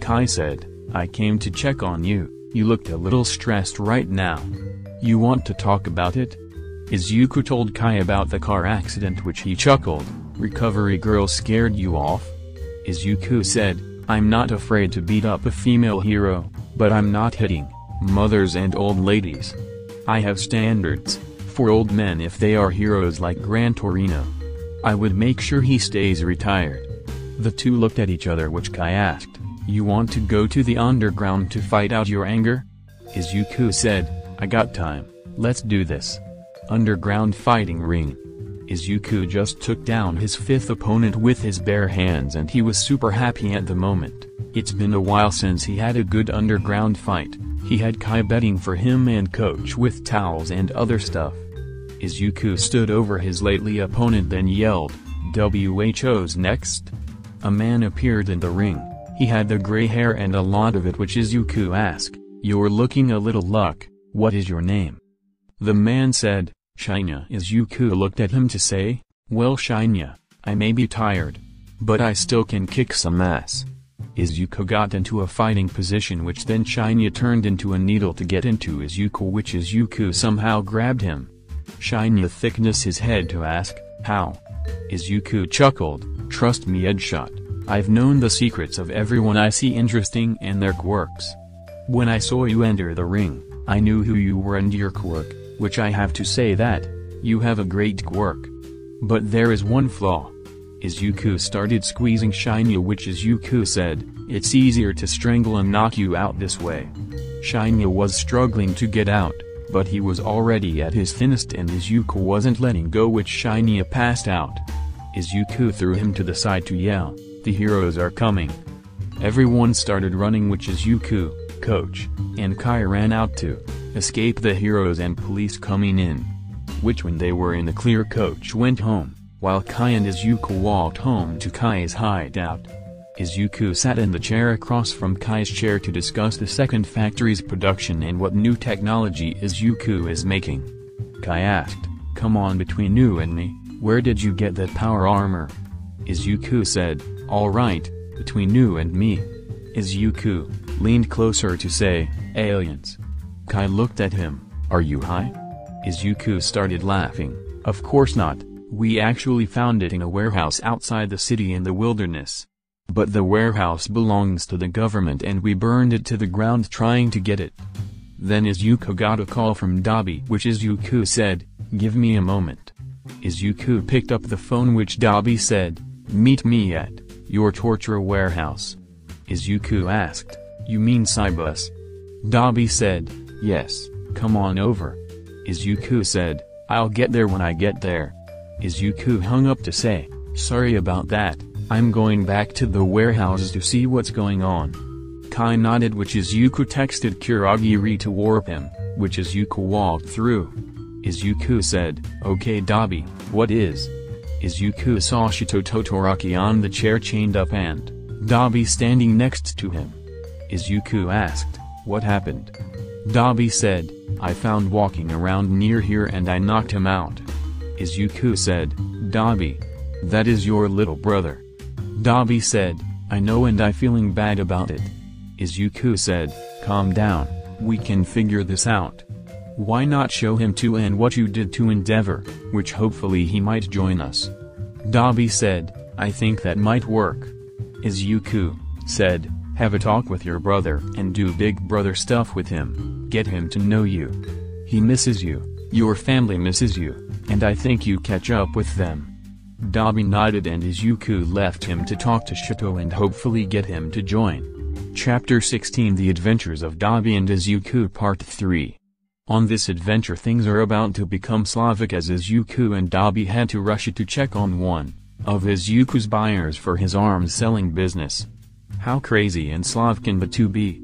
Kai said, I came to check on you, you looked a little stressed right now. You want to talk about it? Izuku told Kai about the car accident, which he chuckled, Recovery Girl scared you off? Izuku said, I'm not afraid to beat up a female hero, but I'm not hitting mothers and old ladies. I have standards for old men if they are heroes like Gran Torino. I would make sure he stays retired. The two looked at each other, which Kai asked, you want to go to the underground to fight out your anger? Izuku said, I got time, let's do this. Underground fighting ring. Izuku just took down his fifth opponent with his bare hands and he was super happy at the moment. It's been a while since he had a good underground fight. He had Kai betting for him and coach with towels and other stuff. Izuku stood over his lately opponent, then yelled, "WHO's next?" A man appeared in the ring. He had the gray hair and a lot of it, which Izuku asked, "You're looking a little luck, what is your name?" The man said, "Shinya." Izuku looked at him to say, "Well Shinya, I may be tired, but I still can kick some ass." Izuku got into a fighting position, which then Shinya turned into a needle to get into Izuku, which Izuku somehow grabbed him. Shinya thickness his head to ask, "How?" Izuku chuckled, "Trust me Edshot, I've known the secrets of everyone I see interesting and their quirks. When I saw you enter the ring, I knew who you were and your quirk, which I have to say that, you have a great quirk. But there is one flaw." Izuku started squeezing Shinya, which Izuku said, "It's easier to strangle and knock you out this way." Shinya was struggling to get out, but he was already at his thinnest and Izuku wasn't letting go, which Shinya passed out. Izuku threw him to the side to yell, "The heroes are coming." Everyone started running, which Izuku, Coach, and Kai ran out to escape the heroes and police coming in. Which when they were in the clear, Coach went home, while Kai and Izuku walked home to Kai's hideout. Izuku sat in the chair across from Kai's chair to discuss the second factory's production and what new technology Izuku is making. Kai asked, "Come on, between you and me, where did you get that power armor?" Izuku said, "Alright, between you and me." Izuku leaned closer to say, "Aliens." Kai looked at him, "Are you high?" Izuku started laughing, "Of course not, we actually found it in a warehouse outside the city in the wilderness. But the warehouse belongs to the government and we burned it to the ground trying to get it." Then Izuku got a call from Dabi, which Izuku said, "Give me a moment." Izuku picked up the phone, which Dabi said, "Meet me at your torture warehouse." Izuku asked, "You mean Cybus?" Dabi said, "Yes, come on over." Izuku said, "I'll get there when I get there." Izuku hung up to say, "Sorry about that, I'm going back to the warehouses to see what's going on." Kai nodded, which Izuku texted Kurogiri to warp him, which Izuku walked through. Izuku said, "Okay Dabi, what is Izuku saw Shito Todoroki on the chair chained up and Dabi standing next to him. Izuku asked, "What happened?" Dabi said, "I found walking around near here and I knocked him out." Izuku said, "Dabi, that is your little brother." Dabi said, "I know and I feeling bad about it." Izuku said, "Calm down, we can figure this out. Why not show him to and what you did to Endeavor, which hopefully he might join us." Dabi said, "I think that might work." Izuku said, "Have a talk with your brother and do big brother stuff with him, get him to know you. He misses you, your family misses you, and I think you catch up with them." Dabi nodded and Izuku left him to talk to Shito and hopefully get him to join. Chapter 16 The Adventures of Dabi and Izuku Part 3. On this adventure things are about to become Slavic as Izuku and Dabi had to rush to check on one of Izuku's buyers for his arms selling business. How crazy and Slav can the two be?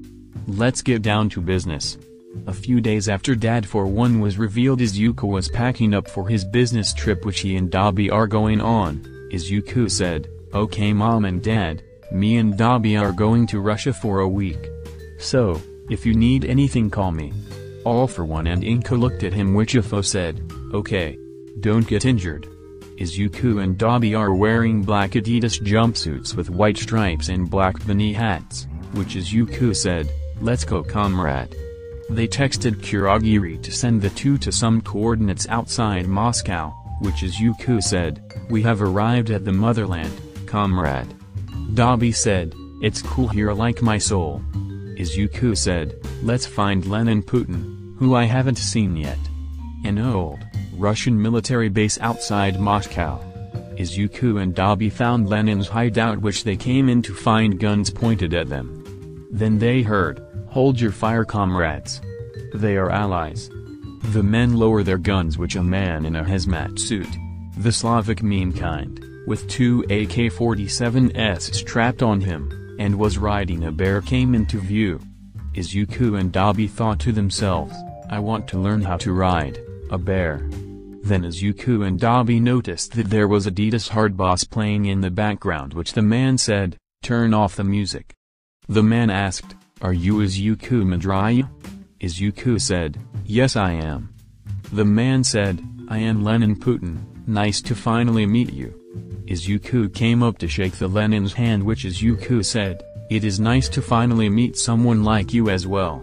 Let's get down to business. A few days after Dad for One was revealed, Izuku was packing up for his business trip which he and Dabi are going on. Izuku said, "Okay Mom and Dad, me and Dabi are going to Russia for a week. So, if you need anything call me." All for One and Inka looked at him which Ifo said, "Okay. Don't get injured." Izuku and Dabi are wearing black Adidas jumpsuits with white stripes and black beanie hats, which Izuku said, "Let's go comrade." They texted Kurogiri to send the two to some coordinates outside Moscow, which Izuku said, "We have arrived at the motherland, comrade." Dabi said, "It's cool here like my soul." Izuku said, "Let's find Lenin Putin, who I haven't seen yet." An old Russian military base outside Moscow. Izuku and Dabi found Lenin's hideout which they came in to find guns pointed at them. Then they heard, "Hold your fire comrades. They are allies." The men lower their guns which a man in a hazmat suit, the Slavic mean kind, with two AK-47s strapped on him, and was riding a bear came into view. Izuku and Dabi thought to themselves, "I want to learn how to ride a bear." Then Izuku and Dabi noticed that there was Adidas Hard Boss playing in the background which the man said, "Turn off the music." The man asked, "Are you Izuku Madraya?" Izuku said, "Yes I am." The man said, "I am Lenin Putin, nice to finally meet you." Izuku came up to shake the Lenin's hand which Izuku said, "It is nice to finally meet someone like you as well."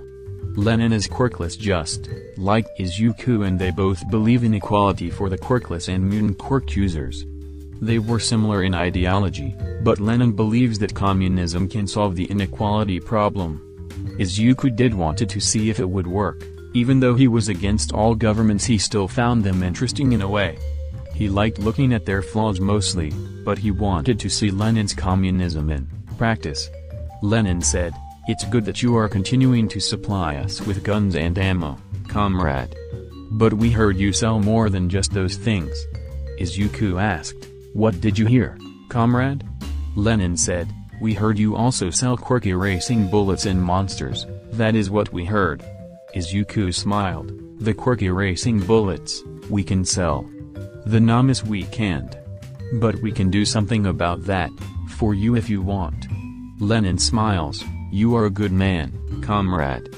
Lenin is quirkless just like Izuku and they both believe in equality for the quirkless and mutant quirk users. They were similar in ideology, but Lenin believes that communism can solve the inequality problem. Izuku did wanted to see if it would work, even though he was against all governments he still found them interesting in a way. He liked looking at their flaws mostly, but he wanted to see Lenin's communism in practice. Lenin said, "It's good that you are continuing to supply us with guns and ammo, comrade. But we heard you sell more than just those things." Izuku asked, "What did you hear, comrade?" Lenin said, "We heard you also sell quirky racing bullets and monsters, that is what we heard." Izuku smiled, "The quirky racing bullets, we can sell. The Namas we can't. But we can do something about that, for you if you want." Lenin smiles, "You are a good man, comrade.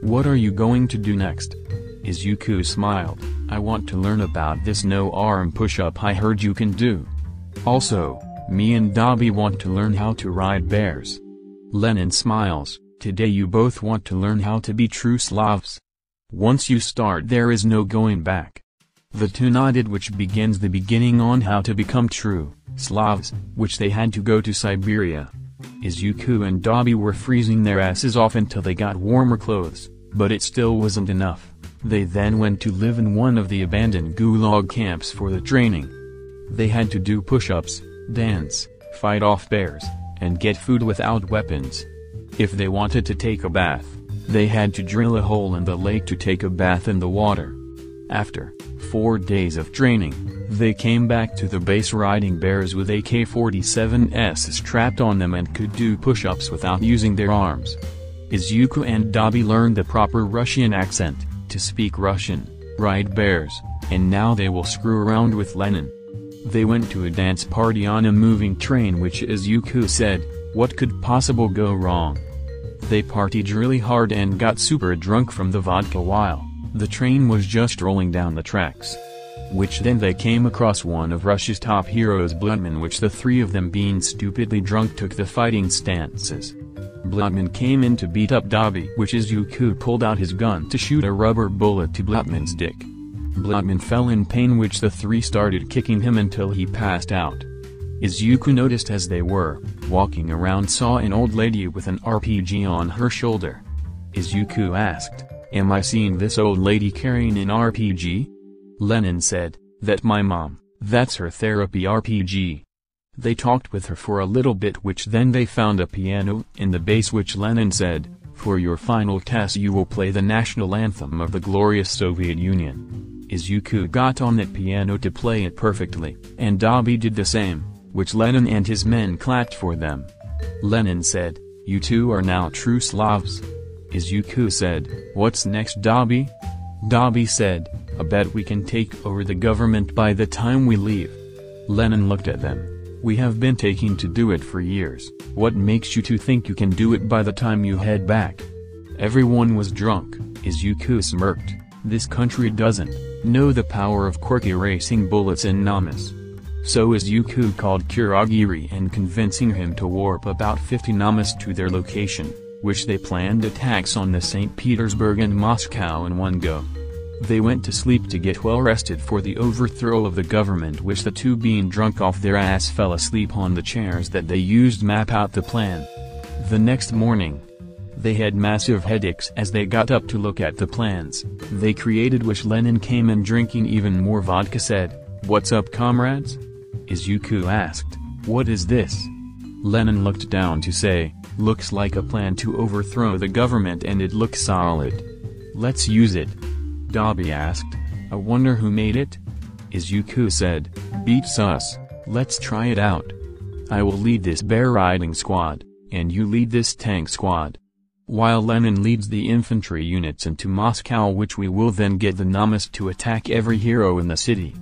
What are you going to do next?" Izuku smiled, "I want to learn about this no-arm push-up I heard you can do. Also, me and Dabi want to learn how to ride bears." Lenin smiles, "Today you both want to learn how to be true Slavs. Once you start there is no going back." The two nodded which begins the beginning on how to become true Slavs, which they had to go to Siberia. Izuku and Dabi were freezing their asses off until they got warmer clothes, but it still wasn't enough. They then went to live in one of the abandoned gulag camps for the training. They had to do push-ups, dance, fight off bears, and get food without weapons. If they wanted to take a bath, they had to drill a hole in the lake to take a bath in the water. After 4 days of training, they came back to the base riding bears with AK-47s strapped on them and could do push-ups without using their arms. Izuku and Dabi learned the proper Russian accent, to speak Russian, ride bears, and now they will screw around with Lenin. They went to a dance party on a moving train, which Izuku said, what could possibly go wrong? They partied really hard and got super drunk from the vodka while the train was just rolling down the tracks. Which then they came across one of Russia's top heroes, Bloodman, which the three of them being stupidly drunk took the fighting stances. Bloodman came in to beat up Dabi, which Izuku pulled out his gun to shoot a rubber bullet to Bloodman's dick. Bloodman fell in pain, which the three started kicking him until he passed out. Izuku noticed as they were walking around saw an old lady with an RPG on her shoulder. Izuku asked, am I seeing this old lady carrying an RPG? Lennon said, that my mom, that's her therapy RPG. They talked with her for a little bit, which then they found a piano in the base, which Lennon said, for your final test you will play the national anthem of the glorious Soviet Union. Izuku got on that piano to play it perfectly, and Dabi did the same, which Lennon and his men clapped for them. Lennon said, you two are now true Slavs. Izuku said, what's next, Dabi? Dabi said, I bet we can take over the government by the time we leave. Lennon looked at them. We have been taking to do it for years, what makes you two think you can do it by the time you head back? Everyone was drunk. Izuku smirked, this country doesn't know the power of quirk erasing bullets in Namas. So Izuku called Kurogiri and convincing him to warp about 50 Namas to their location, which they planned attacks on the St. Petersburg and Moscow in one go. They went to sleep to get well rested for the overthrow of the government, which the two being drunk off their ass fell asleep on the chairs that they used map out the plan. The next morning, they had massive headaches as they got up to look at the plans they created, which Lennon came in drinking even more vodka said, what's up comrades? Izuku asked, what is this? Lennon looked down to say, looks like a plan to overthrow the government and it looks solid. Let's use it. Dabi asked, I wonder who made it? Izuku said, beats us, let's try it out. I will lead this bear riding squad, and you lead this tank squad. While Lennon leads the infantry units into Moscow, which we will then get the Namas to attack every hero in the city.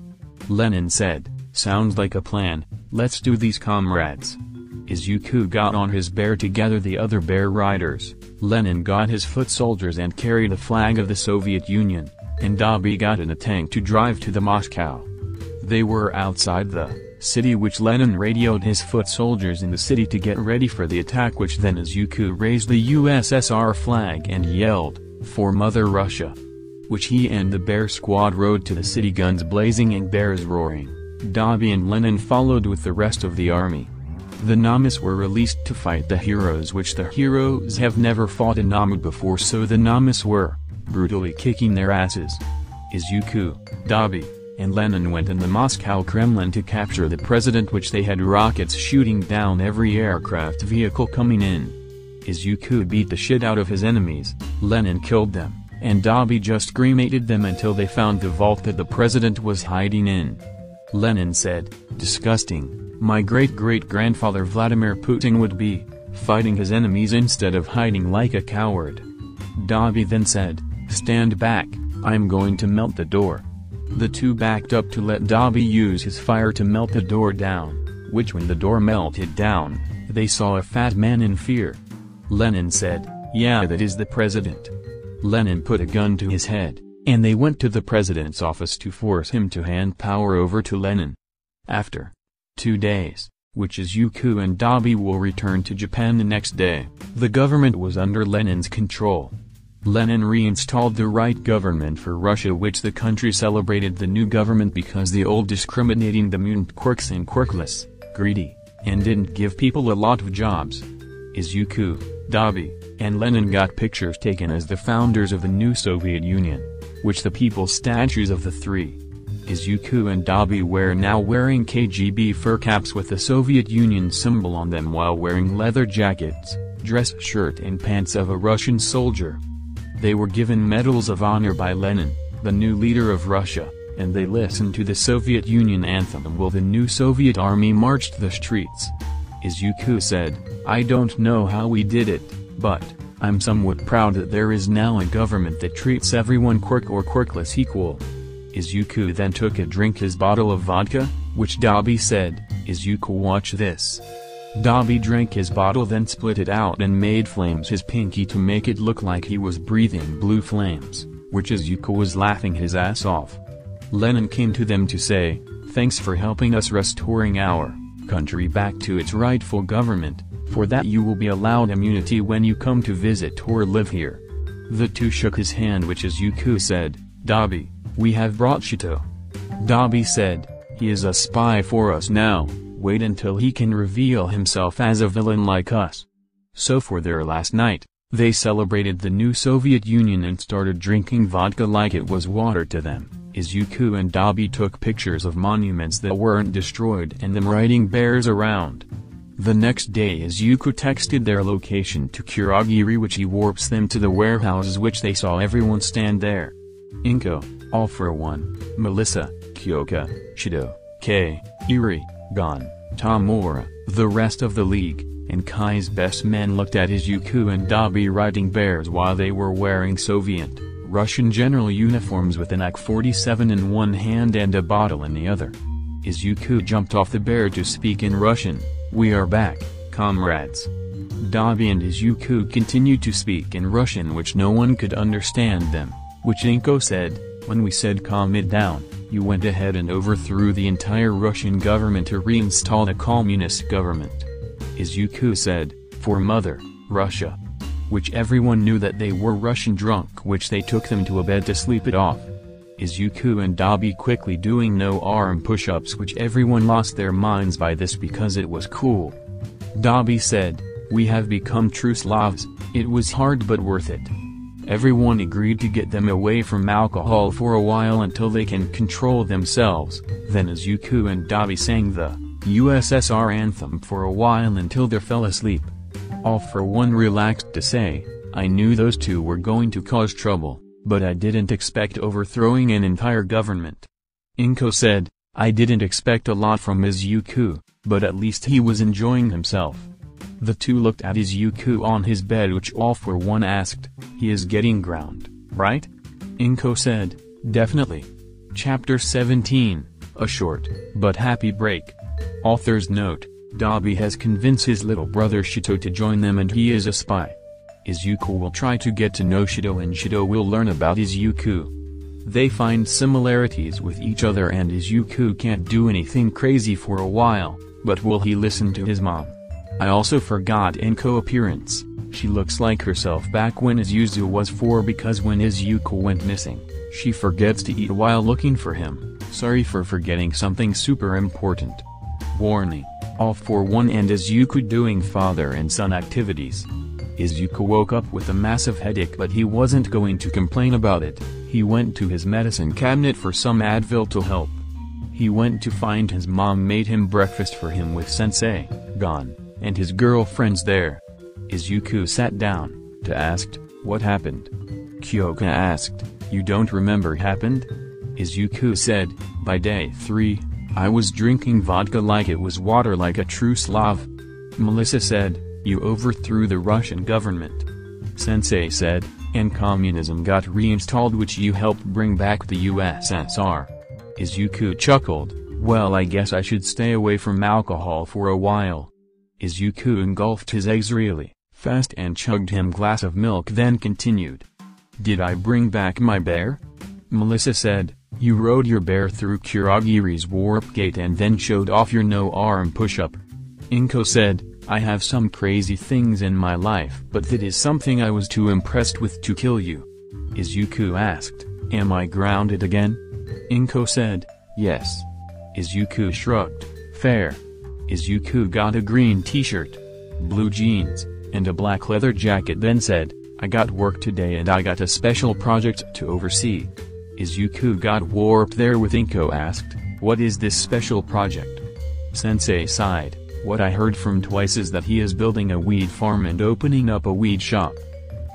Lennon said, sounds like a plan, let's do these comrades. Izuku got on his bear to gather the other bear riders, Lennon got his foot soldiers and carried the flag of the Soviet Union, and Dabi got in a tank to drive to the Moscow. They were outside the city, which Lennon radioed his foot soldiers in the city to get ready for the attack, which then Izuku raised the USSR flag and yelled, for Mother Russia. Which he and the bear squad rode to the city, guns blazing and bears roaring. Dabi and Lennon followed with the rest of the army. The Namas were released to fight the heroes, which the heroes have never fought in Namu before, so the Namas were brutally kicking their asses. Izuku, Dabi, and Lennon went in the Moscow Kremlin to capture the president, which they had rockets shooting down every aircraft vehicle coming in. Izuku beat the shit out of his enemies, Lennon killed them, and Dabi just cremated them until they found the vault that the president was hiding in. Lennon said, disgusting, my great-great-grandfather Vladimir Putin would be fighting his enemies instead of hiding like a coward. Dabi then said, stand back, I'm going to melt the door. The two backed up to let Dabi use his fire to melt the door down, which when the door melted down, they saw a fat man in fear. Lennon said, yeah, that is the president. Lennon put a gun to his head, and they went to the president's office to force him to hand power over to Lennon. After 2 days, which Izuku and Dabi will return to Japan the next day, the government was under Lennon's control. Lenin reinstalled the right government for Russia, which the country celebrated the new government because the old discriminating the mutant quirks and quirkless, greedy, and didn't give people a lot of jobs. Izuku, Dabi, and Lenin got pictures taken as the founders of the new Soviet Union, which the people's statues of the three. Izuku and Dabi were now wearing KGB fur caps with the Soviet Union symbol on them while wearing leather jackets, dress shirt and pants of a Russian soldier. They were given medals of honor by Lenin, the new leader of Russia, and they listened to the Soviet Union anthem while the new Soviet army marched the streets. Izuku said, I don't know how we did it, but I'm somewhat proud that there is now a government that treats everyone quirk or quirkless equal. Izuku then took a drink his bottle of vodka, which Dabi said, "Izuku, watch this." Dabi drank his bottle, then split it out and made flames his pinky to make it look like he was breathing blue flames, which Izuku was laughing his ass off. Lenin came to them to say, "Thanks for helping us restoring our country back to its rightful government, for that you will be allowed immunity when you come to visit or live here." The two shook his hand, which Izuku said, "Dabi, we have brought Shito." Dabi said, "He is a spy for us now, wait until he can reveal himself as a villain like us." So for their last night, they celebrated the new Soviet Union and started drinking vodka like it was water to them. Izuku and Dabi took pictures of monuments that weren't destroyed and them riding bears around. The next day Izuku texted their location to Kurogiri, which he warps them to the warehouses, which they saw everyone stand there. Inko, All for One, Melissa, Kyoka, Shido, Kei, Iri, Gon, Tamura, the rest of the league, and Kai's best men looked at Izuku and Dabi riding bears while they were wearing Soviet, Russian general uniforms with an AK-47 in one hand and a bottle in the other. Izuku jumped off the bear to speak in Russian, "We are back, comrades." Dabi and Izuku continued to speak in Russian, which no one could understand them, which Inko said, "When we said calm it down, you went ahead and overthrew the entire Russian government to reinstall a communist government." Izuku said, "For Mother Russia," which everyone knew that they were Russian drunk, which they took them to a bed to sleep it off. Izuku and Dabi quickly doing no arm push-ups, which everyone lost their minds by this because it was cool. Dabi said, "We have become true Slavs, it was hard but worth it." Everyone agreed to get them away from alcohol for a while until they can control themselves. Then Izuku and Dabi sang the USSR anthem for a while until they fell asleep. All for One relaxed to say, "I knew those two were going to cause trouble, but I didn't expect overthrowing an entire government." Inko said, "I didn't expect a lot from Izuku, but at least he was enjoying himself." The two looked at Izuku on his bed, which All for One asked, "He is getting ground, right?" Inko said, "Definitely." Chapter 17, a short, but happy break. Author's note, Dabi has convinced his little brother Shito to join them and he is a spy. Izuku will try to get to know Shito and Shito will learn about Izuku. They find similarities with each other and Izuku can't do anything crazy for a while, but will he listen to his mom? I also forgot Inko appearance. She looks like herself back when Izuku was 4, because when Izuku went missing, she forgets to eat while looking for him. Sorry for forgetting something super important. Warning, All for One and Izuku doing father and son activities. Izuku woke up with a massive headache, but he wasn't going to complain about it. He went to his medicine cabinet for some Advil to help. He went to find his mom made him breakfast for him with Sensei, Gon, and his girlfriends there. Izuku sat down, to asked, "What happened?" Kyoka asked, "You don't remember happened?" Izuku said, "By day 3, I was drinking vodka like it was water like a true Slav." Melissa said, "You overthrew the Russian government." Sensei said, "And communism got reinstalled, which you helped bring back the USSR." Izuku chuckled, "Well, I guess I should stay away from alcohol for a while." Izuku engulfed his eggs really fast and chugged him glass of milk, then continued. "Did I bring back my bear?" Melissa said, "You rode your bear through Kurogiri's warp gate and then showed off your no-arm push-up." Inko said, "I have some crazy things in my life, but that is something I was too impressed with to kill you." Izuku asked, "Am I grounded again?" Inko said, "Yes." Izuku shrugged, "Fair." Izuku got a green t-shirt, blue jeans, and a black leather jacket, then said, "I got work today and I got a special project to oversee." Izuku got warped there with Inko asked, "What is this special project?" Sensei sighed, "What I heard from Twice is that he is building a weed farm and opening up a weed shop."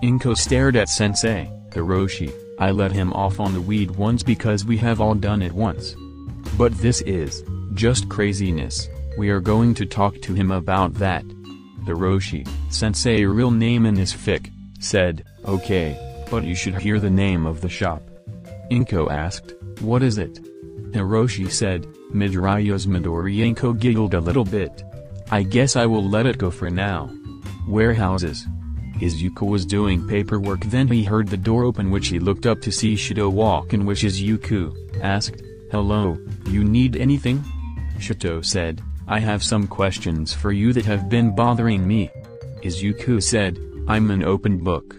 Inko stared at Sensei, "Hiroshi, I let him off on the weed once because we have all done it once. But this is just craziness, we are going to talk to him about that." Hiroshi, Sensei real name in his fic, said, "Okay, but you should hear the name of the shop." Inko asked, "What is it?" Hiroshi said. Midoriya's Inko giggled a little bit. "I guess I will let it go for now." Warehouses. Izuku was doing paperwork, then he heard the door open, which he looked up to see Shito walk in, which Izuku asked, "Hello, you need anything?" Shito said, "I have some questions for you that have been bothering me." Izuku said, "I'm an open book."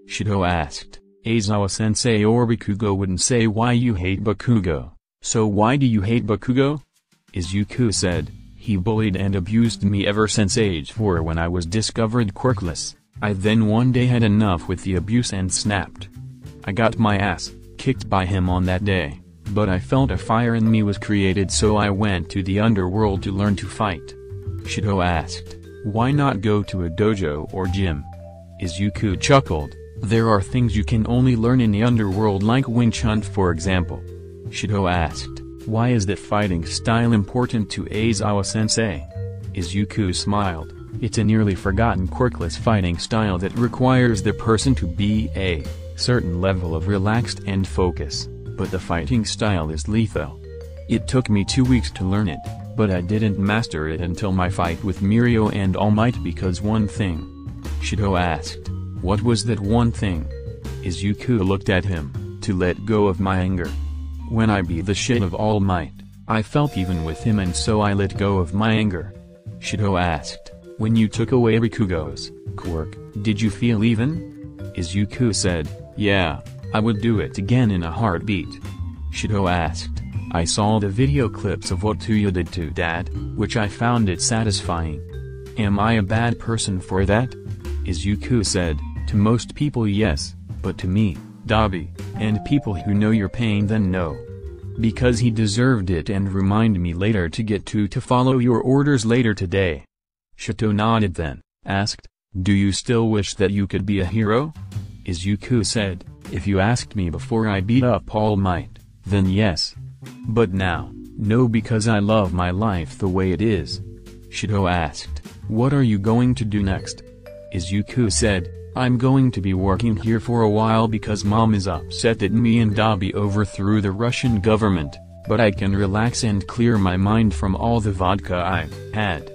Shito asked, "Aizawa-sensei or Bakugo wouldn't say why you hate Bakugo, so why do you hate Bakugo?" Izuku said, "He bullied and abused me ever since age 4 when I was discovered quirkless. I then one day had enough with the abuse and snapped. I got my ass kicked by him on that day, but I felt a fire in me was created, so I went to the underworld to learn to fight." Shito asked, "Why not go to a dojo or gym?" Izuku chuckled, "There are things you can only learn in the underworld, like Wing Chun for example." Shito asked, "Why is that fighting style important to Aizawa-sensei?" Izuku smiled, "It's a nearly forgotten quirkless fighting style that requires the person to be a certain level of relaxed and focus, but the fighting style is lethal. It took me 2 weeks to learn it, but I didn't master it until my fight with Mirio and All Might because one thing." Shito asked, "What was that one thing?" Izuku looked at him, "To let go of my anger. When I beat the shit of All Might, I felt even with him, and so I let go of my anger." Shito asked, "When you took away Bakugo's quirk, did you feel even?" Izuku said, "Yeah, I would do it again in a heartbeat." Shito asked, "I saw the video clips of what Tuya did to Dad, which I found it satisfying. Am I a bad person for that?" Izuku said, "To most people yes, but to me, Dabi, and people who know your pain then no. Because he deserved it, and remind me later to get to follow your orders later today." Shito nodded, then asked, "Do you still wish that you could be a hero?" Izuku said, "If you asked me before I beat up All Might, then yes. But now, no, because I love my life the way it is." Shito asked, "What are you going to do next?" Izuku said, "I'm going to be working here for a while because Mom is upset that me and Dabi overthrew the Russian government, but I can relax and clear my mind from all the vodka I've had."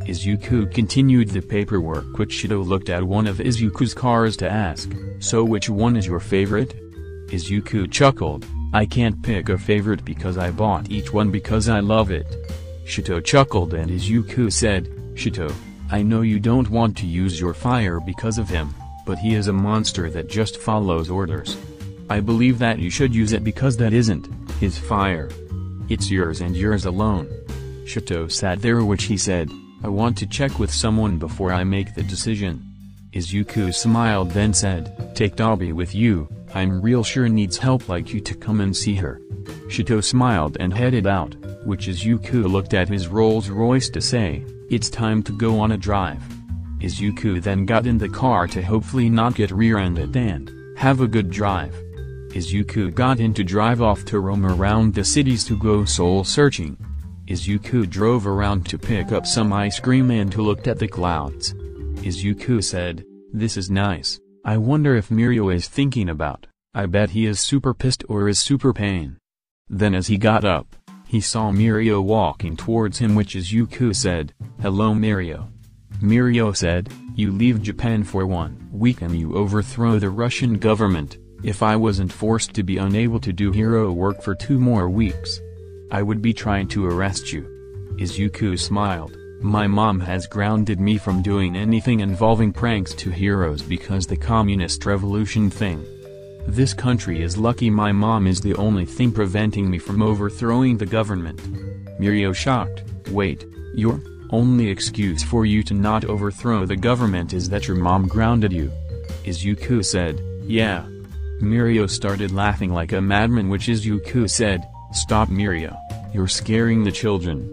Izuku continued the paperwork, which Shito looked at one of Izuku's cars to ask, "So which one is your favorite?" Izuku chuckled, "I can't pick a favorite because I bought each one because I love it." Shito chuckled, and Izuku said, "Shito, I know you don't want to use your fire because of him, but he is a monster that just follows orders. I believe that you should use it because that isn't his fire. It's yours and yours alone." Shito sat there, which he said, "I want to check with someone before I make the decision." Izuku smiled, then said, "Take Dabi with you, I'm real sure needs help like you to come and see her." Shito smiled and headed out, which Izuku looked at his Rolls Royce to say, "It's time to go on a drive." Izuku then got in the car to hopefully not get rear-ended and have a good drive. Izuku got in to drive off to roam around the cities to go soul-searching. Izuku drove around to pick up some ice cream and to looked at the clouds. Izuku said, "This is nice. I wonder if Mirio is thinking about, I bet he is super pissed or is super pain." Then as he got up, he saw Mirio walking towards him, which Izuku said, "Hello Mirio." Mirio said, "You leave Japan for 1 week and you overthrow the Russian government. If I wasn't forced to be unable to do hero work for 2 more weeks, I would be trying to arrest you." Izuku smiled, "My mom has grounded me from doing anything involving pranks to heroes because the communist revolution thing. This country is lucky my mom is the only thing preventing me from overthrowing the government." Mirio shocked, "Wait, your only excuse for you to not overthrow the government is that your mom grounded you?" Izuku said, "Yeah." Mirio started laughing like a madman, which Izuku said, "Stop Mirio, you're scaring the children."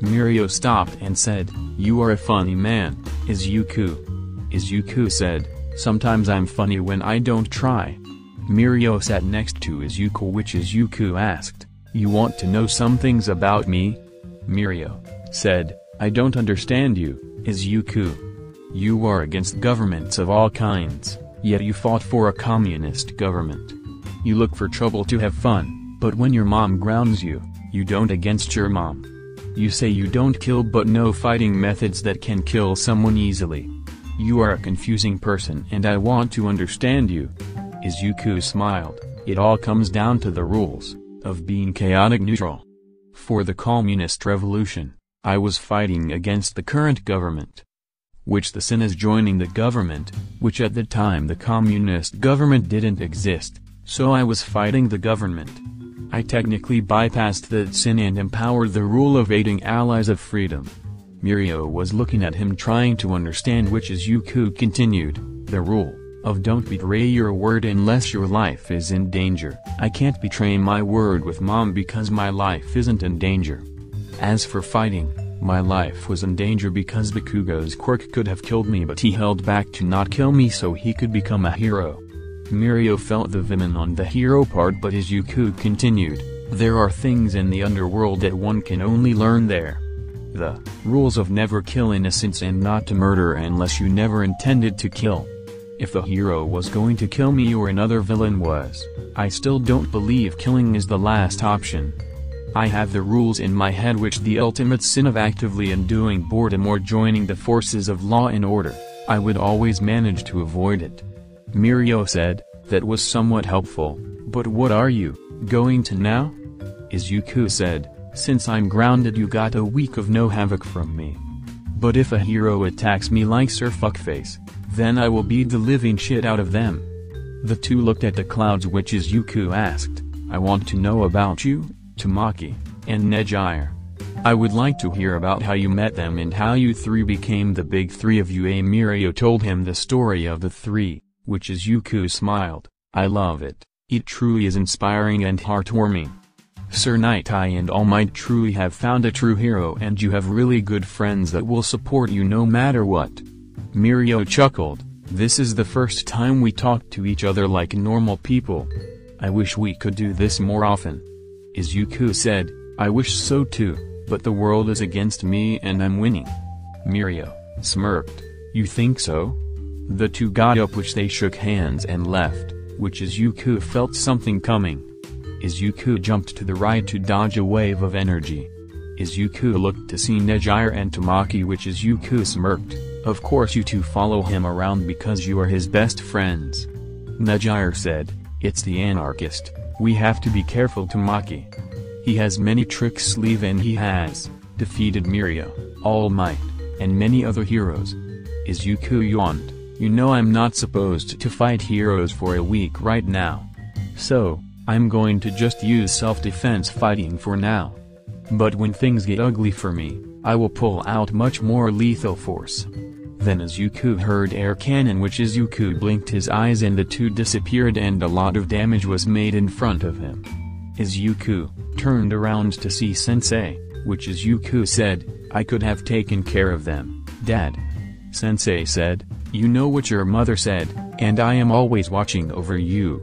Mirio stopped and said, "You are a funny man, Izuku." Izuku said, "Sometimes I'm funny when I don't try." Mirio sat next to Izuku, which Izuku asked, "You want to know some things about me?" Mirio said, "I don't understand you, Izuku. You are against governments of all kinds, yet you fought for a communist government. You look for trouble to have fun, but when your mom grounds you, you don't against your mom. You say you don't kill but know fighting methods that can kill someone easily. You are a confusing person and I want to understand you. Izuku smiled. It all comes down to the rules of being chaotic neutral. For the communist revolution, I was fighting against the current government. Which the sin is joining the government, which at the time the communist government didn't exist, so I was fighting the government. I technically bypassed that sin and empowered the rule of aiding allies of freedom. Mirio was looking at him trying to understand, which Izuku continued, the rule of don't betray your word unless your life is in danger. I can't betray my word with mom because my life isn't in danger. As for fighting, my life was in danger because Bakugo's quirk could have killed me, but he held back to not kill me so he could become a hero. Mirio felt the vim on the hero part, but Izuku continued, there are things in the underworld that one can only learn there. The rules of never kill innocents and not to murder unless you never intended to kill. If the hero was going to kill me or another villain was, I still don't believe killing is the last option. I have the rules in my head, which the ultimate sin of actively undoing boredom or joining the forces of law and order. I would always manage to avoid it. Mirio said, that was somewhat helpful, but what are you going to now? Izuku said, since I'm grounded you got a week of no havoc from me. But if a hero attacks me like Sir Fuckface, then I will beat the living shit out of them. The two looked at the clouds, which Izuku asked, I want to know about you, Tamaki, and Nejire. I would like to hear about how you met them and how you three became the big three of UA. Mirio told him the story of the three, which Izuku smiled, I love it, it truly is inspiring and heartwarming. Sir Nightai and All Might truly have found a true hero, and you have really good friends that will support you no matter what. Mirio chuckled, this is the first time we talk to each other like normal people. I wish we could do this more often. Izuku said, I wish so too, but the world is against me and I'm winning. Mirio smirked, you think so? The two got up, which they shook hands and left, which Izuku felt something coming. Izuku jumped to the right to dodge a wave of energy. Izuku looked to see Nejire and Tamaki, which Izuku smirked, of course you two follow him around because you are his best friends. Nejire said, it's the anarchist, we have to be careful. Tamaki. He has many tricks sleeve and he has defeated Mirio, All Might, and many other heroes. Izuku yawned, you know I'm not supposed to fight heroes for a week right now. So, I'm going to just use self-defense fighting for now. But when things get ugly for me, I will pull out much more lethal force. Then Izuku heard air cannon, which Izuku blinked his eyes and the two disappeared and a lot of damage was made in front of him. Izuku turned around to see Sensei, which Izuku said, I could have taken care of them, Dad. Sensei said, you know what your mother said, and I am always watching over you.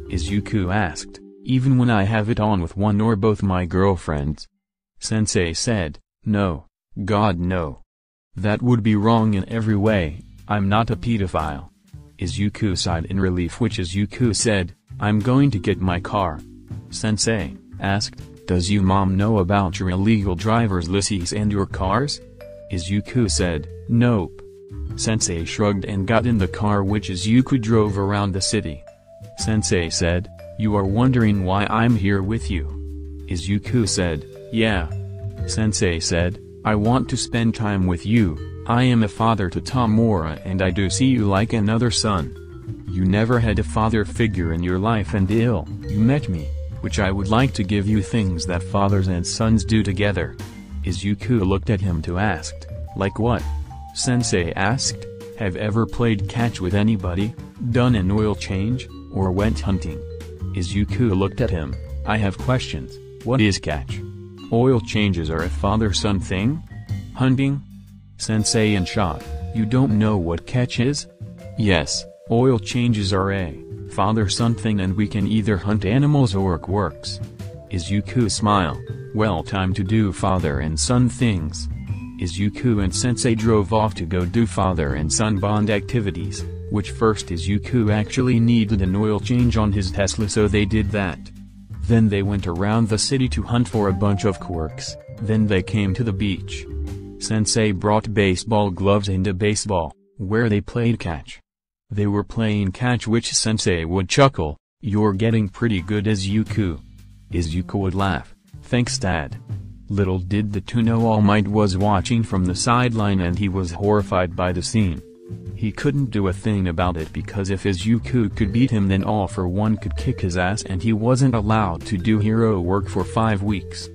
Izuku asked, even when I have it on with one or both my girlfriends? Sensei said, no, God no. That would be wrong in every way, I'm not a pedophile. Izuku sighed in relief, which Izuku said, I'm going to get my car. Sensei asked, does your mom know about your illegal driver's license and your cars? Izuku said, nope. Sensei shrugged and got in the car, which Izuku drove around the city. Sensei said, you are wondering why I'm here with you? Izuku said, yeah. Sensei said, I want to spend time with you, I am a father to Tamura and I do see you like another son. You never had a father figure in your life until you met me, which I would like to give you things that fathers and sons do together. Izuku looked at him to ask, like what? Sensei asked, have ever played catch with anybody, done an oil change, or went hunting? Izuku looked at him, I have questions, what is catch? Oil changes are a father-son thing? Hunting? Sensei in shock, you don't know what catch is? Yes, oil changes are a father-son thing and we can either hunt animals or works. Izuku smiled, well, time to do father and son things. Izuku and Sensei drove off to go do father and son bond activities, which first Izuku actually needed an oil change on his Tesla, so they did that. Then they went around the city to hunt for a bunch of quirks, then they came to the beach. Sensei brought baseball gloves and a baseball, where they played catch. They were playing catch, which Sensei would chuckle, "You're getting pretty good, Izuku." Izuku would laugh, "Thanks, Dad." Little did the two know All Might was watching from the sideline and he was horrified by the scene. He couldn't do a thing about it because if Izuku could beat him, then All for One could kick his ass and he wasn't allowed to do hero work for 5 weeks.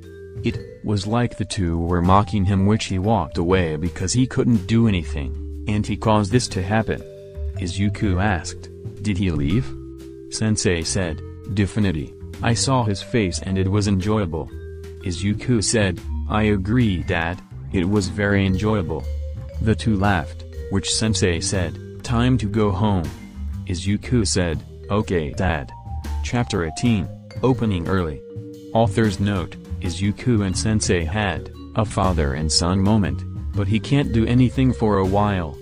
It was like the two were mocking him, which he walked away because he couldn't do anything, and he caused this to happen. Izuku asked, "Did he leave?" Sensei said, "Definitely. I saw his face and it was enjoyable." Izuku said, "I agree, Dad, it was very enjoyable." The two laughed, which Sensei said, "Time to go home." Izuku said, "Okay, Dad." Chapter 18, Opening Early. Author's note, Izuku and Sensei had a father and son moment, but he can't do anything for a while.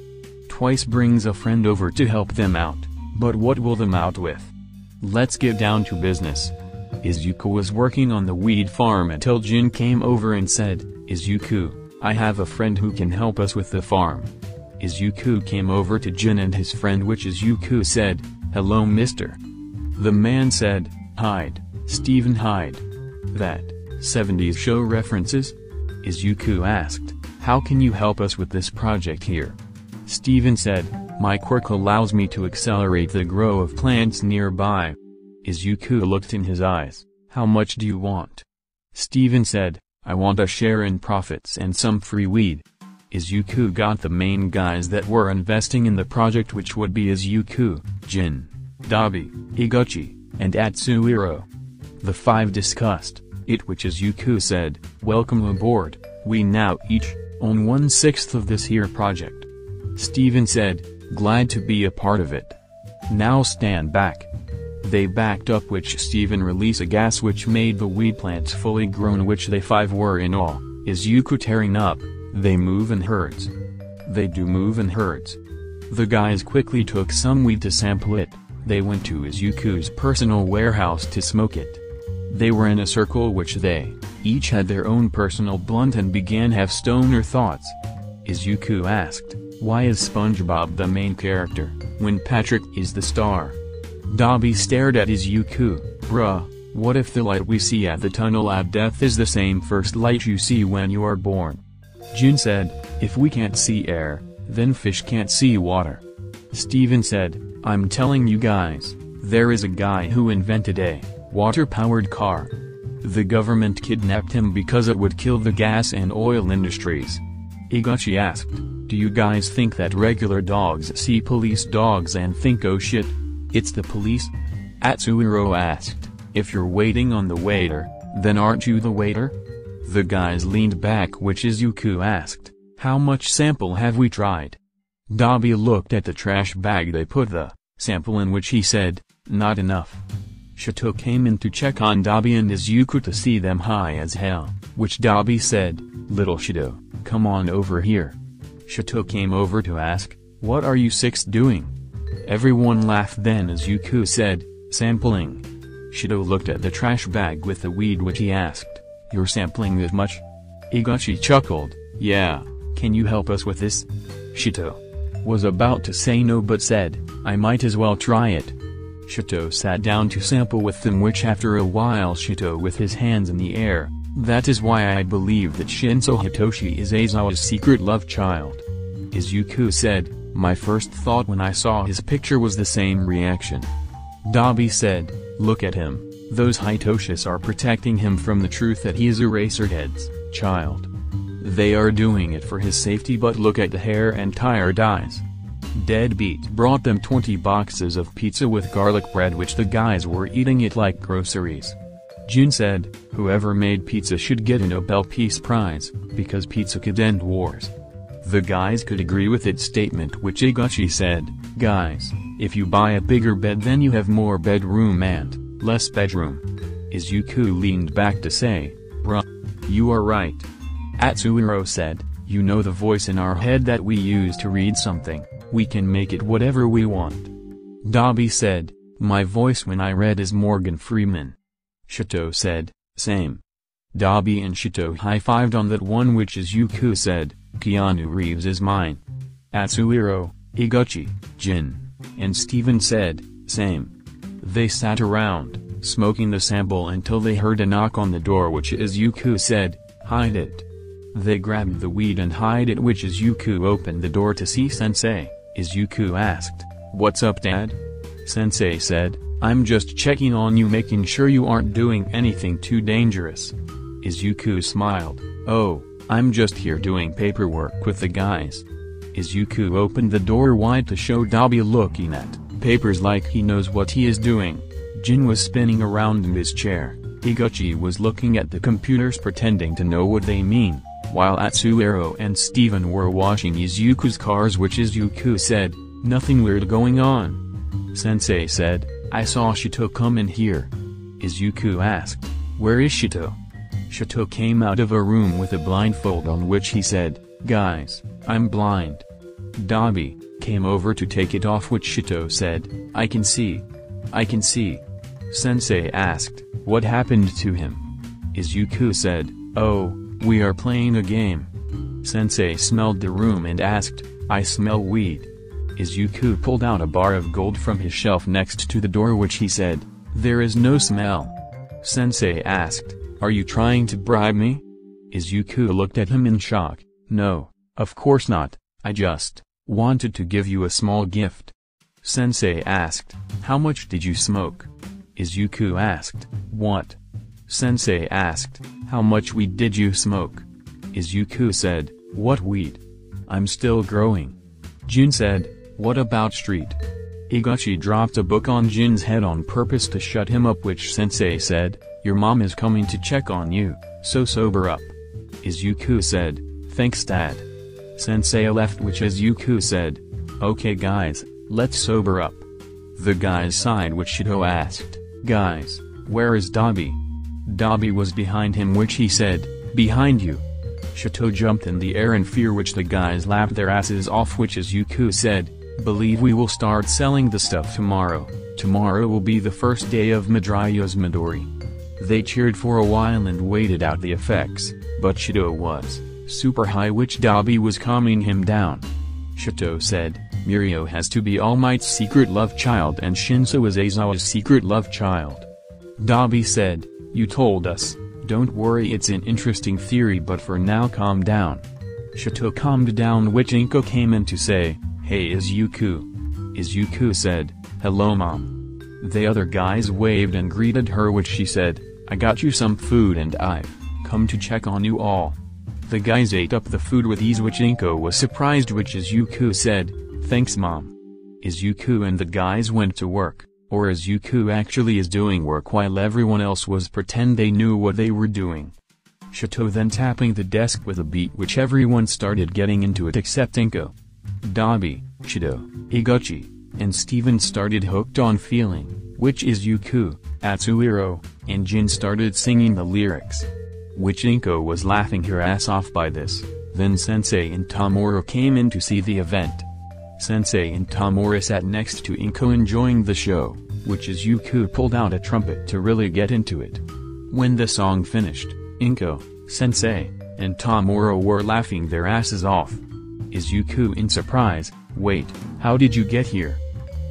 Twice brings a friend over to help them out, but what will them out with? Let's get down to business. Izuku was working on the weed farm until Jin came over and said, "Izuku, I have a friend who can help us with the farm." Izuku came over to Jin and his friend, which Izuku said, "Hello, mister." The man said, "Hyde, Stephen Hyde." That 70s show references? Izuku asked, "How can you help us with this project here?" Stephen said, "My quirk allows me to accelerate the grow of plants nearby." Izuku looked in his eyes. "How much do you want?" Stephen said, "I want a share in profits and some free weed." Izuku got the main guys that were investing in the project, which would be Izuku, Jin, Dabi, Higuchi, and Atsuhiro. The 5 discussed it, which Izuku said, "Welcome aboard, we now each own 1/6 of this here project." Stephen said, "Glad to be a part of it. Now stand back." They backed up, which Stephen released a gas which made the weed plants fully grown, which they 5 were in all. Izuku tearing up, "They move in herds. They do move in herds." The guys quickly took some weed to sample it. They went to Izuku's personal warehouse to smoke it. They were in a circle, which they each had their own personal blunt and began have stoner thoughts. Izuku asked, "Why is SpongeBob the main character, when Patrick is the star?" Dabi stared at Izuku, "Bruh, what if the light we see at the tunnel at death is the same first light you see when you are born?" Jin said, "If we can't see air, then fish can't see water." Stephen said, "I'm telling you guys, there is a guy who invented a water-powered car. The government kidnapped him because it would kill the gas and oil industries." Higuchi asked, "Do you guys think that regular dogs see police dogs and think, oh shit, it's the police?" Atsuhiro asked, "If you're waiting on the waiter, then aren't you the waiter?" The guys leaned back, which Izuku asked, "How much sample have we tried?" Dabi looked at the trash bag they put the sample in, which he said, "Not enough." Shito came in to check on Dabi and Izuku to see them high as hell, which Dabi said, "Little Shito, come on over here." Shito came over to ask, "What are you 6 doing?" Everyone laughed. Then Izuku said, "Sampling." Shito looked at the trash bag with the weed, which he asked, "You're sampling this much?" Higuchi chuckled, "Yeah, can you help us with this?" Shito was about to say no but said, "I might as well try it." Shito sat down to sample with them, which after a while Shito with his hands in the air. That is why I believe that Shinso Hitoshi is Aizawa's secret love child. Izuku said, "My first thought when I saw his picture was the same reaction." Dabi said, "Look at him, those Hitoshis are protecting him from the truth that he is Eraserhead's child. They are doing it for his safety, but look at the hair and tired eyes." Deadbeat brought them 20 boxes of pizza with garlic bread, which the guys were eating it like groceries. Jin said, "Whoever made pizza should get a Nobel Peace Prize, because pizza could end wars." The guys could agree with its statement, which Higuchi said, "Guys, if you buy a bigger bed then you have more bedroom and less bedroom." Izuku leaned back to say, "Bruh, you are right." Atsuhiro said, You know the voice in our head that we use to read something, we can make it whatever we want. Dobby said, my voice when I read is Morgan Freeman. Shoto said, same. Dobby and Shoto high-fived on that one, which is Yuku said, Keanu Reeves is mine. Atsuhiro, Iguchi, Jin, and Steven said, same. They sat around, smoking the sample until they heard a knock on the door, which is Yuku said, hide it. They grabbed the weed and hide it, which is Yuku opened the door to see Sensei. Izuku asked, what's up, Dad? Sensei said, I'm just checking on you, making sure you aren't doing anything too dangerous. Izuku smiled, oh, I'm just here doing paperwork with the guys. Izuku opened the door wide to show Dobby looking at papers like he knows what he is doing. Jin was spinning around in his chair. Iguchi was looking at the computers pretending to know what they mean, while Atsuhiro and Steven were washing Izuku's cars, which Izuku said, nothing weird going on. Sensei said, I saw Shoto come in here. Izuku asked, where is Shoto? Shoto came out of a room with a blindfold on, which he said, guys, I'm blind. Dobby came over to take it off, which Shoto said, I can see. I can see. Sensei asked, what happened to him? Izuku said, oh, we are playing a game. Sensei smelled the room and asked, I smell weed. Izuku pulled out a bar of gold from his shelf next to the door, which he said, there is no smell. Sensei asked, are you trying to bribe me? Izuku looked at him in shock, no, of course not, I just wanted to give you a small gift. Sensei asked, how much did you smoke? Izuku asked, what? Sensei asked, how much weed did you smoke? Izuku said, what weed? I'm still growing. Jin said, what about street? Iguchi dropped a book on Jin's head on purpose to shut him up, which Sensei said, your mom is coming to check on you, so sober up. Izuku said, thanks Dad. Sensei left, which Izuku said, okay guys, let's sober up. The guys sighed, which Shoto asked, guys, where is Dobby? Dobby was behind him, which he said, behind you. Shoto jumped in the air in fear, which the guys laughed their asses off, which Izuku said, believe we will start selling the stuff tomorrow. Tomorrow will be the first day of Midoriya's Midori. They cheered for a while and waited out the effects, but Shoto was super high, which Dobby was calming him down. Shoto said, Mirio has to be All Might's secret love child and Shinso is Aizawa's secret love child. Dobby said, you told us, don't worry, it's an interesting theory, but for now calm down. Shoto calmed down, which Inko came in to say, hey Izuku. Izuku said, hello mom. The other guys waved and greeted her, which she said, I got you some food and I've come to check on you all. The guys ate up the food with ease, which Inko was surprised, which Izuku said, thanks mom. Izuku and the guys went to work, or Izuku actually is doing work while everyone else was pretend they knew what they were doing. Shoto then tapping the desk with a beat, which everyone started getting into it except Inko. Dobby, Shoto, Iguchi, and Steven started hooked on Feeling, which Izuku, Atsuhiro, and Jin started singing the lyrics. Which Inko was laughing her ass off by this. Then Sensei and Tamura came in to see the event. Sensei and Tamura sat next to Inko enjoying the show, which Izuku pulled out a trumpet to really get into it. When the song finished, Inko, Sensei, and Tamura were laughing their asses off. Izuku in surprise, wait, how did you get here?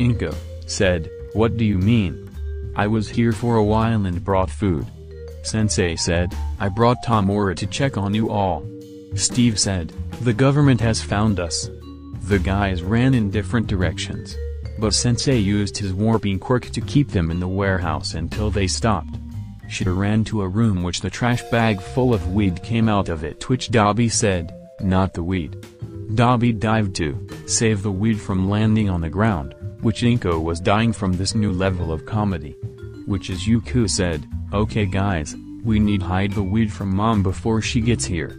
Inko said, what do you mean? I was here for a while and brought food. Sensei said, I brought Tamura to check on you all. Steve said, the government has found us. The guys ran in different directions, but Sensei used his warping quirk to keep them in the warehouse until they stopped. Shoto ran to a room which the trash bag full of weed came out of it, which Dobby said, not the weed. Dobby dived to save the weed from landing on the ground, which Inko was dying from this new level of comedy. Which Izuku said, okay guys, we need hide the weed from mom before she gets here.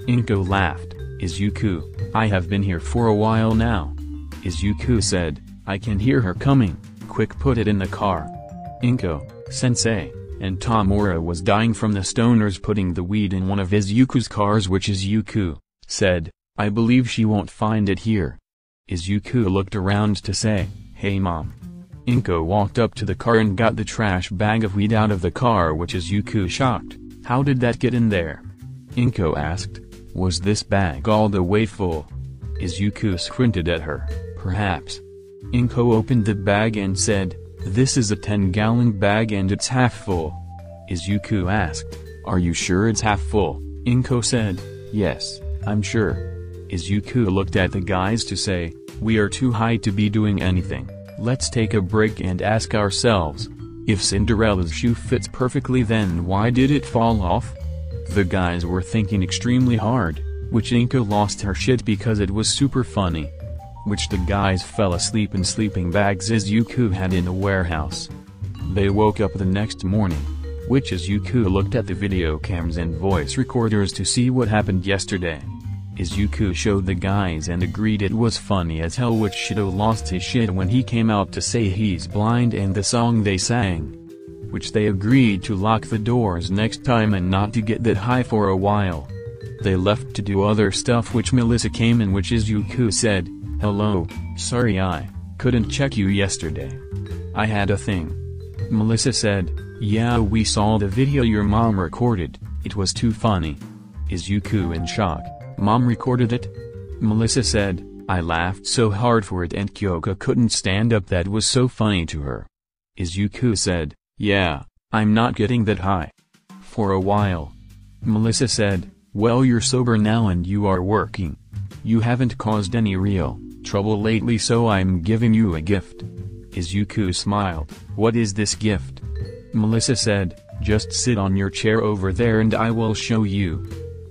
Inko laughed, Izuku, I have been here for a while now. Izuku said, I can hear her coming, quick put it in the car. Inko, Sensei, and Tamura was dying from the stoners putting the weed in one of Izuku's cars, which Izuku said, I believe she won't find it here. Izuku looked around to say, hey mom. Inko walked up to the car and got the trash bag of weed out of the car, which Izuku shocked. How did that get in there? Inko asked. Was this bag all the way full? Izuku squinted at her. Perhaps. Inko opened the bag and said, this is a 10-gallon bag and it's half full. Izuku asked, are you sure it's half full? Inko said, yes, I'm sure. Izuku looked at the guys to say, we are too high to be doing anything. Let's take a break and ask ourselves, if Cinderella's shoe fits perfectly, then why did it fall off? The guys were thinking extremely hard, which Inko lost her shit because it was super funny. Which the guys fell asleep in sleeping bags Izuku had in the warehouse. They woke up the next morning, which Izuku looked at the video cams and voice recorders to see what happened yesterday. Izuku showed the guys and agreed it was funny as hell, which Shido lost his shit when he came out to say he's blind and the song they sang. Which they agreed to lock the doors next time and not to get that high for a while. They left to do other stuff, which Melissa came in, which Izuku said, hello, sorry I couldn't check you yesterday. I had a thing. Melissa said, yeah, we saw the video your mom recorded, it was too funny. Izuku in shock, mom recorded it? Melissa said, I laughed so hard for it and Kyoka couldn't stand up, that was so funny to her. Izuku said, yeah, I'm not getting that high. For a while. Melissa said, well, you're sober now and you are working. You haven't caused any real trouble lately, so I'm giving you a gift. Izuku smiled, what is this gift? Melissa said, just sit on your chair over there and I will show you.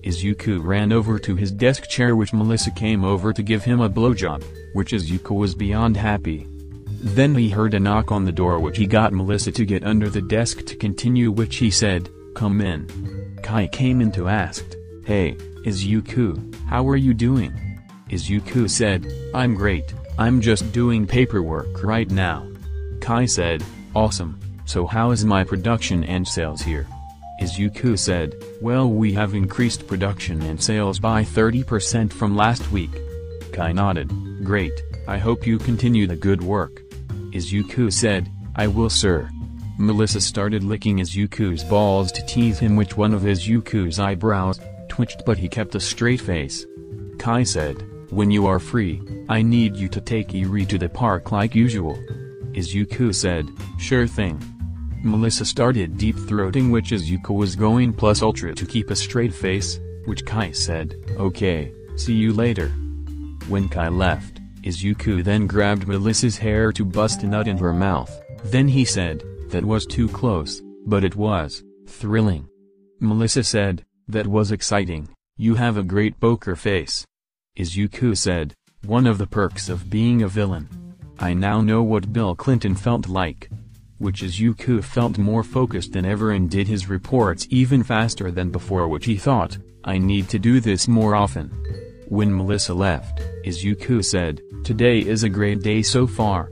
Izuku ran over to his desk chair, which Melissa came over to give him a blowjob, which Izuku was beyond happy. Then he heard a knock on the door, which he got Melissa to get under the desk to continue, which he said, come in. Kai came in to ask, hey, Izuku, how are you doing? Izuku said, I'm great, I'm just doing paperwork right now. Kai said, awesome, so how is my production and sales here? Izuku said, well, we have increased production and sales by 30% from last week. Kai nodded, great, I hope you continue the good work. Izuku said, I will, sir. Melissa started licking Izuku's balls to tease him, which one of Izuku's eyebrows twitched, but he kept a straight face. Kai said, when you are free, I need you to take Eri to the park like usual. Izuku said, sure thing. Melissa started deep-throating, which Izuku was going plus ultra to keep a straight face, which Kai said, okay, see you later. When Kai left, Izuku then grabbed Melissa's hair to bust a nut in her mouth, then he said, that was too close, but it was thrilling. Melissa said, that was exciting, you have a great poker face. Izuku said, one of the perks of being a villain. I now know what Bill Clinton felt like. Which Izuku felt more focused than ever and did his reports even faster than before, which he thought, I need to do this more often. When Melissa left, Izuku said, today is a great day so far.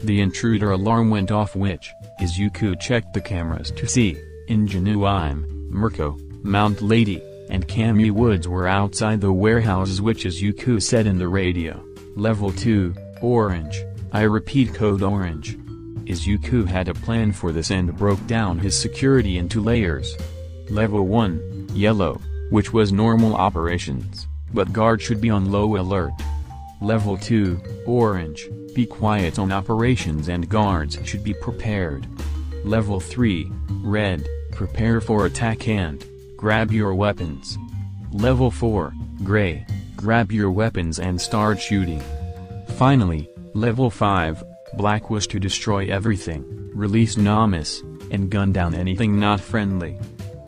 The intruder alarm went off, which Izuku checked the cameras to see, Ingenuime, Mirko, Mount Lady, and Cammy Woods were outside the warehouses, which Izuku said in the radio, Level 2, Orange, I repeat, code Orange. Izuku had a plan for this and broke down his security into layers. Level 1, Yellow, which was normal operations, but guard should be on low alert. Level 2, Orange, be quiet on operations and guards should be prepared. Level 3, Red, prepare for attack and grab your weapons. Level 4, Gray, grab your weapons and start shooting. Finally, Level 5, Black was to destroy everything, release Namus, and gun down anything not friendly.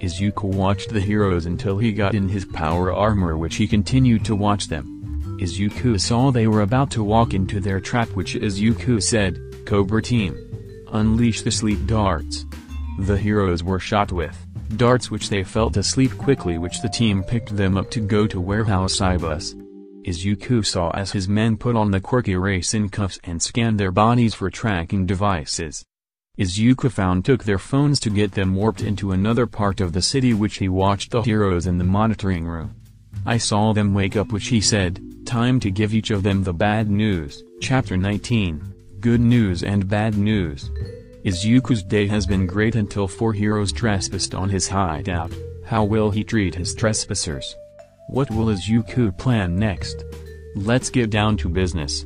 Izuku watched the heroes until he got in his power armor, which he continued to watch them. Izuku saw they were about to walk into their trap, which Izuku said, Cobra Team, unleash the sleep darts. The heroes were shot with darts, which they fell asleep quickly, which the team picked them up to go to Warehouse Ibus. Izuku saw as his men put on the quirky racing cuffs and scanned their bodies for tracking devices. Izuku took their phones to get them warped into another part of the city, which he watched the heroes in the monitoring room. I saw them wake up, which he said, time to give each of them the bad news. Chapter 19, Good News and Bad News. Izuku's day has been great until 4 heroes trespassed on his hideout. How will he treat his trespassers? What will Izuku plan next? Let's get down to business.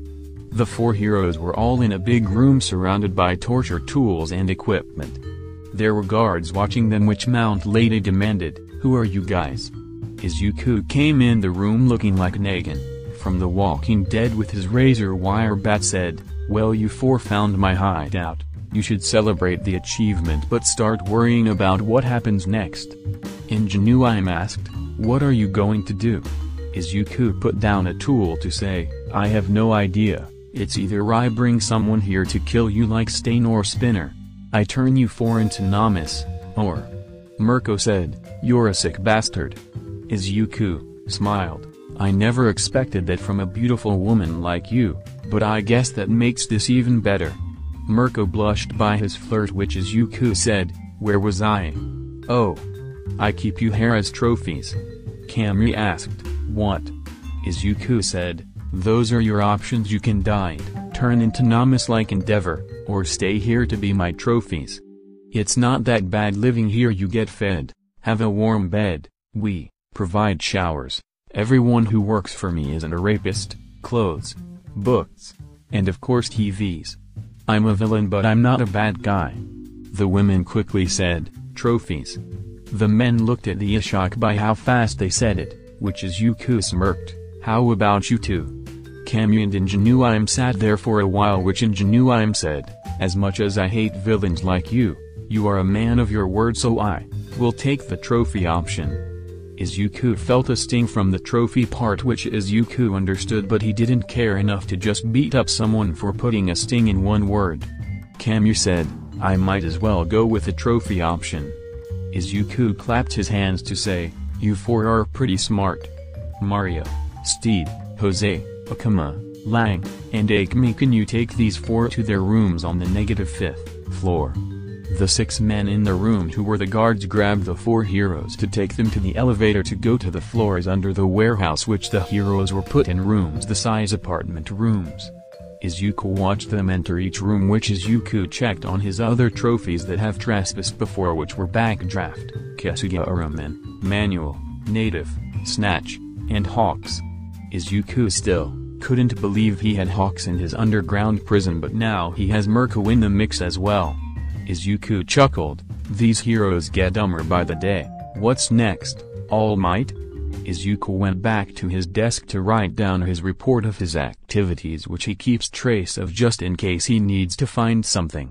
The 4 heroes were all in a big room surrounded by torture tools and equipment. There were guards watching them, which Mount Lady demanded, "Who are you guys?" Izuku came in the room looking like Negan from The Walking Dead with his razor wire bat, said, "Well, you 4 found my hideout. You should celebrate the achievement but start worrying about what happens next." Ingenuine asked, "What are you going to do?" Izuku put down a tool to say, "I have no idea. It's either I bring someone here to kill you like Stain or Spinner. I turn you 4 into Namus, or..." Mirko said, "You're a sick bastard." Izuku smiled. "I never expected that from a beautiful woman like you, but I guess that makes this even better." Mirko blushed by his flirt, which Izuku said, "Where was I?" "Oh. I keep you here as trophies." Camry asked, "What?" Izuku said, "Those are your options. You can die, turn into Namus like Endeavor, or stay here to be my trophies. It's not that bad living here. You get fed, have a warm bed, we provide showers. Everyone who works for me isn't a rapist, clothes, books, and of course TVs. I'm a villain, but I'm not a bad guy." The women quickly said, "Trophies." The men looked at the shock by how fast they said it, which Izuku smirked. "How about you two?" Camus and Ingenuine sat there for a while, which Ingenuine said, "As much as I hate villains like you, you are a man of your word, so I will take the trophy option." Izuku felt a sting from the trophy part, which Izuku understood, but he didn't care enough to just beat up someone for putting a sting in one word. Camus said, "I might as well go with the trophy option." Izuku clapped his hands to say, "You 4 are pretty smart. Mario, Steed, Jose, Akuma, Lang, and Akemi, can you take these 4 to their rooms on the -5th floor?" The 6 men in the room who were the guards grabbed the 4 heroes to take them to the elevator to go to the floors under the warehouse, which the heroes were put in rooms the size apartment rooms. Izuku watched them enter each room, which Izuku checked on his other trophies that have trespassed before, which were Backdraft, Kasuga-Aramen, Manual, Native, Snatch, and Hawks. Izuku still couldn't believe he had Hawks in his underground prison, but now he has Mirko in the mix as well. Izuku chuckled, "These heroes get dumber by the day. What's next, All Might?" Izuku went back to his desk to write down his report of his activities, which he keeps trace of just in case he needs to find something.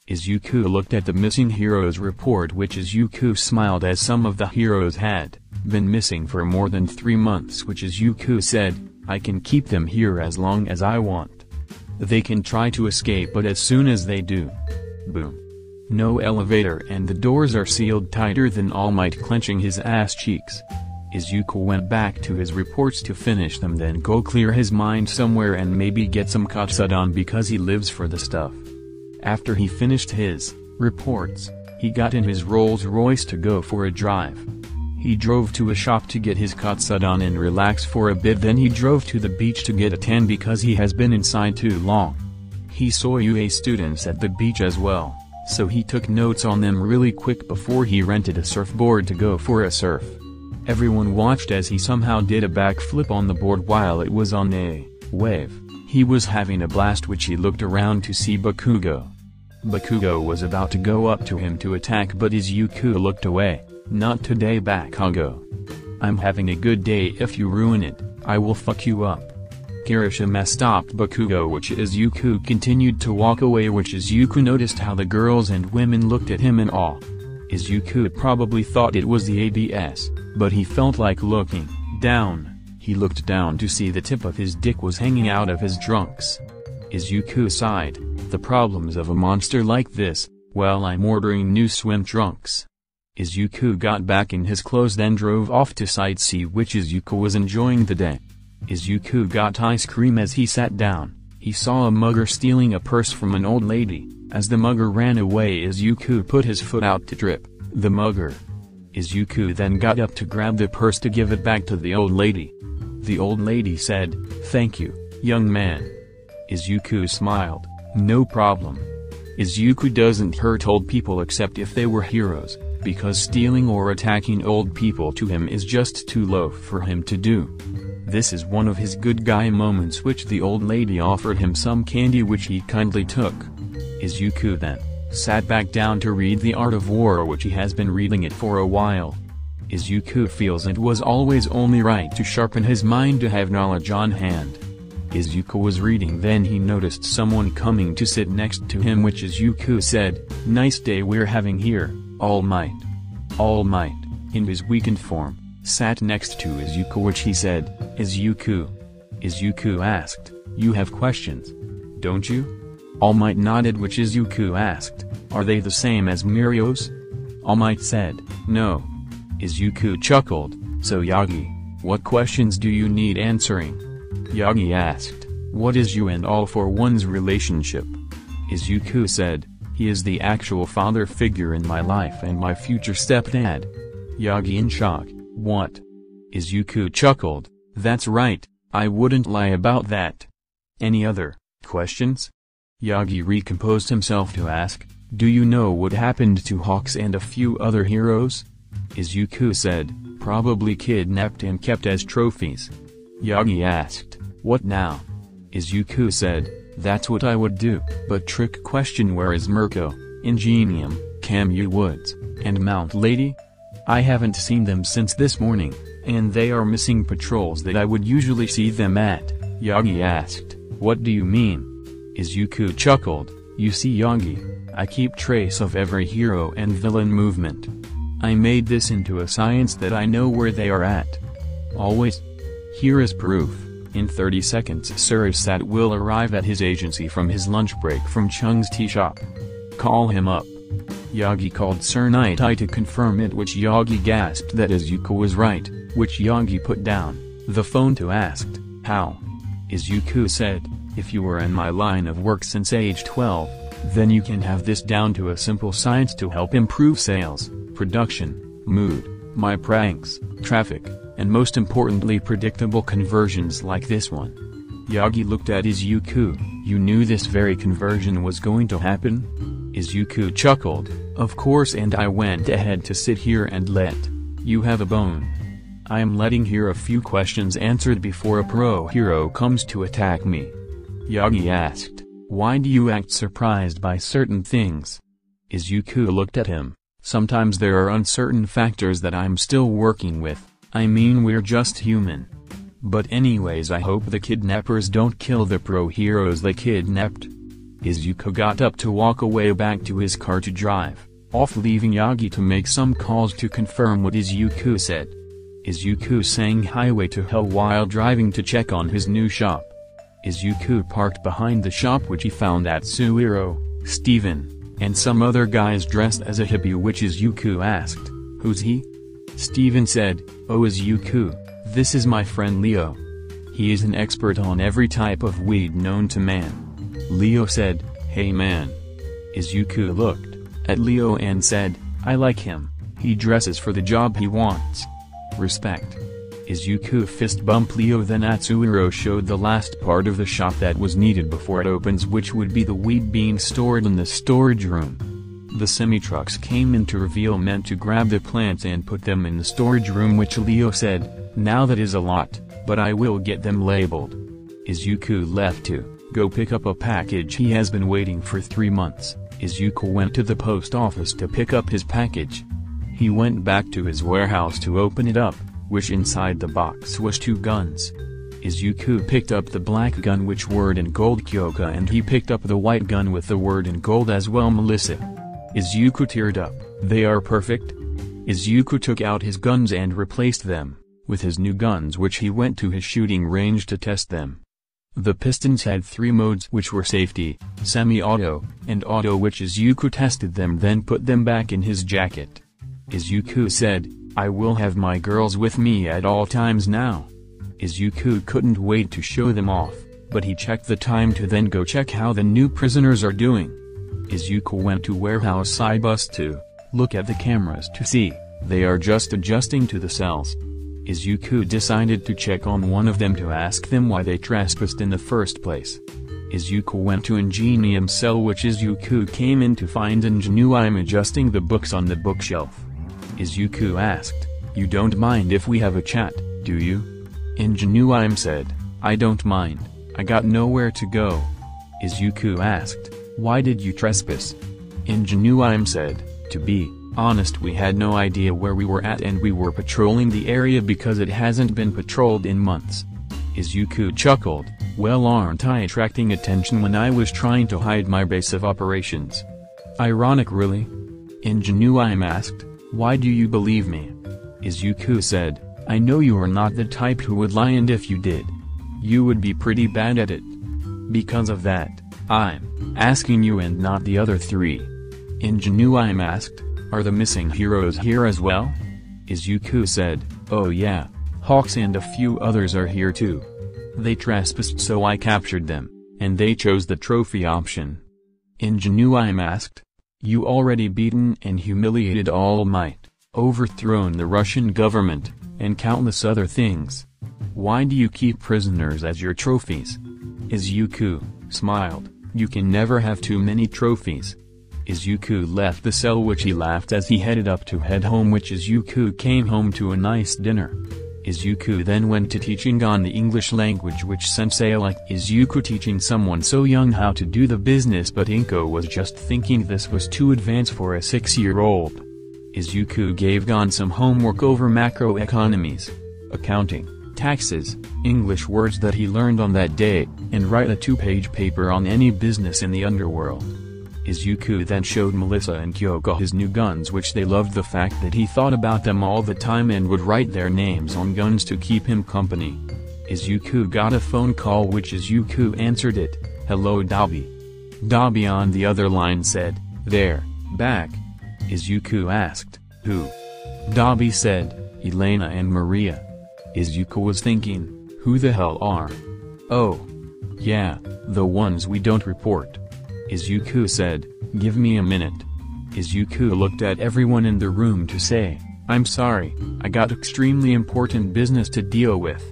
Izuku looked at the missing heroes report, which Izuku smiled as some of the heroes had been missing for more than 3 months, which Izuku said, "I can keep them here as long as I want. They can try to escape, but as soon as they do, boom. No elevator, and the doors are sealed tighter than All Might, clenching his ass cheeks." Izuku went back to his reports to finish them, then go clear his mind somewhere and maybe get some katsudon because he lives for the stuff. After he finished his reports, he got in his Rolls Royce to go for a drive. He drove to a shop to get his katsudon and relax for a bit, then he drove to the beach to get a tan because he has been inside too long. He saw UA students at the beach as well, so he took notes on them really quick before he rented a surfboard to go for a surf. Everyone watched as he somehow did a backflip on the board while it was on a wave. He was having a blast, which he looked around to see Bakugo. Bakugo was about to go up to him to attack, but Izuku looked away. "Not today, Bakugo. I'm having a good day. If you ruin it, I will fuck you up." Kirishima stopped Bakugo, which Izuku continued to walk away, which Izuku noticed how the girls and women looked at him in awe. Izuku probably thought it was the ABS, but he felt like looking down. He looked down to see the tip of his dick was hanging out of his trunks. Izuku sighed, "The problems of a monster like this, well, I'm ordering new swim trunks." Izuku got back in his clothes, then drove off to sightsee, which Izuku was enjoying the day. Izuku got ice cream. As he sat down, he saw a mugger stealing a purse from an old lady. As the mugger ran away, Izuku put his foot out to trip the mugger. Izuku then got up to grab the purse to give it back to the old lady. The old lady said, "Thank you, young man." Izuku smiled, "No problem." Izuku doesn't hurt old people except if they were heroes, because stealing or attacking old people to him is just too low for him to do. This is one of his good guy moments, which the old lady offered him some candy which he kindly took. Izuku then sat back down to read The Art of War, which he has been reading it for a while. Izuku feels it was always only right to sharpen his mind to have knowledge on hand. Izuku was reading, then he noticed someone coming to sit next to him, which Izuku said, "Nice day we're having here, All Might." All Might, in his weakened form, sat next to Izuku, which he said, "Izuku." Izuku asked, "You have questions, don't you?" All Might nodded, which Izuku asked, "Are they the same as Mirio's?" All Might said, "No." Izuku chuckled, "So Yagi, what questions do you need answering?" Yagi asked, "What is you and All for One's relationship?" Izuku said, "He is the actual father figure in my life and my future stepdad." Yagi in shock, "What?" Izuku chuckled, "That's right, I wouldn't lie about that. Any other questions?" Yagi recomposed himself to ask, "Do you know what happened to Hawks and a few other heroes?" Izuku said, "Probably kidnapped and kept as trophies." Yagi asked, "What now?" Izuku said, "That's what I would do, but trick question, where is Mirko, Ingenium, Kamui Woods, and Mount Lady? I haven't seen them since this morning, and they are missing patrols that I would usually see them at." Yagi asked, "What do you mean?" Izuku chuckled, "You see Yagi, I keep trace of every hero and villain movement. I made this into a science that I know where they are at. Always. Here is proof. In 30 seconds Surasat will arrive at his agency from his lunch break from Chung's tea shop. Call him up." Yagi called Sir Nightai to confirm it, which Yagi gasped that Izuku was right, which Yagi put down the phone to asked, "How?" Izuku said, "If you were in my line of work since age 12, then you can have this down to a simple science to help improve sales, production, mood, my pranks, traffic, and most importantly predictable conversions like this one." Yagi looked at Izuku, "You knew this very conversion was going to happen?" Izuku chuckled, "Of course, and I went ahead to sit here and let you have a bone. I am letting here a few questions answered before a pro hero comes to attack me." Yagi asked, "Why do you act surprised by certain things?" Izuku looked at him, "Sometimes there are uncertain factors that I'm still working with, I mean we're just human. But anyways, I hope the kidnappers don't kill the pro heroes they kidnapped." Izuku got up to walk away back to his car to drive off, leaving Yagi to make some calls to confirm what Izuku said. Izuku sang Highway to Hell while driving to check on his new shop. Izuku parked behind the shop, which he found Atsuhiro, Steven, and some other guys dressed as a hippie, which Izuku asked, "Who's he?" Steven said, "Oh Izuku, this is my friend Leo. He is an expert on every type of weed known to man." Leo said, "Hey man." Izuku looked at Leo and said, "I like him, he dresses for the job he wants. Respect." Izuku fist bumped Leo, then Atsuhiro showed the last part of the shop that was needed before it opens, which would be the weed being stored in the storage room. The semi-trucks came in to reveal men to grab the plants and put them in the storage room, which Leo said, "Now that is a lot, but I will get them labeled." Izuku left to go pick up a package he has been waiting for 3 months. Izuku went to the post office to pick up his package. He went back to his warehouse to open it up, which inside the box was 2 guns. Izuku picked up the black gun which word in gold Kyoka, and he picked up the white gun with the word in gold as well Melissa. Izuku teared up, "They are perfect?" Izuku took out his guns and replaced them with his new guns, which he went to his shooting range to test them. The pistons had 3 modes, which were safety, semi-auto, and auto, which Izuku tested them then put them back in his jacket. Izuku said, "I will have my girls with me at all times now." Izuku couldn't wait to show them off, but he checked the time to then go check how the new prisoners are doing. Izuku went to warehouse Cybus to look at the cameras to see They are just adjusting to the cells. Izuku decided to check on one of them to ask them why they trespassed in the first place. Izuku went to Ingenium's cell, which Izuku came in to find Ingenium adjusting the books on the bookshelf. Izuku asked, "You don't mind if we have a chat, do you?" Ingenium said, "I don't mind, I got nowhere to go." Izuku asked, "Why did you trespass?" Ingenium said, "To be honest, we had no idea where we were at and we were patrolling the area because it hasn't been patrolled in months." Izuku chuckled, "Well, aren't I attracting attention when I was trying to hide my base of operations?" "Ironic, really?" Ingenium asked, "Why do you believe me?" Izuku said, "I know you are not the type who would lie, and if you did, you would be pretty bad at it. Because of that, I'm asking you and not the other three." Ingenium asked, "Are the missing heroes here as well?" Izuku said, "Oh yeah, Hawks and a few others are here too. They trespassed, so I captured them, and they chose the trophy option." Ingenium asked, "You already beaten and humiliated All Might, overthrown the Russian government, and countless other things. Why do you keep prisoners as your trophies?" Izuku smiled, "You can never have too many trophies." Izuku left the cell, which he laughed as he headed up to head home, which Izuku came home to a nice dinner. Izuku then went to teaching on the English language, which sensei liked Izuku teaching someone so young how to do the business, but Inko was just thinking this was too advanced for a 6-year-old. Izuku gave Gon some homework over macroeconomies, accounting, taxes, English words that he learned on that day, and write a 2-page paper on any business in the underworld. Izuku then showed Melissa and Kyoko his new guns, which they loved the fact that he thought about them all the time and would write their names on guns to keep him company. Izuku got a phone call, which Izuku answered it. "Hello, Dabi." Dabi on the other line said, "There, back." Izuku asked, "Who?" Dabi said, "Elena and Maria." Izuku was thinking, who the hell are? "Oh. Yeah, the ones we don't report." Izuku said, "Give me a minute." Izuku looked at everyone in the room to say, "I'm sorry, I got extremely important business to deal with."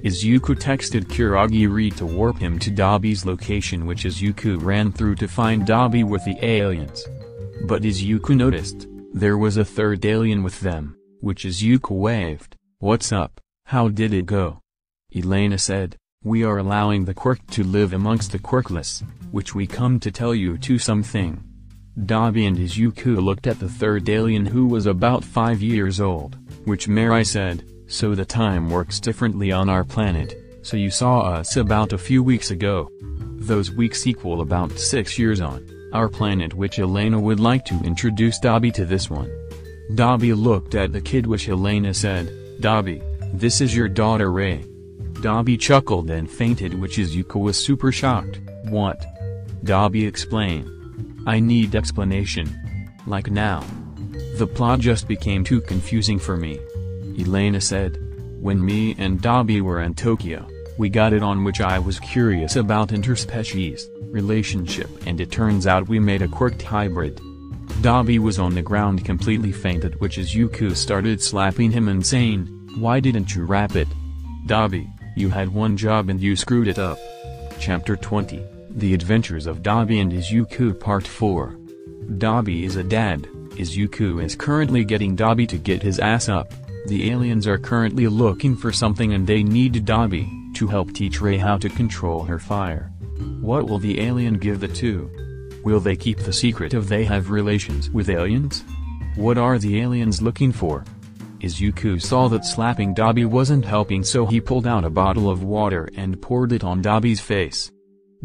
Izuku texted Kurogiri to warp him to Dabi's location, which Izuku ran through to find Dabi with the aliens. But Izuku noticed, there was a third alien with them, which Izuku waved. "What's up, how did it go?" Elena said, "We are allowing the quirk to live amongst the quirkless, which we come to tell you to something." Dabi and Izuku looked at the third alien, who was about 5 years old, which Mirai said, "So the time works differently on our planet, so you saw us about a few weeks ago. Those weeks equal about 6 years on our planet," which Elena would like to introduce Dabi to this one. Dabi looked at the kid, which Elena said, "Dabi, this is your daughter Rei." Dabi chuckled and fainted, which Izuku was super shocked. "What?" Dabi explained. "I need explanation. Like now. The plot just became too confusing for me." Elena said. "When me and Dabi were in Tokyo, we got it on, which I was curious about interspecies relationship, and it turns out we made a quirked hybrid." Dabi was on the ground completely fainted, which Izuku started slapping him and saying, "Why didn't you wrap it? Dabi, you had one job and you screwed it up." Chapter 20, The Adventures of Dabi and Izuku Part 4. Dabi is a dad. Izuku is currently getting Dabi to get his ass up. The aliens are currently looking for something and they need Dabi to help teach Rei how to control her fire. What will the alien give the two? Will they keep the secret of they have relations with aliens? What are the aliens looking for? Izuku saw that slapping Dabi wasn't helping, so he pulled out a bottle of water and poured it on Dabi's face.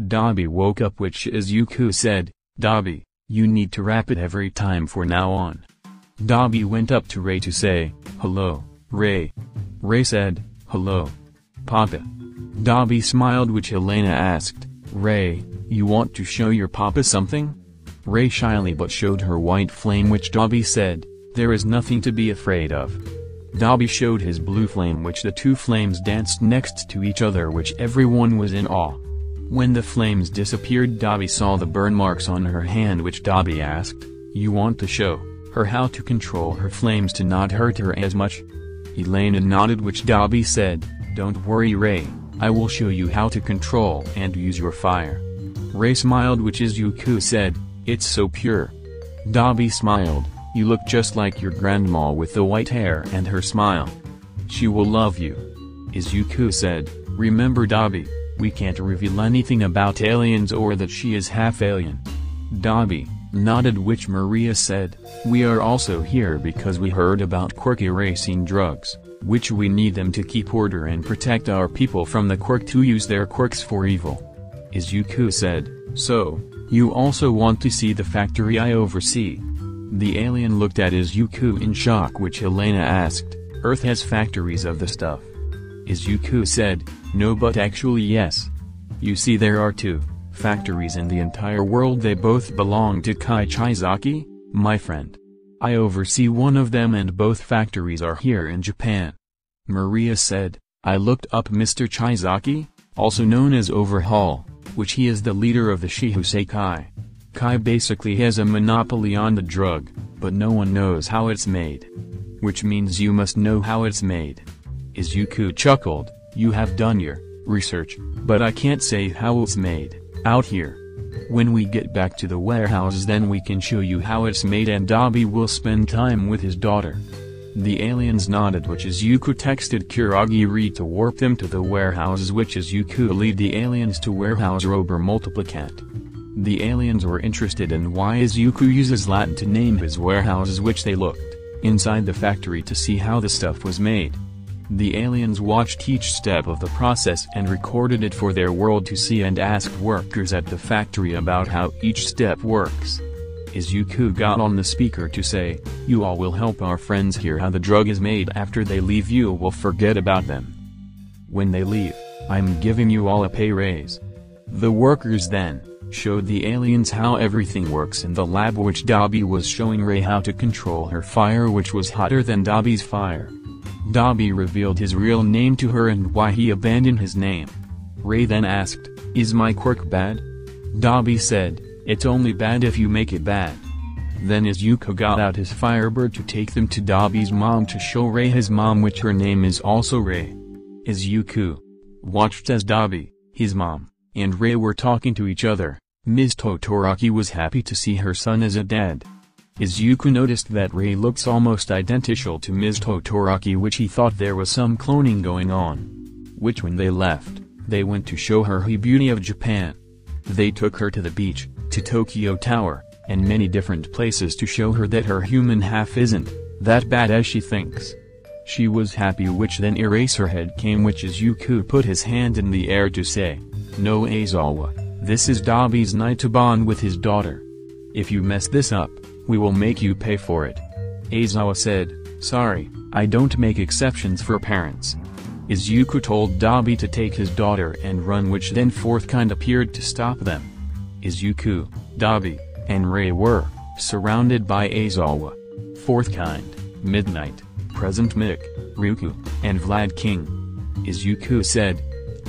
Dabi woke up, which Izuku said, "Dabi, you need to wrap it every time for now on." Dabi went up to Rei to say, "Hello, Rei." Rei said, "Hello, Papa." Dabi smiled, which Elena asked, "Rei, you want to show your papa something?" Rei shyly but showed her white flame, which Dabi said, "There is nothing to be afraid of." Dabi showed his blue flame, which the two flames danced next to each other, which everyone was in awe. When the flames disappeared, Dabi saw the burn marks on her hand, which Dabi asked, "You want to show her how to control her flames to not hurt her as much. Elena nodded, which Dabi said, "Don't worry, Rei, I will show you how to control and use your fire." Rei smiled, which Izuku said, "It's so pure." Dabi smiled, "You look just like your grandma with the white hair and her smile. She will love you." Izuku said, "Remember, Dabi, we can't reveal anything about aliens or that she is half alien." Dabi nodded, which Maria said, "We are also here because we heard about quirk erasing drugs, which we need them to keep order and protect our people from the quirk to use their quirks for evil." Izuku said, "So, you also want to see the factory I oversee?" The alien looked at Izuku in shock, which Elena asked, "Earth has factories of the stuff?" Izuku said, "No, but actually yes. You see, there are 2 factories in the entire world. They both belong to Kai Chizaki, my friend. I oversee one of them and both factories are here in Japan." Maria said, "I looked up Mr. Chizaki, also known as Overhaul, which he is the leader of the Shihusei Kai. Kai basically has a monopoly on the drug, but no one knows how it's made. Which means you must know how it's made." Izuku chuckled, "You have done your research, but I can't say how it's made out here. When we get back to the warehouses, then we can show you how it's made, and Dabi will spend time with his daughter." The aliens nodded, which Izuku texted Kurogiri to warp them to the warehouses, which Izuku lead the aliens to warehouse Rober Multiplicat. The aliens were interested in why Izuku uses Latin to name his warehouses, which they looked inside the factory to see how the stuff was made. The aliens watched each step of the process and recorded it for their world to see, and asked workers at the factory about how each step works. Izuku got on the speaker to say, "You all will help our friends hear how the drug is made. After they leave, you will forget about them. When they leave, I'm giving you all a pay raise." The workers then showed the aliens how everything works in the lab, which Dabi was showing Rei how to control her fire, which was hotter than Dabi's fire. Dabi revealed his real name to her and why he abandoned his name. Rei then asked, "Is my quirk bad?" Dabi said, "It's only bad if you make it bad." Then Izuku got out his firebird to take them to Dabi's mom to show Rei his mom, which her name is also Rei. Izuku watched as Dabi, his mom, and Rei were talking to each other. Ms. Todoroki was happy to see her son as a dad. Izuku noticed that Rei looks almost identical to Ms. Todoroki, which he thought there was some cloning going on. Which when they left, they went to show her the beauty of Japan. They took her to the beach, to Tokyo Tower, and many different places to show her that her human half isn't that bad as she thinks. She was happy, which then Eraserhead came, which Izuku put his hand in the air to say, "No, Aizawa, this is Dabi's night to bond with his daughter. If you mess this up, we will make you pay for it." Aizawa said, "Sorry, I don't make exceptions for parents." Izuku told Dabi to take his daughter and run, which then Fourth Kind appeared to stop them. Izuku, Dabi, and Rei were surrounded by Aizawa, Fourth Kind, Midnight, Present Mick, Ryuku, and Vlad King. Izuku said,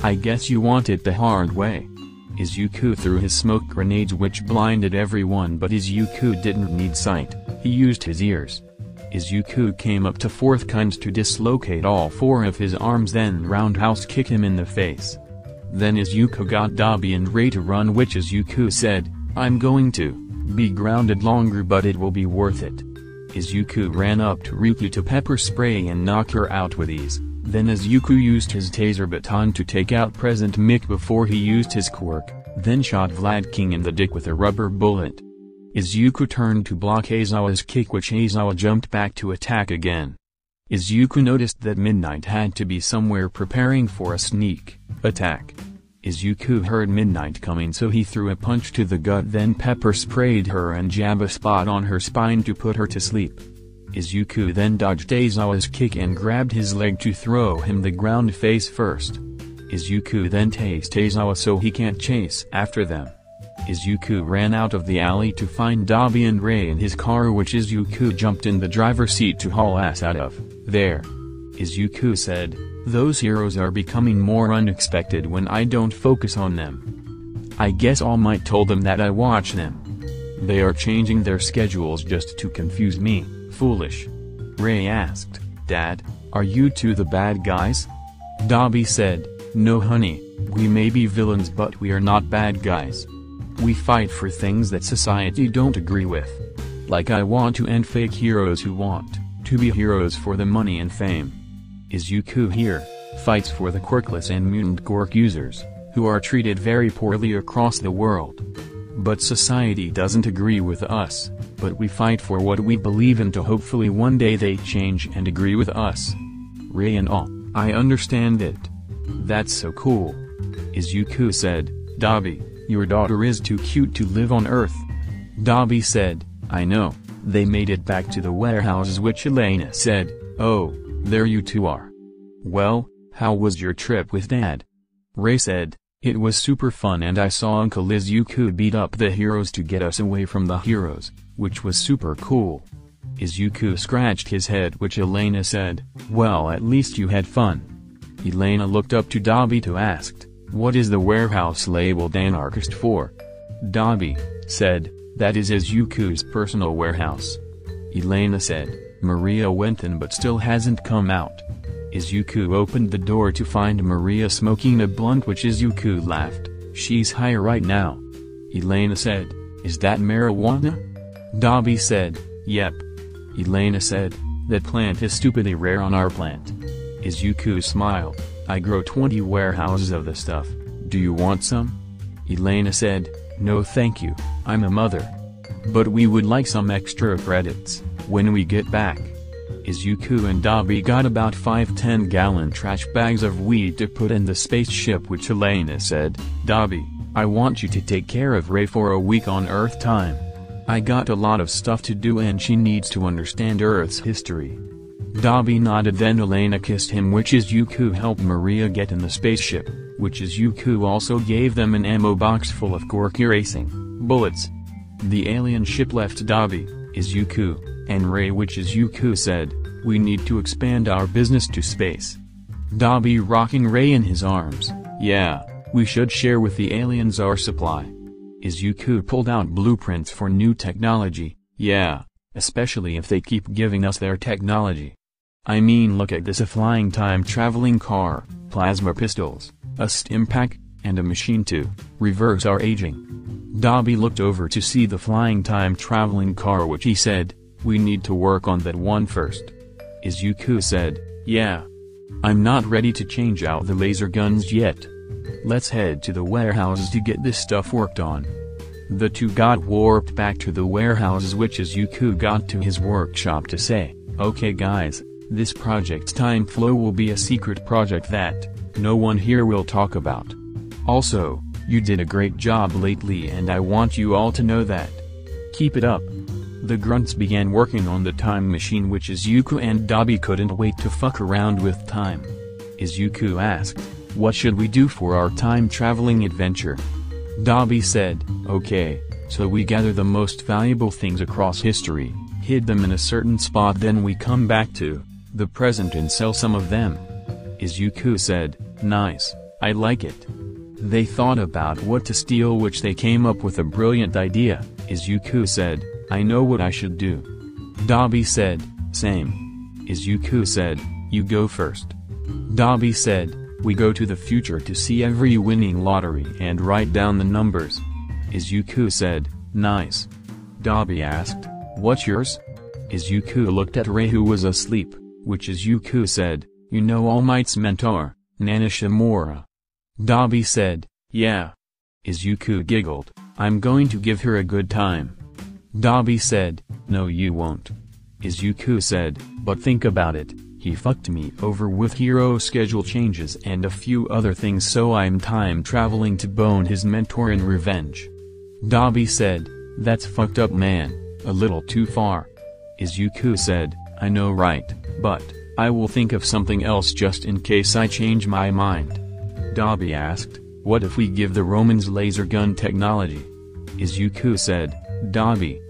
"I guess you want it the hard way." Izuku threw his smoke grenades, which blinded everyone, but Izuku didn't need sight, he used his ears. Izuku came up to Fourth Kind to dislocate all 4 of his arms, then roundhouse kick him in the face. Then Izuku got Dabi and Rei to run, which Izuku said, "I'm going to be grounded longer, but it will be worth it." Izuku ran up to Ryuku to pepper spray and knock her out with ease. Then Izuku used his taser baton to take out Present Mick before he used his quirk, then shot Vlad King in the dick with a rubber bullet. Izuku turned to block Aizawa's kick, which Aizawa jumped back to attack again. Izuku noticed that Midnight had to be somewhere preparing for a sneak attack. Izuku heard Midnight coming, so he threw a punch to the gut, then pepper sprayed her and jabbed a spot on her spine to put her to sleep. Izuku then dodged Aizawa's kick and grabbed his leg to throw him the ground face first. Izuku then tased Aizawa so he can't chase after them. Izuku ran out of the alley to find Dabi and Rei in his car, which Izuku jumped in the driver's seat to haul ass out of there. Izuku said, "Those heroes are becoming more unexpected when I don't focus on them. I guess All Might told them that I watch them." They are changing their schedules just to confuse me, foolish. Ray asked, Dad, are you two the bad guys? Dobby said, no honey, we may be villains but we are not bad guys. We fight for things that society don't agree with. Like I want to end fake heroes who want to be heroes for the money and fame. Izuku here fights for the quirkless and mutant quirk users, who are treated very poorly across the world. But society doesn't agree with us, but we fight for what we believe in to hopefully one day they change and agree with us. Ray and all, I understand it. That's so cool. Izuku said, Dobby, your daughter is too cute to live on Earth. Dobby said, I know, they made it back to the warehouses, which Elena said, oh, there you two are. Well, how was your trip with Dad? Ray said, it was super fun and I saw Uncle Izuku beat up the heroes to get us away from the heroes, which was super cool. Izuku scratched his head, which Elena said, well, at least you had fun. Elena looked up to Dobby to ask, what is the warehouse labeled Anarchist for? Dobby said, that is Izuku's personal warehouse. Elena said, Maria went in but still hasn't come out. Izuku opened the door to find Maria smoking a blunt, which Izuku laughed, she's high right now. Elena said, is that marijuana? Dobby said, yep. Elena said, that plant is stupidly rare on our plant. Izuku smiled, I grow 20 warehouses of the stuff, do you want some? Elena said, no thank you, I'm a mother. But we would like some extra credits when we get back. Izuku and Dobby got about 5 10-gallon trash bags of weed to put in the spaceship, which Elena said, Dobby, I want you to take care of Ray for a week on Earth time. I got a lot of stuff to do and she needs to understand Earth's history. Dobby nodded, then Elena kissed him, which Izuku helped Maria get in the spaceship, which Izuku also gave them an ammo box full of quirky racing bullets. The alien ship left Dobby, Izuku, and Ray, which Izuku said, we need to expand our business to space. Dobby rocking Ray in his arms, yeah, we should share with the aliens our supply. Izuku pulled out blueprints for new technology, yeah, especially if they keep giving us their technology. I mean, look at this, a flying time-traveling car, plasma pistols, a stim pack, and a machine to reverse our aging. Dobby looked over to see the flying time-traveling car, which he said, we need to work on that one first. Izuku said, yeah. I'm not ready to change out the laser guns yet. Let's head to the warehouses to get this stuff worked on. The two got warped back to the warehouses, which Izuku got to his workshop to say, okay guys, this project's time flow will be a secret project that no one here will talk about. Also, you did a great job lately and I want you all to know that. Keep it up. The grunts began working on the time machine, which Izuku and Dobby couldn't wait to fuck around with time. Izuku asked, what should we do for our time-traveling adventure? Dobby said, okay, so we gather the most valuable things across history, hid them in a certain spot, then we come back to the present and sell some of them. Izuku said, nice, I like it. They thought about what to steal, which they came up with a brilliant idea. Izuku said, I know what I should do. Dobby said, same. Izuku said, you go first. Dobby said, we go to the future to see every winning lottery and write down the numbers. Izuku said, nice. Dobby asked, what's yours? Izuku looked at Ray, who was asleep, which Izuku said, you know All Might's mentor, Nanishimura. Dobby said, yeah. Izuku giggled, I'm going to give her a good time. Dobby said, no you won't. Izuku said, but think about it, he fucked me over with hero schedule changes and a few other things, so I'm time traveling to bone his mentor in revenge. Dobby said, that's fucked up man, a little too far. Izuku said, I know right, but I will think of something else just in case I change my mind. Dobby asked, what if we give the Romans laser gun technology? Izuku said, Dobby,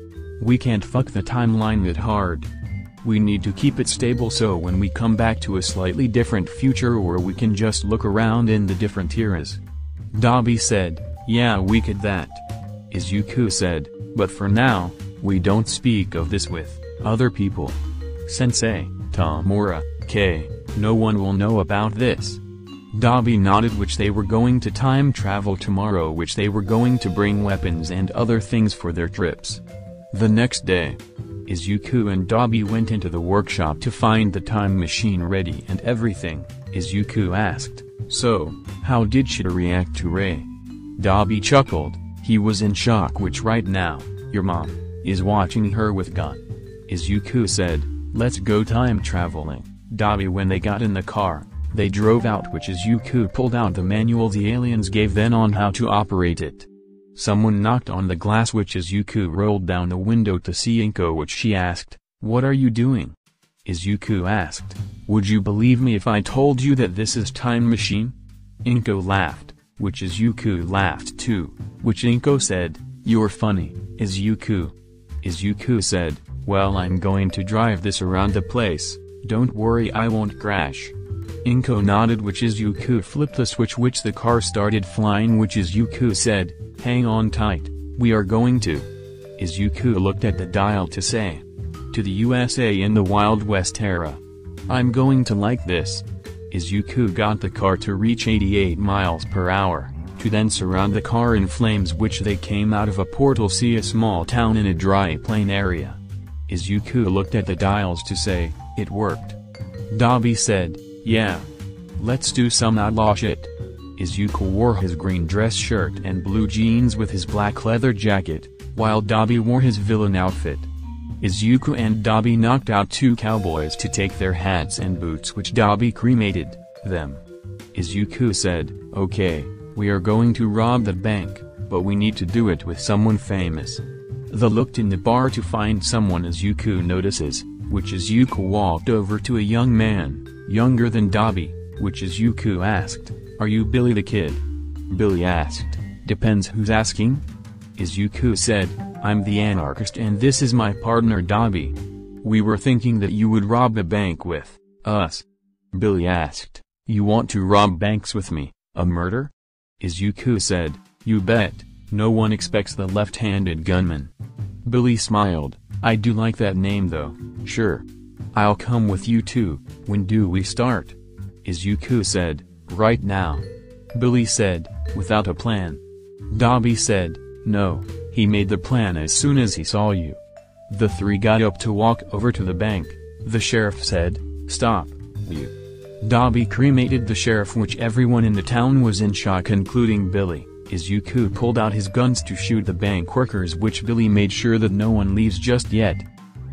we can't fuck the timeline that hard. We need to keep it stable so when we come back to a slightly different future where we can just look around in the different eras. Dobby said, yeah we could that. Izuku said, but for now, we don't speak of this with other people. Sensei, Tamura, no one will know about this. Dabi nodded, which they were going to time travel tomorrow, which they were going to bring weapons and other things for their trips. The next day, Izuku and Dabi went into the workshop to find the time machine ready and everything. Izuku asked, so, how did Shida react to Rei? Dabi chuckled, he was in shock, which right now, your mom, is watching her with gun. Izuku said, let's go time traveling. Dabi, when they got in the car, they drove out, which Izuku pulled out the manual the aliens gave then on how to operate it. Someone knocked on the glass, which Izuku rolled down the window to see Inko, which she asked, what are you doing? Izuku asked, would you believe me if I told you that this is time machine? Inko laughed, which Izuku laughed too, which Inko said, you're funny, Izuku. Izuku said, well, I'm going to drive this around the place, don't worry, I won't crash. Inko nodded, which Izuku flipped the switch, which the car started flying, which Izuku said, hang on tight, we are going to. Izuku looked at the dial to say, to the USA in the Wild West era. I'm going to like this. Izuku got the car to reach 88 miles per hour, to then surround the car in flames, which they came out of a portal, see a small town in a dry plain area. Izuku looked at the dials to say, it worked. Dabi said, yeah. Let's do some outlaw shit. Izuku wore his green dress shirt and blue jeans with his black leather jacket, while Dabi wore his villain outfit. Izuku and Dabi knocked out 2 cowboys to take their hats and boots, which Dabi cremated them. Izuku said, okay, we are going to rob the bank, but we need to do it with someone famous. They looked in the bar to find someone Izuku notices, which Izuku walked over to a young man, younger than Dabi, which Izuku asked, are you Billy the Kid? Billy asked, depends who's asking. Izuku said, I'm the anarchist and this is my partner Dabi. We were thinking that you would rob a bank with us. Billy asked, you want to rob banks with me, a murder? Izuku said, you bet, no one expects the left-handed gunman. Billy smiled, I do like that name though, sure. I'll come with you too, when do we start? Izuku said, right now. Billy said, without a plan. Dabi said, no, he made the plan as soon as he saw you. The 3 got up to walk over to the bank. The sheriff said, stop, you. Dabi cremated the sheriff, which everyone in the town was in shock including Billy. Izuku pulled out his guns to shoot the bank workers, which Billy made sure that no one leaves just yet.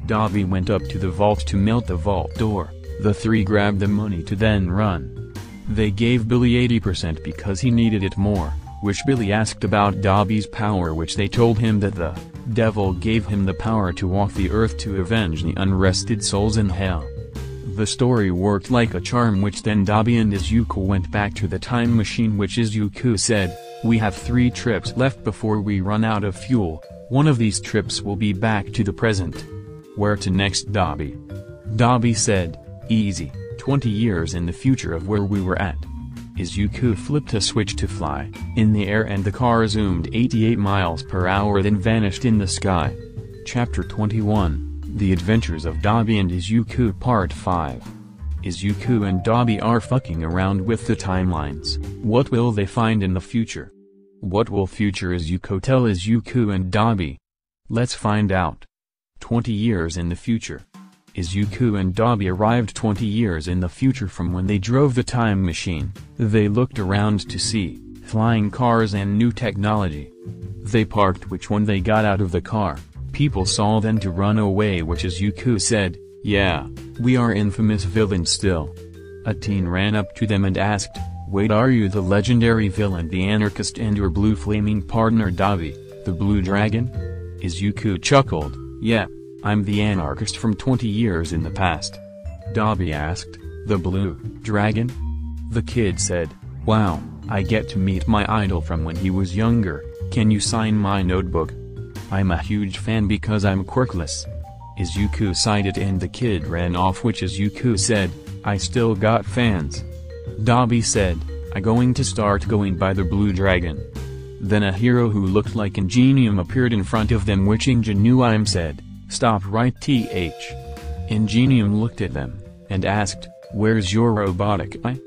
Dabi went up to the vault to melt the vault door. The 3 grabbed the money to then run. They gave Billy 80% because he needed it more, which Billy asked about Dabi's power, which they told him that the devil gave him the power to walk the earth to avenge the unrested souls in hell. The story worked like a charm, which then Dabi and Izuku went back to the time machine, which Izuku said, we have 3 trips left before we run out of fuel. One of these trips will be back to the present. Where to next, Dabi? Dabi said, easy, 20 years in the future of where we were at. Izuku flipped a switch to fly in the air and the car zoomed 88 miles per hour, then vanished in the sky. Chapter 21, The Adventures of Dabi and Izuku Part 5. Izuku and Dabi are fucking around with the timelines. What will they find in the future? What will future Izuku tell Izuku and Dabi? Let's find out. 20 years in the future. Izuku and Dabi arrived 20 years in the future from when they drove the time machine. They looked around to see flying cars and new technology. They parked, which when they got out of the car, people saw them to run away, which Izuku said, yeah, we are infamous villains still. A teen ran up to them and asked, wait, are you the legendary villain, the anarchist, and your blue flaming partner Dabi, the blue dragon? Izuku chuckled, yep. I'm the anarchist from 20 years in the past. Dabi asked, the blue dragon? The kid said, wow, I get to meet my idol from when he was younger, can you sign my notebook? I'm a huge fan because I'm quirkless. Izuku sighed it and the kid ran off, which Izuku said, I still got fans. Dabi said, I'm going to start going by the blue dragon. Then a hero who looked like Ingenium appeared in front of them, which Ingenium said, "Stop right th." Ingenium looked at them, and asked, "Where's your robotic eye?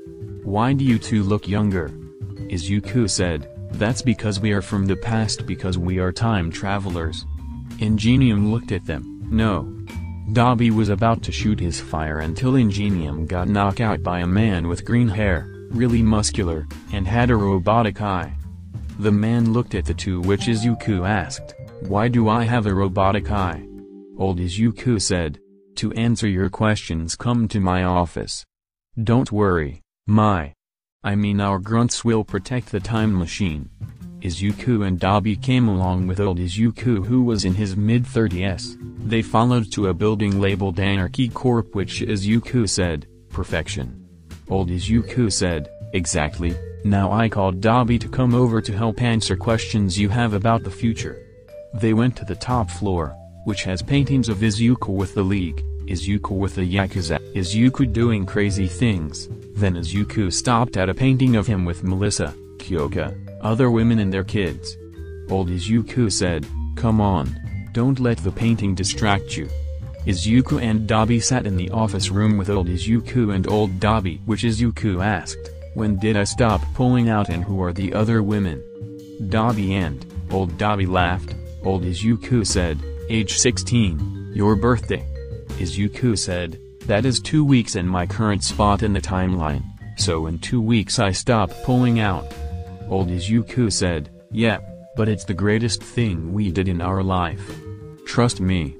Why do you two look younger?" Izuku said, "That's because we are from the past, because we are time travelers." Ingenium looked at them. No. Dabi was about to shoot his fire until Ingenium got knocked out by a man with green hair, really muscular, and had a robotic eye. The man looked at the two, which Izuku asked, "Why do I have a robotic eye?" Old Izuku said, "To answer your questions, come to my office. Don't worry, our grunts will protect the time machine." Izuku and Dabi came along with old Izuku, who was in his mid-30s. They followed to a building labeled Anarchy Corp, which Izuku said, "Perfection." Old Izuku said, "Exactly, now I called Dabi to come over to help answer questions you have about the future." They went to the top floor, which has paintings of Izuku with the League, Izuku with the Yakuza, Izuku doing crazy things. Then Izuku stopped at a painting of him with Melissa, Kyoka, other women and their kids. Old Izuku said, "Come on, don't let the painting distract you." Izuku and Dabi sat in the office room with old Izuku and old Dabi, which Izuku asked, "When did I stop pulling out and who are the other women?" Dabi and old Dabi laughed. Old Izuku said, "Age 16, your birthday." Izuku said, "That is 2 weeks and my current spot in the timeline, so in 2 weeks I stop pulling out." Old Izuku said, "Yep, but it's the greatest thing we did in our life. Trust me."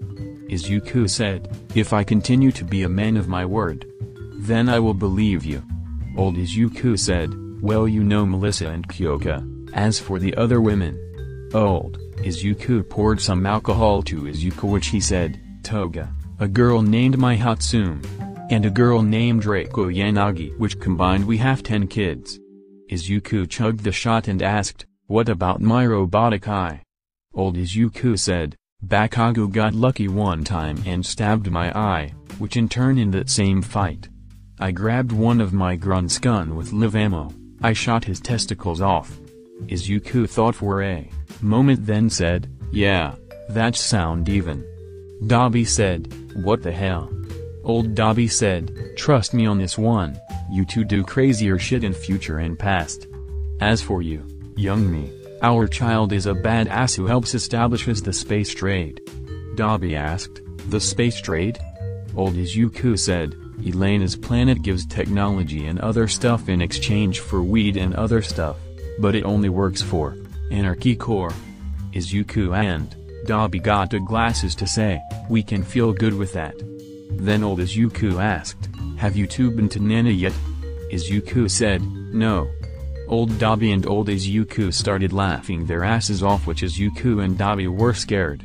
Izuku said, "If I continue to be a man of my word, then I will believe you." Old Izuku said, "Well, you know Melissa and Kyoka, as for the other women." Old Izuku poured some alcohol to Izuku, which he said, "Toga, a girl named Mai Hatsume, and a girl named Reiko Yanagi, which combined we have 10 kids." Izuku chugged the shot and asked, "What about my robotic eye?" Old Izuku said, "Bakago got lucky one time and stabbed my eye, which in turn in that same fight, I grabbed one of my grunt's gun with live ammo, I shot his testicles off." Izuku thought for a moment, then said, "Yeah, that sound even." Dabi said, "What the hell?" Old Dabi said, "Trust me on this one, you two do crazier shit in future and past. As for you, young me, our child is a badass who helps establishes the space trade." Dabi asked, "The space trade?" Old Izuku said, "Elena's planet gives technology and other stuff in exchange for weed and other stuff, but it only works for Anarchy Corps." Izuku and Dabi got the glasses to say, "We can feel good with that." Then old Izuku asked, "Have you two been to Nana yet?" Izuku said, "No." Old Dabi and old Izuku started laughing their asses off, which Izuku and Dabi were scared.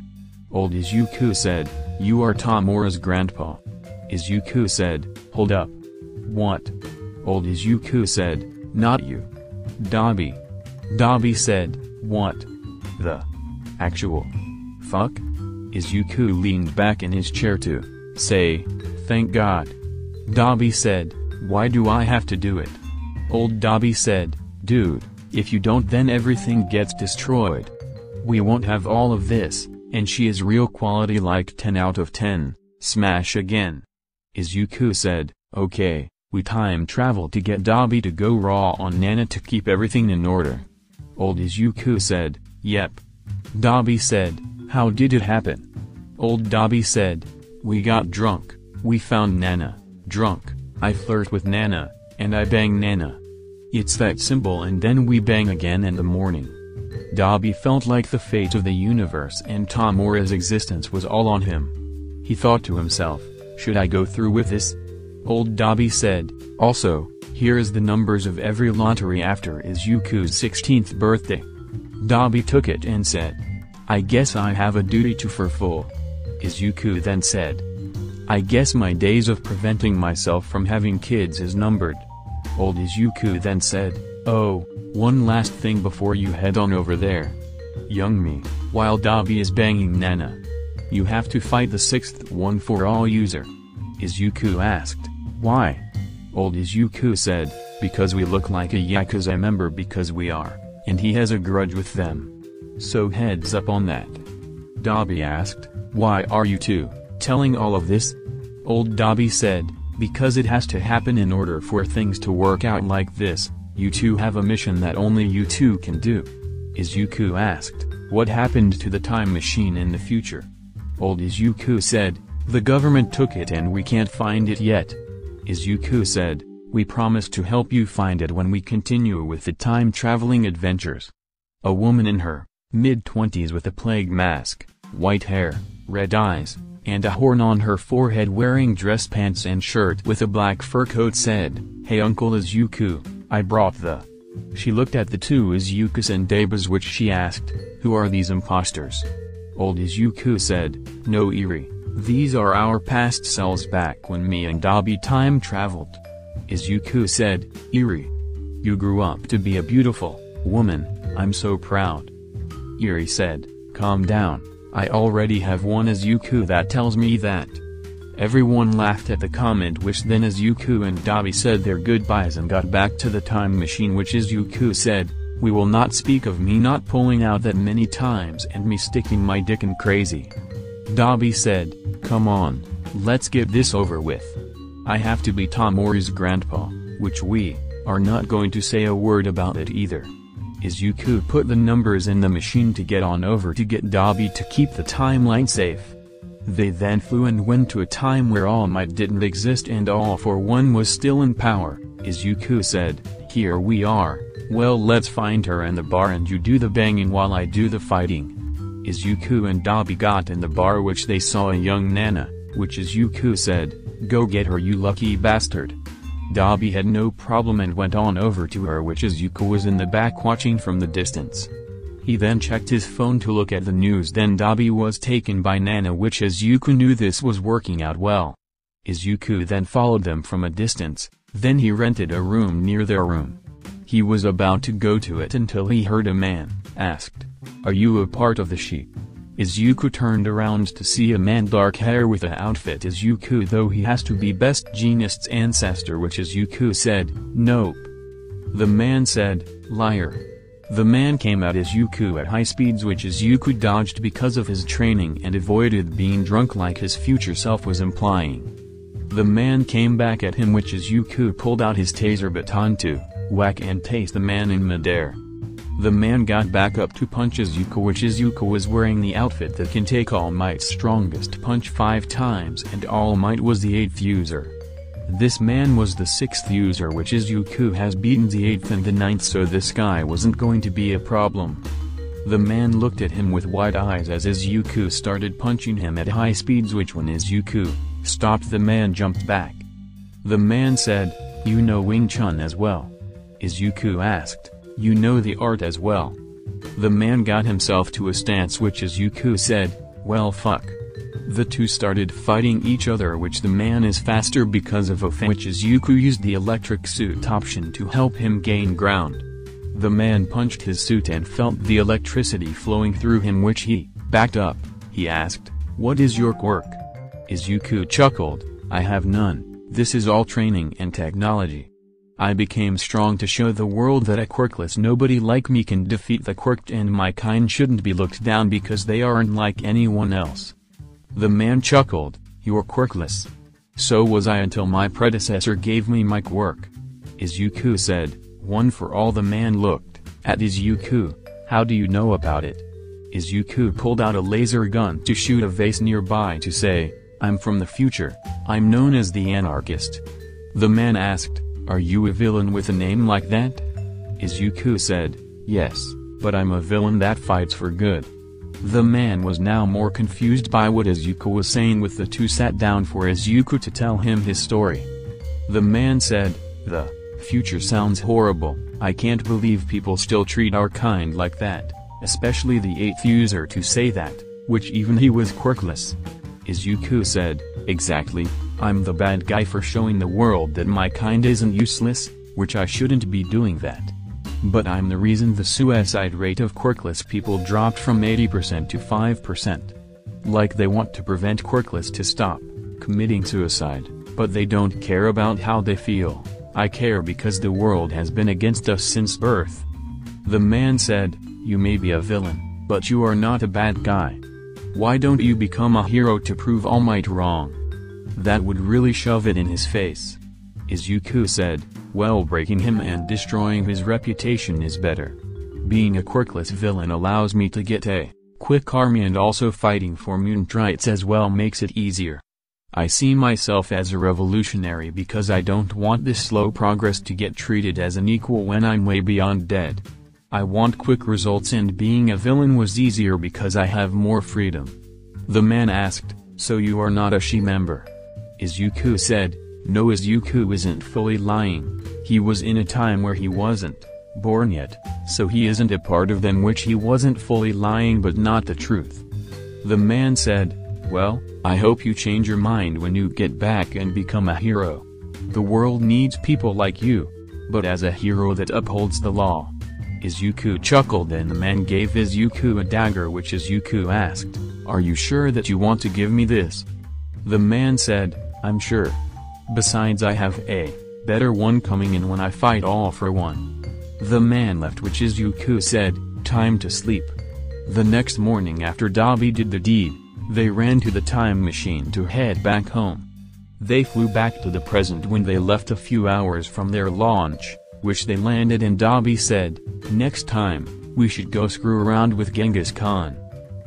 Old Izuku said, "You are Tamura's grandpa." Izuku said, "Hold up. What?" Old Izuku said, "Not you. Dabi." Dabi said, "What the actual fuck?" Izuku leaned back in his chair to say, "Thank God." Dabi said, "Why do I have to do it?" Old Dabi said, "Dude, if you don't then everything gets destroyed. We won't have all of this, and she is real quality, like 10 out of 10, smash again." Izuku said, "Okay, we time travel to get Dabi to go raw on Nana to keep everything in order." Old Izuku said, "Yep." Dabi said, "How did it happen?" Old Dabi said, "We got drunk, we found Nana, drunk, I flirt with Nana, and I bang Nana. It's that simple, and then we bang again in the morning." Dabi felt like the fate of the universe and Tamura's existence was all on him. He thought to himself, "Should I go through with this?" Old Dabi said, "Also, here is the numbers of every lottery after Izuku's 16th birthday." Dabi took it and said, "I guess I have a duty to fulfill." Izuku then said, "I guess my days of preventing myself from having kids is numbered." Old Izuku then said, "Oh, one last thing before you head on over there. Young me, while Dabi is banging Nana, you have to fight the 6th one for all user." Izuku asked, "Why?" Old Izuku said, "Because we look like a Yakuza member, because we are and he has a grudge with them. So heads up on that. Dobby asked, "Why are you two telling all of this?" Old Dobby said, "Because it has to happen in order for things to work out like this. You two have a mission that only you two can do." Izuku asked, "What happened to the time machine in the future?" Old Izuku said, "The government took it and we can't find it yet." Izuku said, "We promise to help you find it when we continue with the time-traveling adventures." A woman in her mid-20s with a plague mask, white hair, red eyes, and a horn on her forehead wearing dress pants and shirt with a black fur coat said, "Hey Uncle Izuku, I brought the..." She looked at the two Izukus and Dabas which she asked, "Who are these imposters?" Old Izuku said, "No Eri, these are our past selves back when me and Dobby time traveled." Izuku said, "Eri, you grew up to be a beautiful woman, I'm so proud." Eri said, "Calm down, I already have one Izuku that tells me that." Everyone laughed at the comment which then Izuku and Dobby said their goodbyes and got back to the time machine which Izuku said, "We will not speak of me not pulling out that many times and me sticking my dick in crazy." Dobby said, "Come on, let's get this over with. I have to be Tomori's grandpa, which we are not going to say a word about it either." Izuku put the numbers in the machine to get on over to get Dobby to keep the timeline safe. They then flew and went to a time where All Might didn't exist and All for One was still in power. Izuku said, "Here we are, well let's find her in the bar and you do the banging while I do the fighting." Izuku and Dobby got in the bar which they saw a young Nana, which Izuku said, "Go get her you lucky bastard." Dobby had no problem and went on over to her which Izuku was in the back watching from the distance. He then checked his phone to look at the news then Dobby was taken by Nana which Izuku knew this was working out well. Izuku then followed them from a distance, then he rented a room near their room. He was about to go to it until he heard a man asked, "Are you a part of the sheep?" Izuku turned around to see a man dark hair with a outfit Izuku though he has to be best geniust's ancestor which Izuku said, "Nope." The man said, "Liar." The man came at Izuku at high speeds which Izuku dodged because of his training and avoided being drunk like his future self was implying. The man came back at him which Izuku pulled out his taser baton to whack and tase the man in midair. The man got back up to punch Izuku which Izuku was wearing the outfit that can take All Might's strongest punch 5 times and All Might was the 8th user. This man was the 6th user which Izuku has beaten the 8th and the 9th so this guy wasn't going to be a problem. The man looked at him with wide eyes as Izuku started punching him at high speeds which when Izuku stopped the man jumped back. The man said, "You know Wing Chun as well?" Izuku asked, "You know the art as well?" The man got himself to a stance which Izuku said, "Well fuck." The two started fighting each other which the man is faster because of offense which Izuku used the electric suit option to help him gain ground. The man punched his suit and felt the electricity flowing through him which he backed up. He asked, "What is your quirk?" Izuku chuckled, "I have none, this is all training and technology. I became strong to show the world that a quirkless nobody like me can defeat the quirked and my kind shouldn't be looked down because they aren't like anyone else." The man chuckled, "You're quirkless. So was I until my predecessor gave me my quirk." Izuku said, "One for all." The man looked at Izuku, "How do you know about it?" Izuku pulled out a laser gun to shoot a vase nearby to say, "I'm from the future, I'm known as the Anarchist." The man asked, "Are you a villain with a name like that?" Izuku said, "Yes, but I'm a villain that fights for good." The man was now more confused by what Izuku was saying with the two sat down for Izuku to tell him his story. The man said, "The future sounds horrible, I can't believe people still treat our kind like that, especially the 8th user to say that, which even he was quirkless." Izuku said, "Exactly, I'm the bad guy for showing the world that my kind isn't useless, which I shouldn't be doing that. But I'm the reason the suicide rate of quirkless people dropped from 80% to 5%. Like they want to prevent quirkless to stop committing suicide, but they don't care about how they feel. I care because the world has been against us since birth." The man said, "You may be a villain, but you are not a bad guy. Why don't you become a hero to prove All Might wrong?" That would really shove it in his face. Izuku said, "Well, breaking him and destroying his reputation is better. Being a quirkless villain allows me to get a quick army, and also fighting for mutant rights as well makes it easier. I see myself as a revolutionary because I don't want this slow progress to get treated as an equal when I'm way beyond dead. I want quick results, and being a villain was easier because I have more freedom." The man asked, "So you are not a Shi member?" Izuku said, "No." Izuku isn't fully lying. He was in a time where he wasn't born yet, so he isn't a part of them, which he wasn't fully lying but not the truth. The man said, "Well, I hope you change your mind when you get back and become a hero. The world needs people like you, but as a hero that upholds the law." Izuku chuckled, and the man gave Izuku a dagger, which Izuku asked, "Are you sure that you want to give me this?" The man said, "I'm sure. Besides, I have a better one coming in when I fight All for One." The man left, which Izuku said, "Time to sleep." The next morning, after Dabi did the deed, they ran to the time machine to head back home. They flew back to the present when they left a few hours from their launch, which they landed, and Dabi said, "Next time, we should go screw around with Genghis Khan."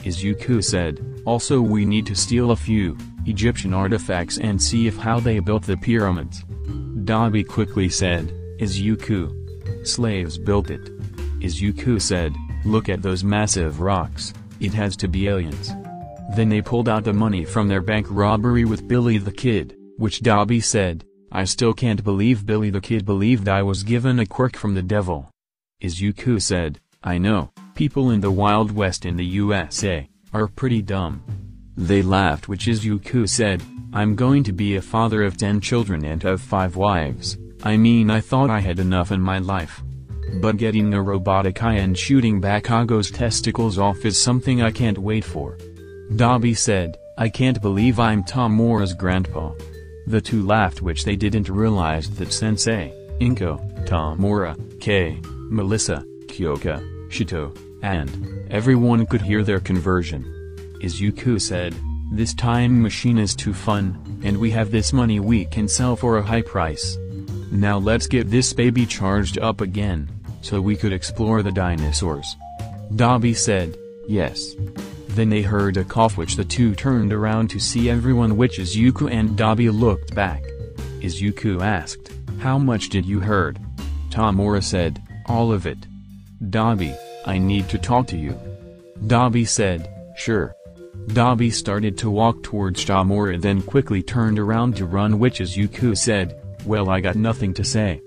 Izuku said, "Also, we need to steal a few Egyptian artifacts and see if how they built the pyramids." Dabi quickly said, "Izuku, slaves built it." Izuku said, "Look at those massive rocks, it has to be aliens." Then they pulled out the money from their bank robbery with Billy the Kid, which Dabi said, "I still can't believe Billy the Kid believed I was given a quirk from the devil." Izuku said, "I know, people in the Wild West in the USA are pretty dumb." They laughed, which Izuku said, "I'm going to be a father of 10 children and have 5 wives. I mean, I thought I had enough in my life. But getting a robotic eye and shooting Bakago's testicles off is something I can't wait for." Dabi said, "I can't believe I'm Tamura's grandpa." The two laughed, which they didn't realize that Sensei, Inko, Tamura, Kei, Melissa, Kyoka, Shito, and everyone could hear their conversion. Izuku said, "This time machine is too fun, and we have this money we can sell for a high price. Now let's get this baby charged up again, so we could explore the dinosaurs." Dabi said, "Yes." Then they heard a cough, which the two turned around to see everyone, which Izuku and Dabi looked back. Izuku asked, "How much did you heard?" Tamura said, "All of it." Dabi, "I need to talk to you." Dabi said, "Sure." Dabi started to walk towards Tamura, then quickly turned around to run, which Izuku said, "Well, I got nothing to say."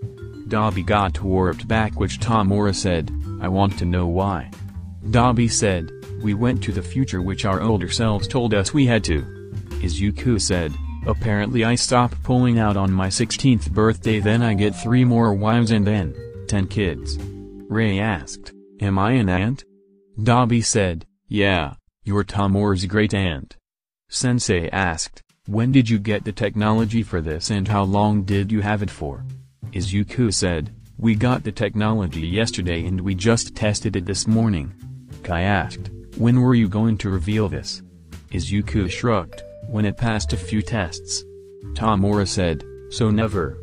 Dabi got warped back, which Tamura said, "I want to know why." Dabi said, "We went to the future, which our older selves told us we had to." Izuku said, "Apparently I stopped pulling out on my 16th birthday, then I get 3 more wives and then 10 kids." Ray asked, "Am I an aunt?" Dabi said, "Yeah, you're Tamura's great aunt." Sensei asked, "When did you get the technology for this, and how long did you have it for?" Izuku said, "We got the technology yesterday and we just tested it this morning." Kai asked, "When were you going to reveal this?" Izuku shrugged, "When it passed a few tests." Tamura said, "So never?"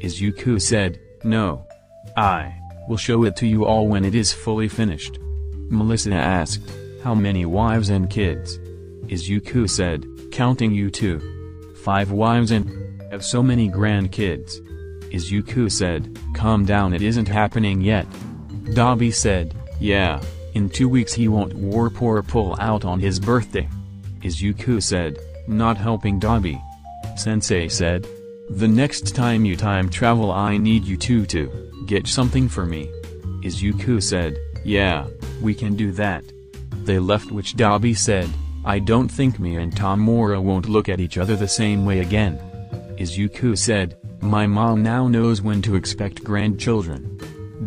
Izuku said, "No. I will show it to you all when it is fully finished." Melissa asked, "How many wives and kids?" Izuku said, "Counting you too. 5 wives and have so many grandkids." Izuku said, "Calm down, it isn't happening yet." Dabi said, "Yeah, in 2 weeks he won't warp or pull out on his birthday." Izuku said, not helping Dabi. Sensei said, "The next time you time travel, I need you to get something for me." Izuku said, "Yeah, we can do that." They left, which Dabi said, "I don't think me and Tamura won't look at each other the same way again." Izuku said, "My mom now knows when to expect grandchildren."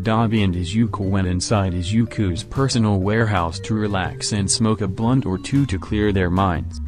Dabi and Izuku went inside Izuku's personal warehouse to relax and smoke a blunt or two to clear their minds.